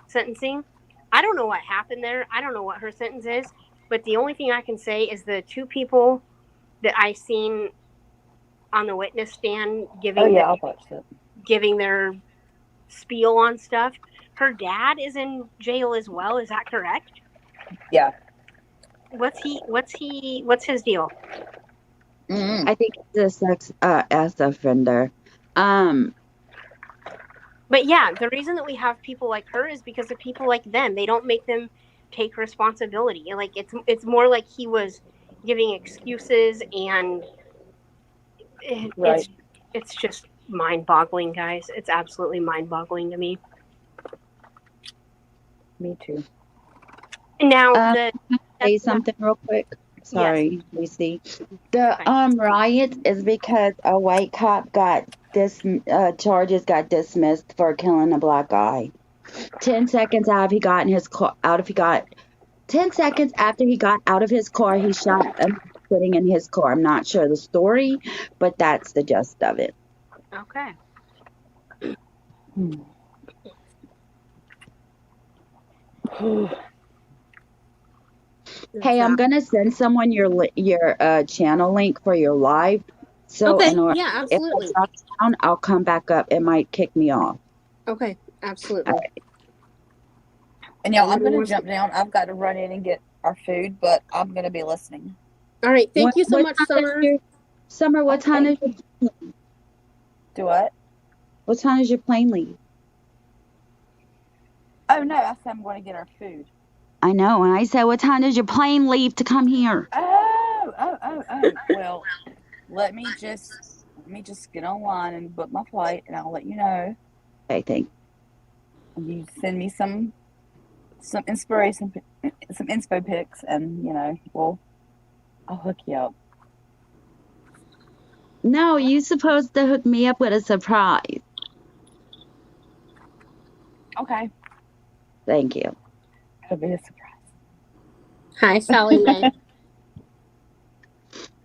sentencing. I don't know what happened there. I don't know what her sentence is, but the only thing I can say is the two people that I seen on the witness stand Oh yeah, I'll watch that. giving their spiel on stuff. Her dad is in jail as well. Is that correct? Yeah. What's his deal? I think it's a sex offender. But yeah, the reason that we have people like her is because of people like them. They don't make them take responsibility. Like it's more like he was giving excuses, and Right. it's just mind-boggling, guys. It's absolutely mind-boggling to me. Me too. Now Say something real quick. Sorry, Lucy. The riot is because a white cop got charges got dismissed for killing a black guy. 10 seconds after he got in his car, 10 seconds after he got out of his car, he shot a man sitting in his car. I'm not sure the story, but that's the gist of it. Okay. Hey, I'm gonna send someone your channel link for your live. So Okay, in order, yeah, if absolutely. I drop down, I'll come back up. It might kick me off. Okay, absolutely. And y'all, I'm gonna jump down. I've got to run in and get our food, but I'm gonna be listening. All right, thank you so What much, time is Summer. Summer, what time is Do what? what time is your plane leave? Oh no, I said I'm going to get our food. I know, and I said, what time does your plane leave to come here? Oh. Well, let me just get online and book my flight, and I'll let you know. I think. And you send me some inspiration, some inspo pics, and I'll hook you up. No, you supposed to hook me up with a surprise. Okay. Thank you. It'll be a surprise. Hi, Sally Mae.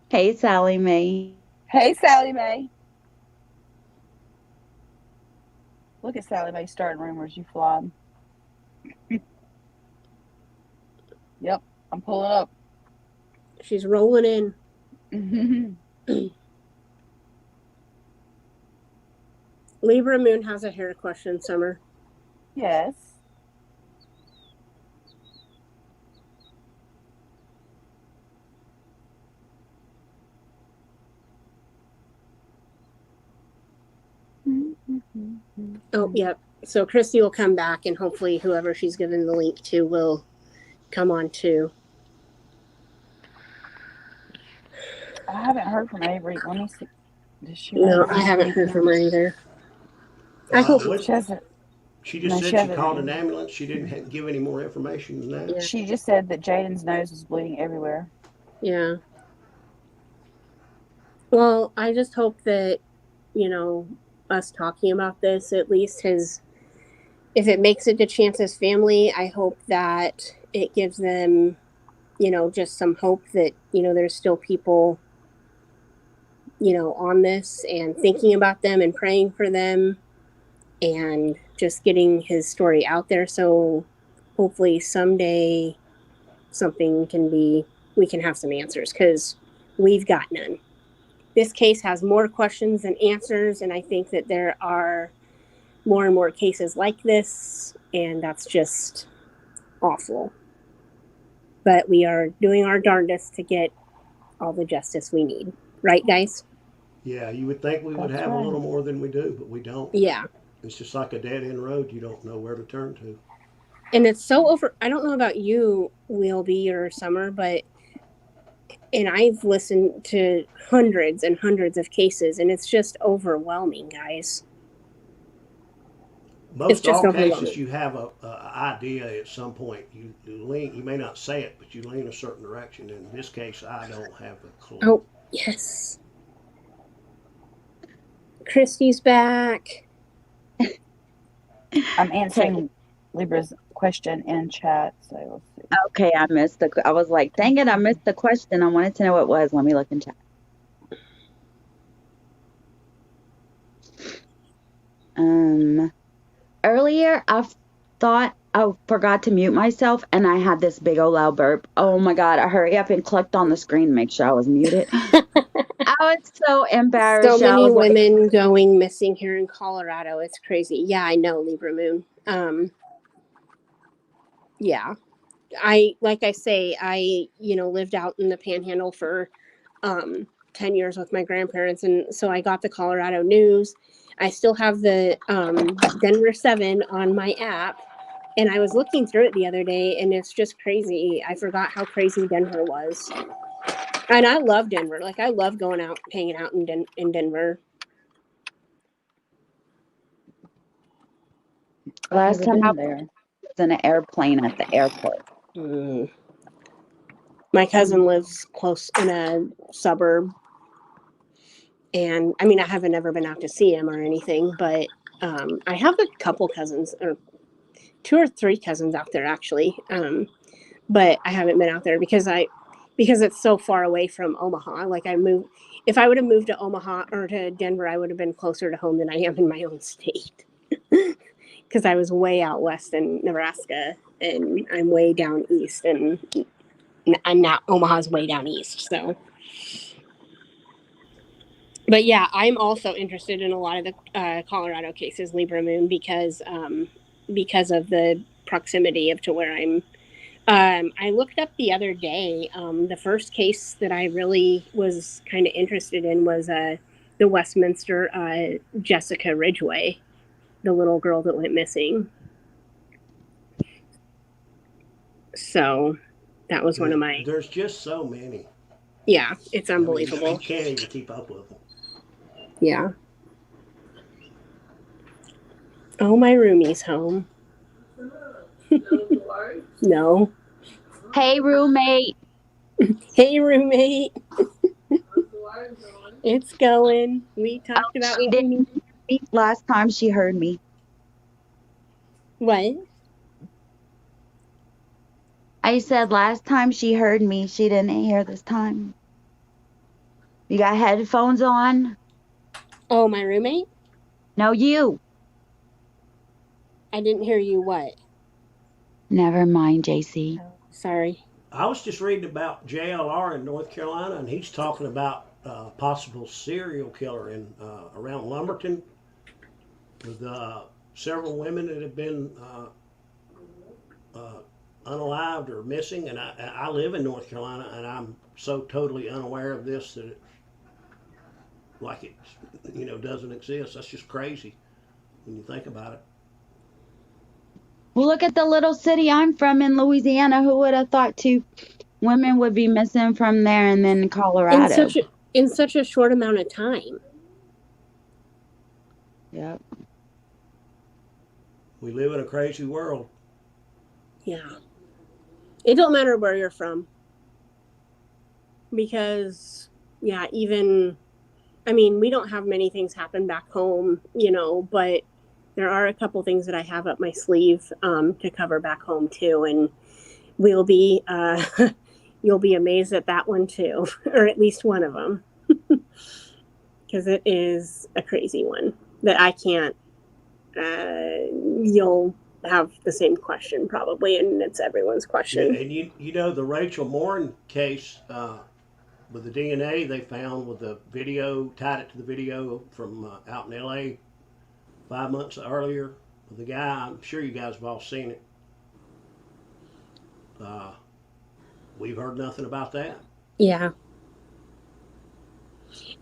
Hey, Sally Mae. Hey, Sally Mae. Look at Sally Mae starting rumors. You flying? Yep, I'm pulling up. She's rolling in. Libra Moon has a hair question, Summer. Yes. Oh, yep. So Christy will come back, and hopefully whoever she's given the link to will come on too. I haven't heard from Avery. Let me see. Does she? No, I haven't heard from her either. I hope she just said she called an ambulance. She didn't give any more information than that. Yeah. She just said that Jaden's nose was bleeding everywhere. Yeah. Well, I just hope that, us talking about this at least has, if it makes it to Chance's family, I hope that it gives them, just some hope that, there's still people, on this and thinking about them and praying for them and just getting his story out there. So hopefully someday we can have some answers, because we've got none. This case has more questions than answers, and I think that there are more and more cases like this, and that's just awful. But we are doing our darndest to get all the justice we need. Right, guys? Yeah, you would think we would have a little more than we do, but we don't. Yeah. It's just like a dead-end road. You don't know where to turn to. And it's so I don't know about you, Wheelby or Summer, and I've listened to hundreds and hundreds of cases, and it's just overwhelming, guys. Most all cases, you have a idea at some point. You lean. You may not say it, but you lean a certain direction. In this case, I don't have a clue. Oh, yes. Christy's back. I'm answering Libra's question in chat, so let's see. Okay, I was like, dang it, I missed the question. I wanted to know what it was. Let me look in chat. earlier I thought I forgot to mute myself and I had this big old loud burp. Oh my God, I hurry up and clicked on the screen to make sure I was muted. I was so So embarrassed. I many was like, women going missing here in Colorado. It's crazy. Yeah, I know, Libra Moon. Yeah. Like I say, I lived out in the Panhandle for 10 years with my grandparents, and so I got the Colorado news. I still have the Denver 7 on my app, and I was looking through it the other day, and it's just crazy. I forgot how crazy Denver was. And I love Denver. Like, I love going out, hanging out in Denver. last Never time I been there. was in an airplane at the airport. Mm. My cousin lives close in a suburb, and I mean, I haven't ever been out to see him or anything, but I have a couple cousins, or 2 or 3 cousins out there actually, but I haven't been out there because it's so far away from Omaha. Like, if I would have moved to Omaha or to Denver, I would have been closer to home than I am in my own state, because I was way out west in Nebraska, and I'm way down east, and now Omaha's way down east. So, but yeah, I'm also interested in a lot of the Colorado cases, Libra Moon, because of the proximity to where I'm. I looked up the other day. The first case that I really was kind of interested in was the Westminster Jessica Ridgway, the little girl that went missing. So that was one of my. There's just so many. Yeah, it's I mean, unbelievable. you can't even keep up with them. Yeah. Oh, my roomie's home. No. Hey, roommate. Hey, roommate. It's going. We talked about She what we didn't need. speak last time she heard me. What? I said last time she heard me, she didn't hear this time. You got headphones on? Oh, my roommate? No, you. I didn't hear you. What? Never mind, JC. Oh, sorry. I was just reading about JLR in North Carolina, and he's talking about a possible serial killer in around Lumberton with several women that have been unalived or missing. And I live in North Carolina, and I'm so totally unaware of this that it doesn't exist. That's just crazy when you think about it. Well, look at the little city I'm from in Louisiana. Who would have thought 2 women would be missing from there and then Colorado? In such a short amount of time. Yep. We live in a crazy world. Yeah. It don't matter where you're from. Because, yeah, I mean, we don't have many things happen back home, but there are a couple things that I have up my sleeve to cover back home too. And we'll be, you'll be amazed at that one too, or at least one of them. Because it is a crazy one that I can't, you'll have the same question probably, and it's everyone's question. Yeah, and you know the Rachel Morin case with the DNA they found with the video, tied it to the video from out in LA 5 months earlier with the guy. I'm sure you guys have all seen it. We've heard nothing about that. Yeah.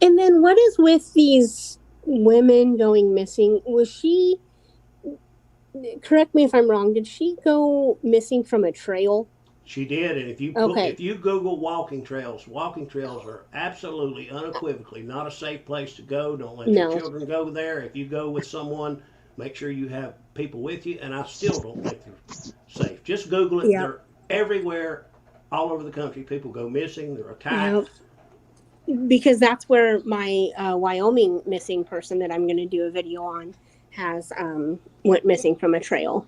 And then what is with these women going missing? Correct me if I'm wrong, did she go missing from a trail? She did, and if you Google walking trails are absolutely unequivocally not a safe place to go. Don't let your children go there. If you go with someone, make sure you have people with you, and I still don't think they're safe. Just Google it. Yep. They're everywhere, all over the country. People go missing. They're attacked. Yep. Because that's where my Wyoming missing person that I'm going to do a video on has went missing from a trail.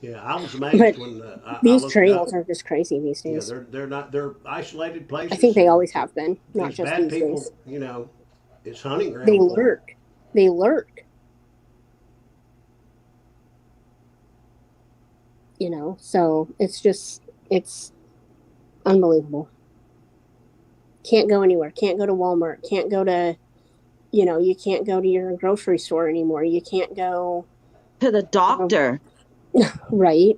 Yeah, I was amazed when these trails are just crazy these days. Yeah, they're isolated places. I think they always have been, not just bad these people, days. It's hunting ground. They lurk. So it's unbelievable. Can't go anywhere. Can't go to Walmart. Can't go to, you can't go to your grocery store anymore. You can't go, To the doctor. right?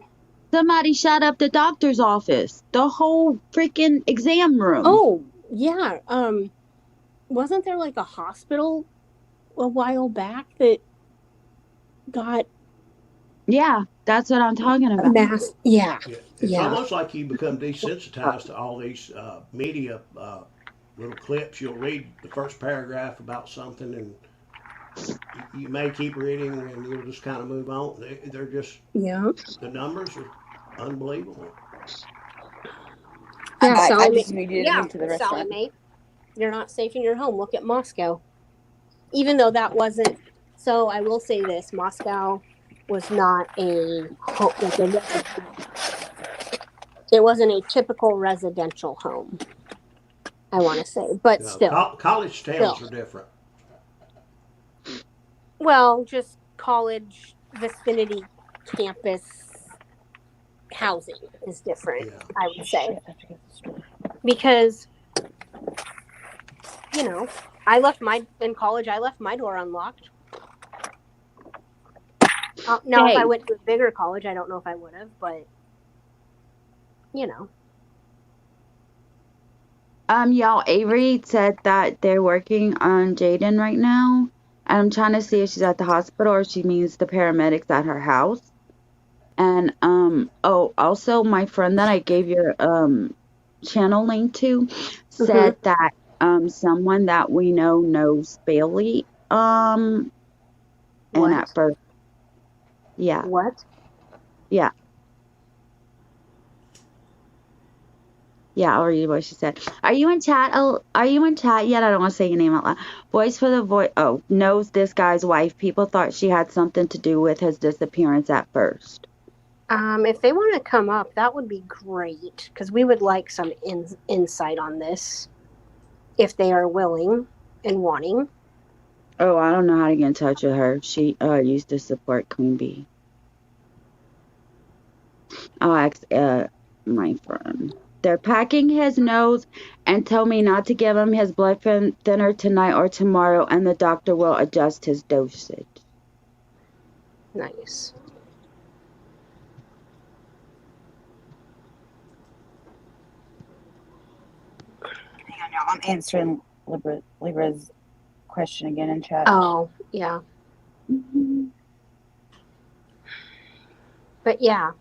Somebody shut up the doctor's office. The whole freaking exam room. Oh, yeah. Wasn't there like a hospital a while back that got Yeah, that's what I'm talking a about. mass? Yeah. Yeah, it's Yeah. almost like you become desensitized to all these media little clips. You'll read the first paragraph about something, and you may keep reading, and you'll just kind of move on. They're just Yeah. the numbers are unbelievable. Yeah. I Sally Mae. just needed to Yeah. move to the Sally restaurant. Mae. You're not safe in your home. Look at Moscow. Even though that wasn't. So I will say this: Moscow was not a home. Like it wasn't a typical residential home. I want to say, but still, College towns are different. well, just college vicinity campus housing is different. Yeah. I would say Shit, I have to go to the store. because in college. I left my door unlocked. Now, if I Hey, went to a bigger college, I don't know if I would have, but you know. y'all, Avery said that they're working on Jaden right now. And I'm trying to see if she's at the hospital or she means the paramedics at her house. And oh, also my friend that I gave your channel link to Mm-hmm. said that someone that we know knows Bailey. And What? at first, yeah, What? yeah. Yeah, I'll read what she said. Are you in chat? Oh, are you in chat yet? I don't want to say your name out loud. Voice for the voice. Oh, knows this guy's wife. People thought she had something to do with his disappearance at first. If they want to come up, that would be great because we would like some insight on this if they are willing and wanting. Oh, I don't know how to get in touch with her. She used to support Queen Bee. I'll ask my friend. They're packing his nose and tell me not to give him his blood thinner tonight or tomorrow, and the doctor will adjust his dosage. Nice. Hang on, y'all. I'm answering Libra's question again in chat. Oh, yeah. But yeah,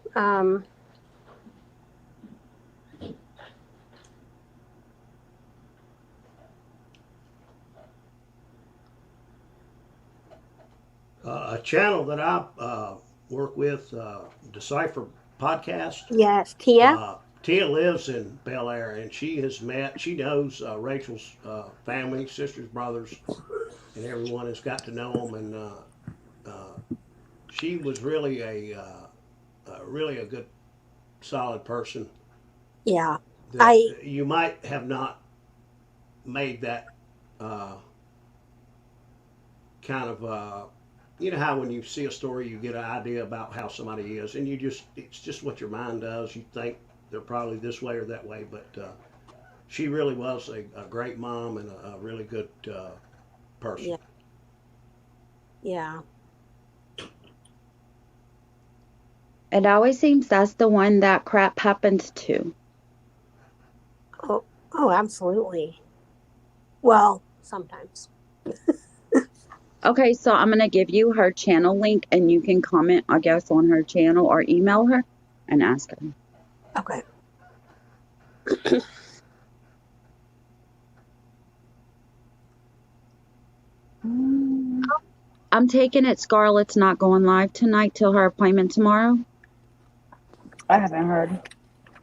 A channel that I work with, Decipher Podcast. yes, Tia. Tia lives in Bel Air, and she knows Rachel's family, sisters, brothers, and everyone has got to know them. And she was really really a good, solid person. Yeah, That I you might have not made that uh, kind of. You know how when you see a story, you get an idea about how somebody is, and it's just what your mind does. You think they're probably this way or that way, but she really was a great mom and a really good person. yeah yeah. It always seems that's the one that crap happens to. Oh, absolutely. Well, sometimes. Okay, so I'm going to give you her channel link and you can comment, I guess, on her channel or email her and ask her. Okay. I'm taking it Scarlett's not going live tonight till her appointment tomorrow. I haven't heard.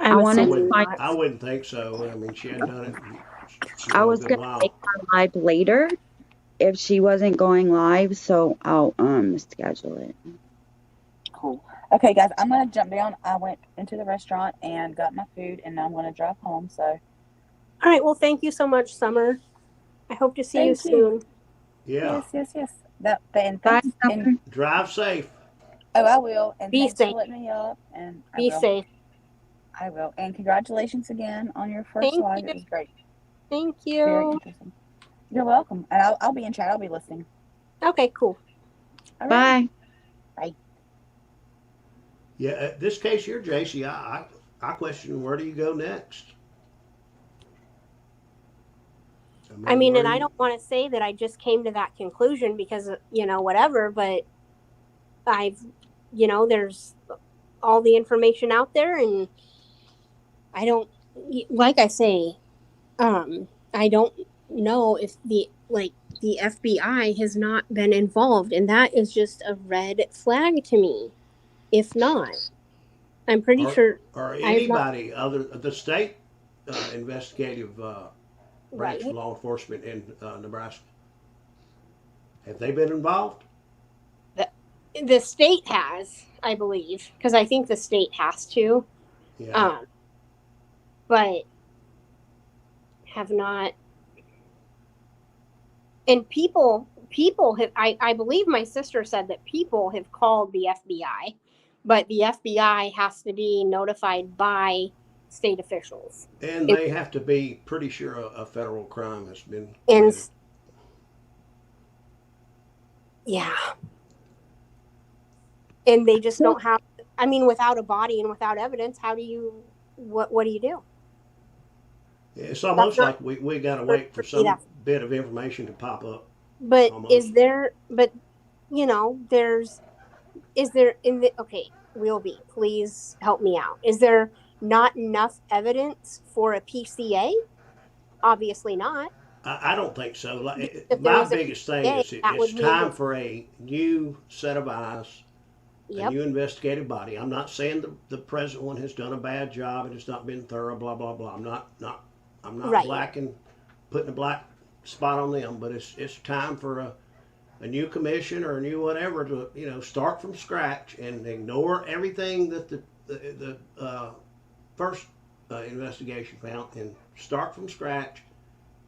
I'm wanna assuming find- not. I wouldn't think so. I mean, she hadn't done it I in a was good going to while. make her live later if she wasn't going live, so I'll schedule it. Cool. Okay, guys, I'm gonna jump down. I went into the restaurant and got my food, and I'm gonna drive home. So, All right. Well, thank you so much, Summer. I hope to see you Thank you. soon. Yeah. yes. And Bye, thanks. And Summer. Drive safe. Oh, I will. And Be thanks for safe. letting me up. And I Be will. safe. I will. And congratulations again on your first Thank live. you. It was great. Thank Very you. interesting. You're welcome. And I'll be in chat. I'll be listening. Okay, cool. All right. Bye. Bye. Yeah, this case here, JC, I question where do you go next? I mean, where and do I you, don't want to say that I just came to that conclusion because, whatever, but I've, there's all the information out there, and I don't, like I say, I don't know if the FBI has not been involved, and that is just a red flag to me. If not, I'm pretty or sure or I've not, anybody other the state investigative branch right. of law enforcement in Nebraska? Have they been involved? The state has, I believe, because I think the state has to, Yeah. um, but have not. And people have. I believe my sister said that people have called the FBI, but the FBI has to be notified by state officials. And And, they have to be pretty sure a federal crime has been and committed. yeah, and they just don't have. I mean, without a body and without evidence, how do you? What do you do? It's That's almost not like we got to for wait for me. some bit of information to pop up. But Almost. is there? But there's. Is there in the okay? Will be please help me out. Is there not enough evidence for a PCA? Obviously not. I don't think so. Because Like, if there my was a biggest thing PCA, is that it's would mean time that. for a new set of eyes, a Yep. new investigative body. I'm not saying the present one has done a bad job and it's not been thorough. Blah blah blah. I'm not Right. blacking, putting a black spot on them. But it's time for a new commission or a new whatever to start from scratch and ignore everything that the first investigation found and start from scratch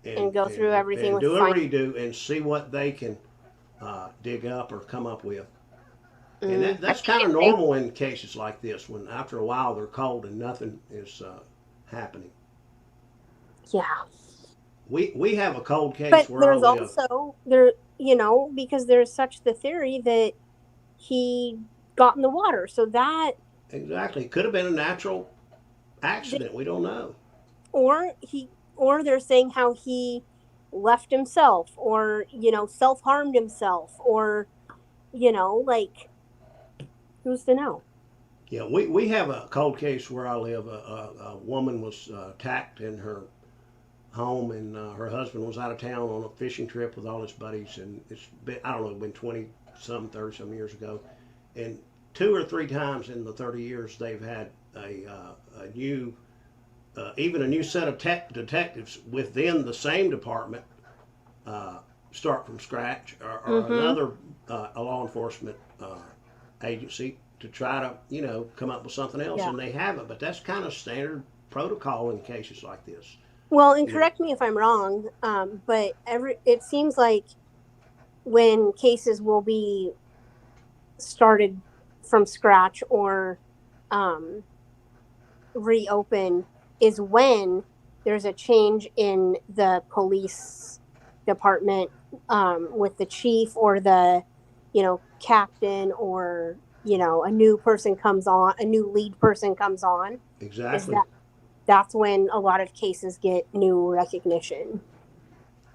And go through everything and with do a fine. redo and see what they can dig up or come up with. And Mm, that's kind of normal in cases like this when after a while they're cold and nothing is happening. yeah. We have a cold case But where I there's live. also because there's such the theory that he got in the water, so that Exactly. It could have been a natural accident. We don't know. or they're saying how he left himself or self-harmed himself or like who's to know. Yeah, we have a cold case where I live. A woman was attacked in her home, and her husband was out of town on a fishing trip with all his buddies, and it's been I don't know, it's been 30 some years ago, and 2 or 3 times in the 30 years they've had a new even a new set of detectives within the same department start from scratch, or Mm-hmm. another a law enforcement agency to try to come up with something else, Yeah. and they haven't. But that's kind of standard protocol in cases like this. Well, and You know, correct me if I'm wrong, but it seems like when cases will be started from scratch or um, reopened is when there's a change in the police department, with the chief or the captain, or a new person comes on, a new lead person comes on. Is exactly, that's when a lot of cases get new recognition,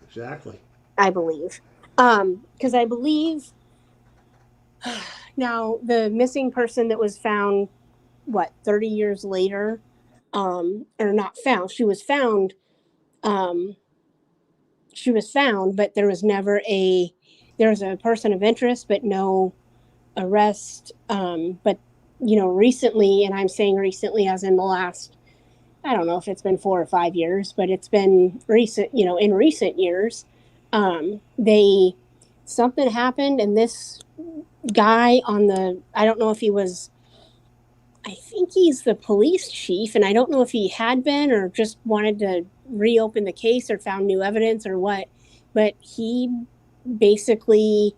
exactly. I believe. Because I believe now the missing person that was found, 30 years later, or not found, um, she was found, but there was a person of interest, but no arrest. But, recently, and I'm saying recently as in the last, I don't know if it's been 4 or 5 years, but it's been recent, in recent years, they, something happened, and this guy I don't know if he was, I think he's the police chief, and I don't know if he had been or just wanted to reopen the case or found new evidence or what, but he basically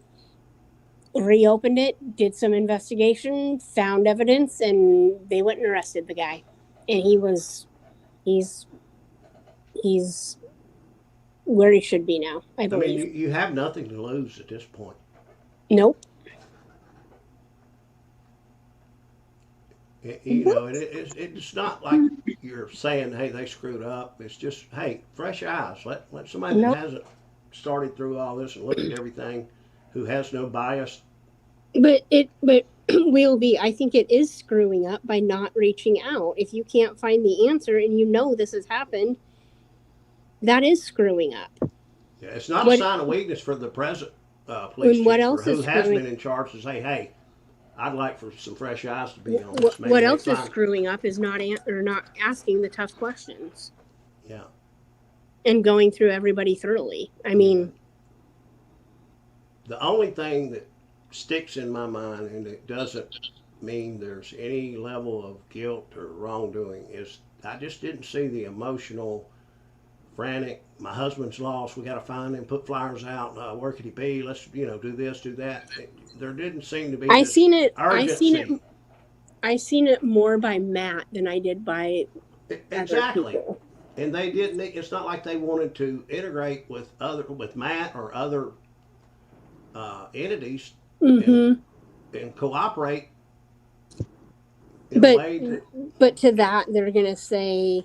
reopened it, did some investigation, found evidence, and they went and arrested the guy. And he's he's where he should be now, I I mean, believe. you have nothing to lose at this point. Nope. You know, it's not like you're saying, hey, they screwed up. It's just, hey, fresh eyes. Let somebody that No. hasn't started through all this and looked at everything, who has no bias. But will be. I think it is screwing up by not reaching out. If you can't find the answer and you know this has happened, that is screwing up. Yeah, it's not a What sign of weakness for the present police and what chief or else who is has screwing? been in charge to say, hey, I'd like for some fresh eyes to be on this. Maybe What they else is find, screwing up is not asking the tough questions yeah, and going through everybody thoroughly. I yeah. mean, The only thing that sticks in my mind, and it doesn't mean there's any level of guilt or wrongdoing, is I just didn't see the emotional, frantic. My husband's lost. We got to find him. Put flyers out. Where could he be? Let's do this, do that. There didn't seem to be I this seen it. urgency. I seen it more by Matt than I did by other Exactly. people. And they didn't. It's not like they wanted to integrate with Matt or other entities and Mm-hmm. and cooperate in a But way that. but to that they're gonna say,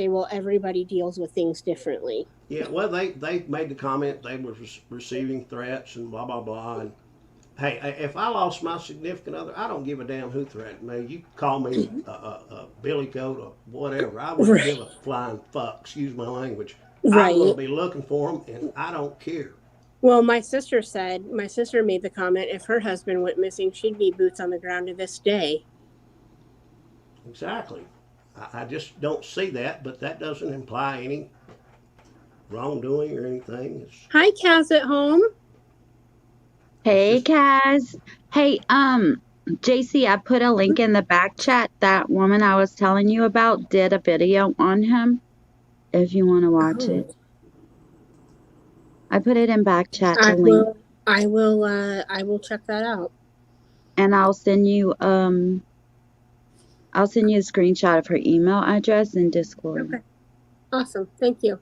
well, everybody deals with things differently. Yeah, well, they made the comment they were receiving threats and blah blah blah. And hey, if I lost my significant other, I don't give a damn who threatened me. You call me a billy goat or whatever. I wouldn't give a Right. flying fuck. Excuse my language. I'm going Right. to be looking for them, and I don't care. Well, my sister made the comment if her husband went missing, she'd be boots on the ground to this day. Exactly. I just don't see that, but that doesn't imply any wrongdoing or anything. It's Hi, Kaz at home. Hey, just Kaz. Hey, JC, I put a link in the back chat. That woman I was telling you about did a video on him. If you want to watch it, Oh. I put it in back chat, I the link, will. I will check that out. and I'll send you a screenshot of her email address in Discord. Okay. Awesome. Thank you.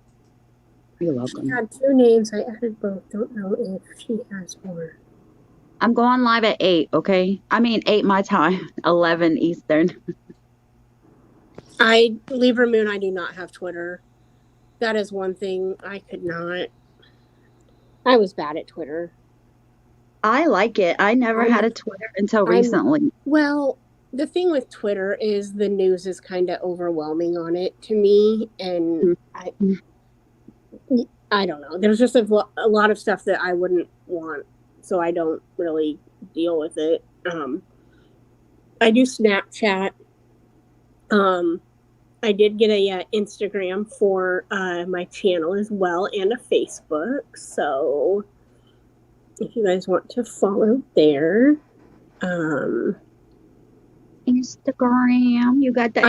You're She welcome. had 2 names. I added both. Don't know if she has more. I'm going live at 8, okay? I mean 8 my time, 11 Eastern. Libra Moon, I do not have Twitter. That is one thing I could not. I was bad at Twitter. I like it. I never had a Twitter until recently. Well, the thing with Twitter is the news is kind of overwhelming on it to me, and I don't know. There's just a lot of stuff that I wouldn't want, so I don't really deal with it. I do Snapchat. I did get a Instagram for my channel as well, and a Facebook. So if you guys want to follow there, Instagram. You got the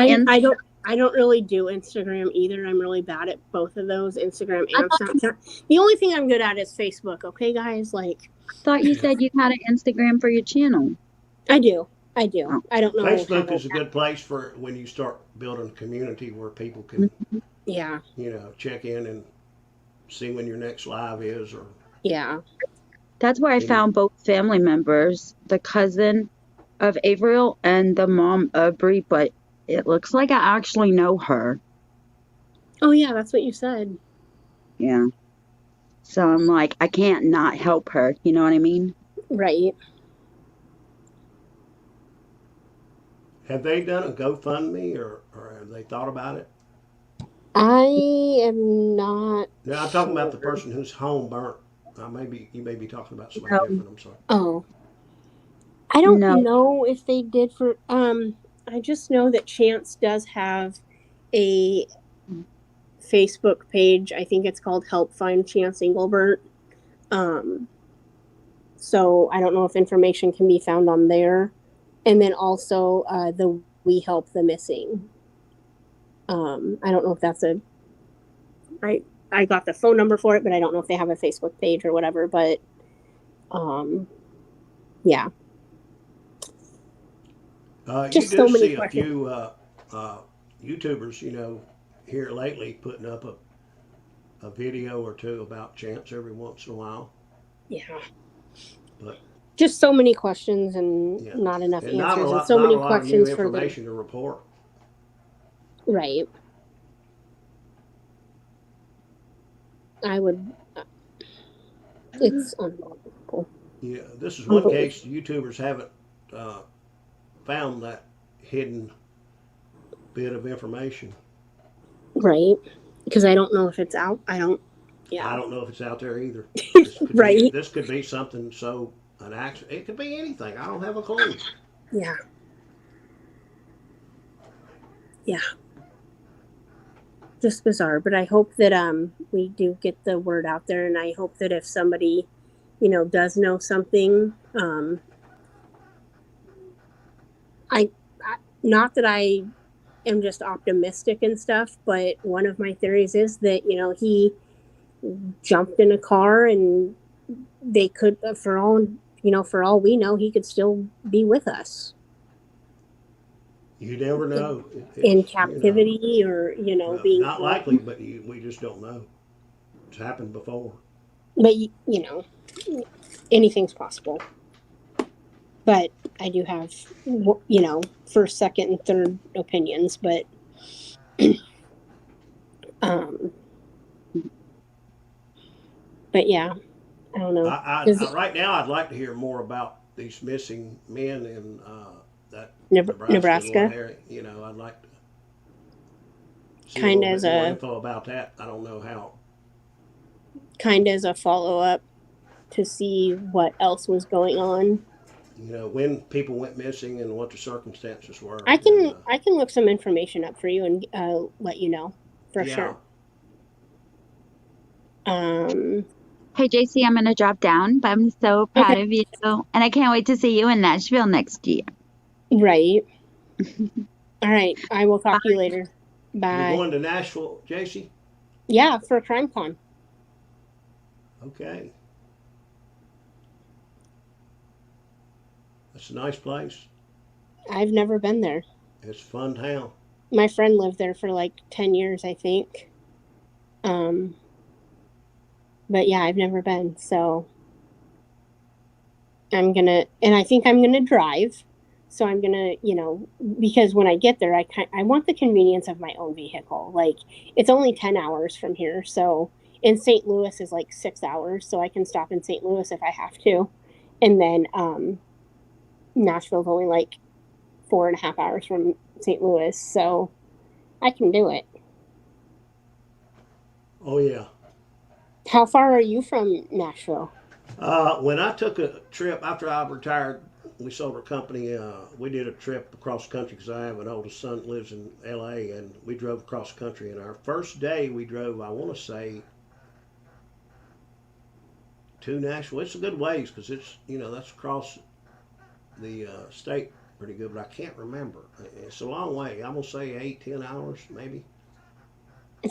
I don't really do Instagram either. I'm really bad at both of those, Instagram and Snapchat. The only thing I'm good at is Facebook. Okay, guys. Like, thought you said you had an Instagram for your channel. I do. Oh. I don't know. Facebook is a good place for when you start building a community where people can, Yeah. check in and see when your next live is, or Yeah. That's where I found both family members, the cousin of Averill and the mom of Bree, but it looks like I actually know her. Oh yeah, that's what you said. Yeah. So I'm like, I can't not help her. You know what I mean? Right. have they done a GoFundMe or have they thought about it? I am not. No, I'm talking about the person whose home burnt. You may be talking about somebody different. I'm sorry. Oh. I don't No. know if they did for I just know that Chance does have a Facebook page. I think it's called Help Find Chance Englebert. So I don't know if information can be found on there. And then also the We Help the Missing. I don't know if that's I got the phone number for it, but I don't know if they have a Facebook page or whatever. But Yeah. You Just do so many see a questions. few YouTubers, here lately putting up a video or two about Chance every once in a while. Yeah. But Just so many questions and yeah, not enough and answers, and so not a many lot of new questions for the information to report. right. I would. It's unbelievable. Yeah, this is one Unbelievable. case YouTubers haven't uh, found that hidden bit of information. Right. Because I don't know if it's out. I don't. I Yeah. don't know if it's out there either. Right. This could be something so an accident. It could be anything. I don't have a clue. Yeah. Yeah. Just bizarre. But I hope that we do get the word out there, and I hope that if somebody, does know something, I, not that I am just optimistic and stuff, but one of my theories is that he jumped in a car and they could, for all we know, he could still be with us You never know. in It's captivity, or well, being not likely, home. but we just don't know. It's happened before. But anything's possible. But I do have first, second, and third opinions. But um, but yeah, I don't know. Right now, I'd like to hear more about these missing men in that Nebraska Nebraska, little area. I'd like to see a kind little of as bit more a info about that. I don't know how. follow up to see what else was going on. When people went missing and what the circumstances were. I And can I can look some information up for you and let you know for yeah, sure. Um, Hey, JC, I'm going to drop down, but I'm so okay, proud of you. And I can't wait to see you in Nashville next year. right. All right. I will Bye. talk to you later. you're Bye. going to Nashville, JC? Yeah, for CrimeCon. Okay, that's a nice place. I've never been there. It's a fun town. My friend lived there for like 10 years, I think. Um, but yeah, I've never been. So and I think I'm gonna drive. So I'm gonna, because when I get there, I want the convenience of my own vehicle. Like, it's only 10 hours from here. So, in St. Louis is like 6 hours. So I can stop in St. Louis if I have to. And then Nashville's only like 4.5 hours from St. Louis. So I can do it. Oh yeah. How far are you from Nashville? When I took a trip after I retired, we sold our company. We did a trip across the country because I have an oldest son that lives in L.A. and we drove across the country. And our first day, we drove, I want to say, to Nashville. It's a good ways because that's across the state pretty good, but I can't remember. It's a long way. I'm gonna say 8, 10 hours maybe.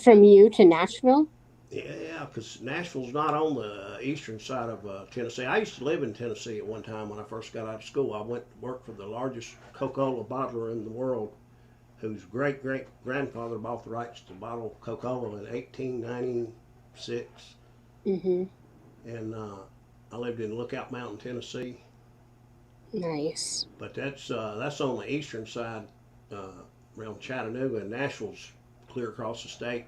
From you to Nashville? Yeah, because Nashville's not on the eastern side of Tennessee. I used to live in Tennessee at one time when I first got out of school. I went to work for the largest Coca-Cola bottler in the world, whose great great grandfather bought the rights to bottle Coca-Cola in 1896, Mm-hmm. and I lived in Lookout Mountain, Tennessee. Nice. But that's on the eastern side, uh, around Chattanooga, and Nashville's clear across the state,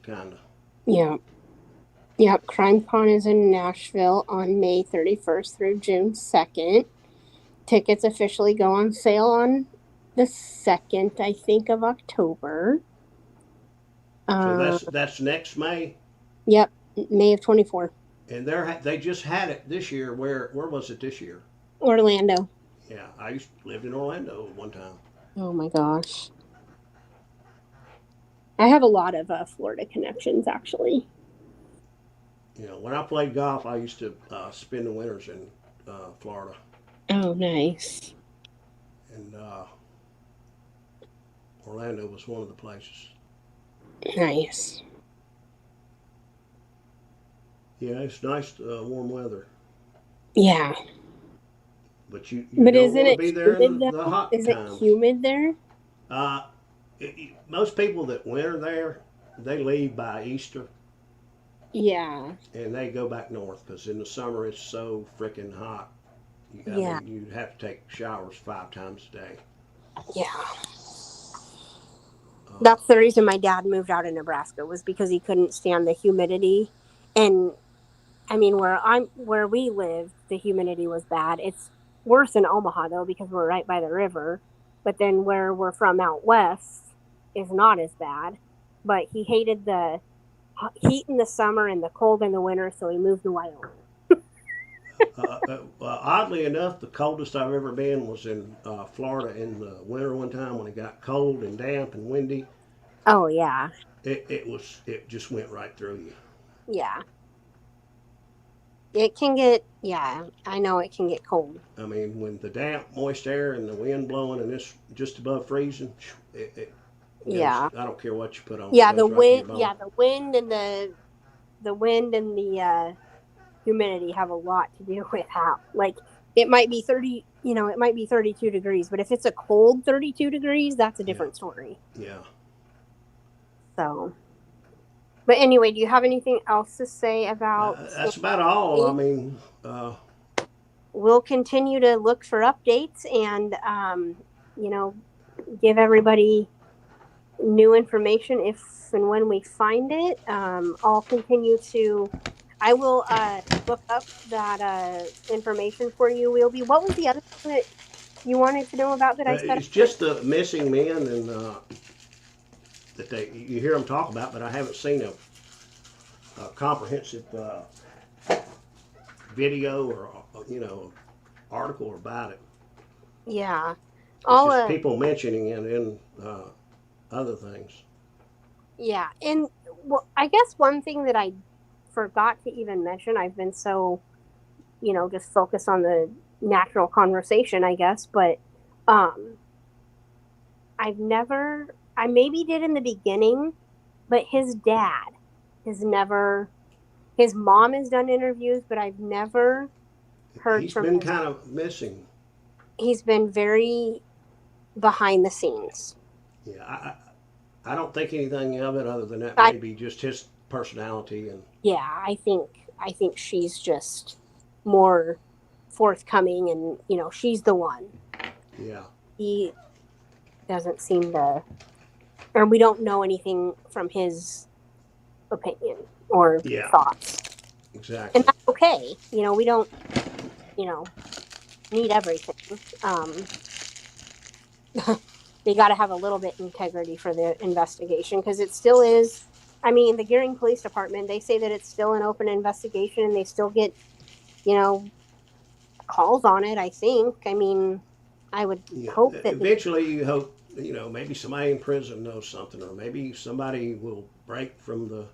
kind of. Yeah. Yep. CrimeCon is in Nashville on May 31st through June 2nd. Tickets officially go on sale on the 2nd, I think, of October. So Uh, that's next May, yep. May of 24. and they just had it this year. Where was it this year? Orlando. Yeah, lived in Orlando one time. Oh my gosh. I have a lot of Florida connections, actually. When I played golf, I used to spend the winters in Florida, Oh, nice. and Orlando was one of the places. Nice. Yeah, it's nice warm weather. Yeah. but you But don't isn't want to it be there humid in the though? hot Is it times. humid there? Uh, Most people that winter there, they leave by Easter Yeah. and they go back north because in the summer it's so freaking hot. I Yeah. mean, you have to take showers 5 times a day. Yeah. Uh, That's the reason my dad moved out of Nebraska, was because he couldn't stand the humidity. And I mean, where we live, the humidity was bad. It's worse in Omaha though because we're right by the river. But then where we're from out west is not as bad. But he hated the heat in the summer and the cold in the winter, so he moved to Wyoming. Oddly enough, the coldest I've ever been was in Florida in the winter one time when it got cold and damp and windy. Oh yeah, It just went right through you. yeah. It can get, yeah. I know it can get cold. I mean, when the damp, moist air and the wind blowing and it's just above freezing, it goes. Yeah, I don't care what you put on; it yeah. The goes right to your wind, bone. yeah, the wind and the wind and the humidity have a lot to do with how, like, it might be 30, it might be 32 degrees, but if it's a cold 32 degrees, that's a Yeah, different story. yeah. So, but anyway, do you have anything else to say about That's about all. I mean, we'll continue to look for updates and, give everybody new information if and when we find it. I'll continue to, I will look up that information for you, Wheelby. What was the other thing that you wanted to know about that I said? it's just the missing men and that you hear them talk about, but I haven't seen a comprehensive video or article about it. Yeah. It's I'll, just people mentioning it in other things. yeah. And well, I guess one thing that I forgot to even mention, I've been so, just focused on the natural conversation, I guess, but um, I maybe did in the beginning, but his dad has never, his mom has done interviews, but I've never heard He's from been his, kind of missing. he's been very behind the scenes. Yeah, I don't think anything of it other than that. I, Maybe just his personality and yeah, I think she's just more forthcoming and, she's the one. yeah. He doesn't seem to, or we don't know anything from his opinion or Yeah, thoughts. And exactly. that's okay. We don't, you know, need everything. They got to have a little bit integrity for the investigation because it still is. I mean, the Gearing Police Department, they say that it's still an open investigation and they still get, calls on it, I think. I mean, I would Yeah. hope that, Eventually, you hope maybe somebody in prison knows something, or maybe somebody will break from the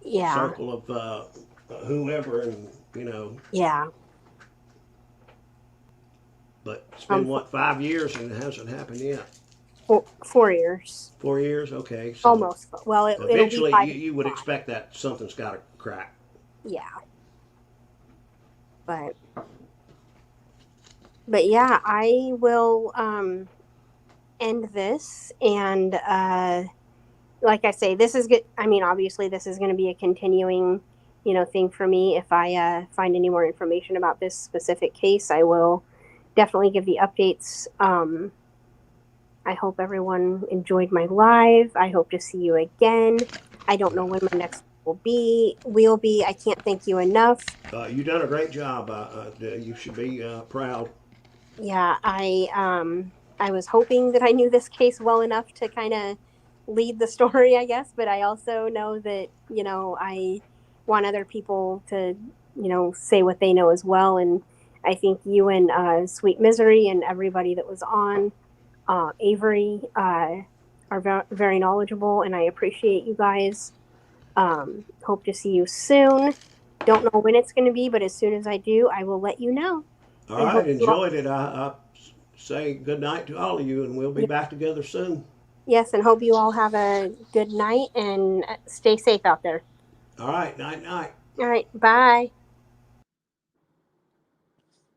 yeah, circle of whoever, and yeah. But it's been what, 5 years and it hasn't happened yet. 4 years. 4 years, okay. So Almost. Well, it'll be eventually, 5. you would expect that something's got to crack. Yeah. But yeah, I will end this and like I say, this is good. I mean, obviously this is going to be a continuing, thing for me. If I find any more information about this specific case, I will definitely give the updates. I hope everyone enjoyed my live. I hope to see you again. I don't know when my next will be. I can't thank you enough. You've done a great job. You should be proud. Yeah, I was hoping that I knew this case well enough to kind of lead the story, I guess, but I also know that, I want other people to, say what they know as well. And I think you and Sweet Misery and everybody that was on, Avery, are very knowledgeable, and I appreciate you guys. Hope to see you soon. Don't know when it's going to be, but as soon as I do, I will let you know. All And right, hope you all, enjoyed it. I say good night to all of you, and we'll be back together soon. yes, and hope you all have a good night and stay safe out there. All right, night, night. All right, bye.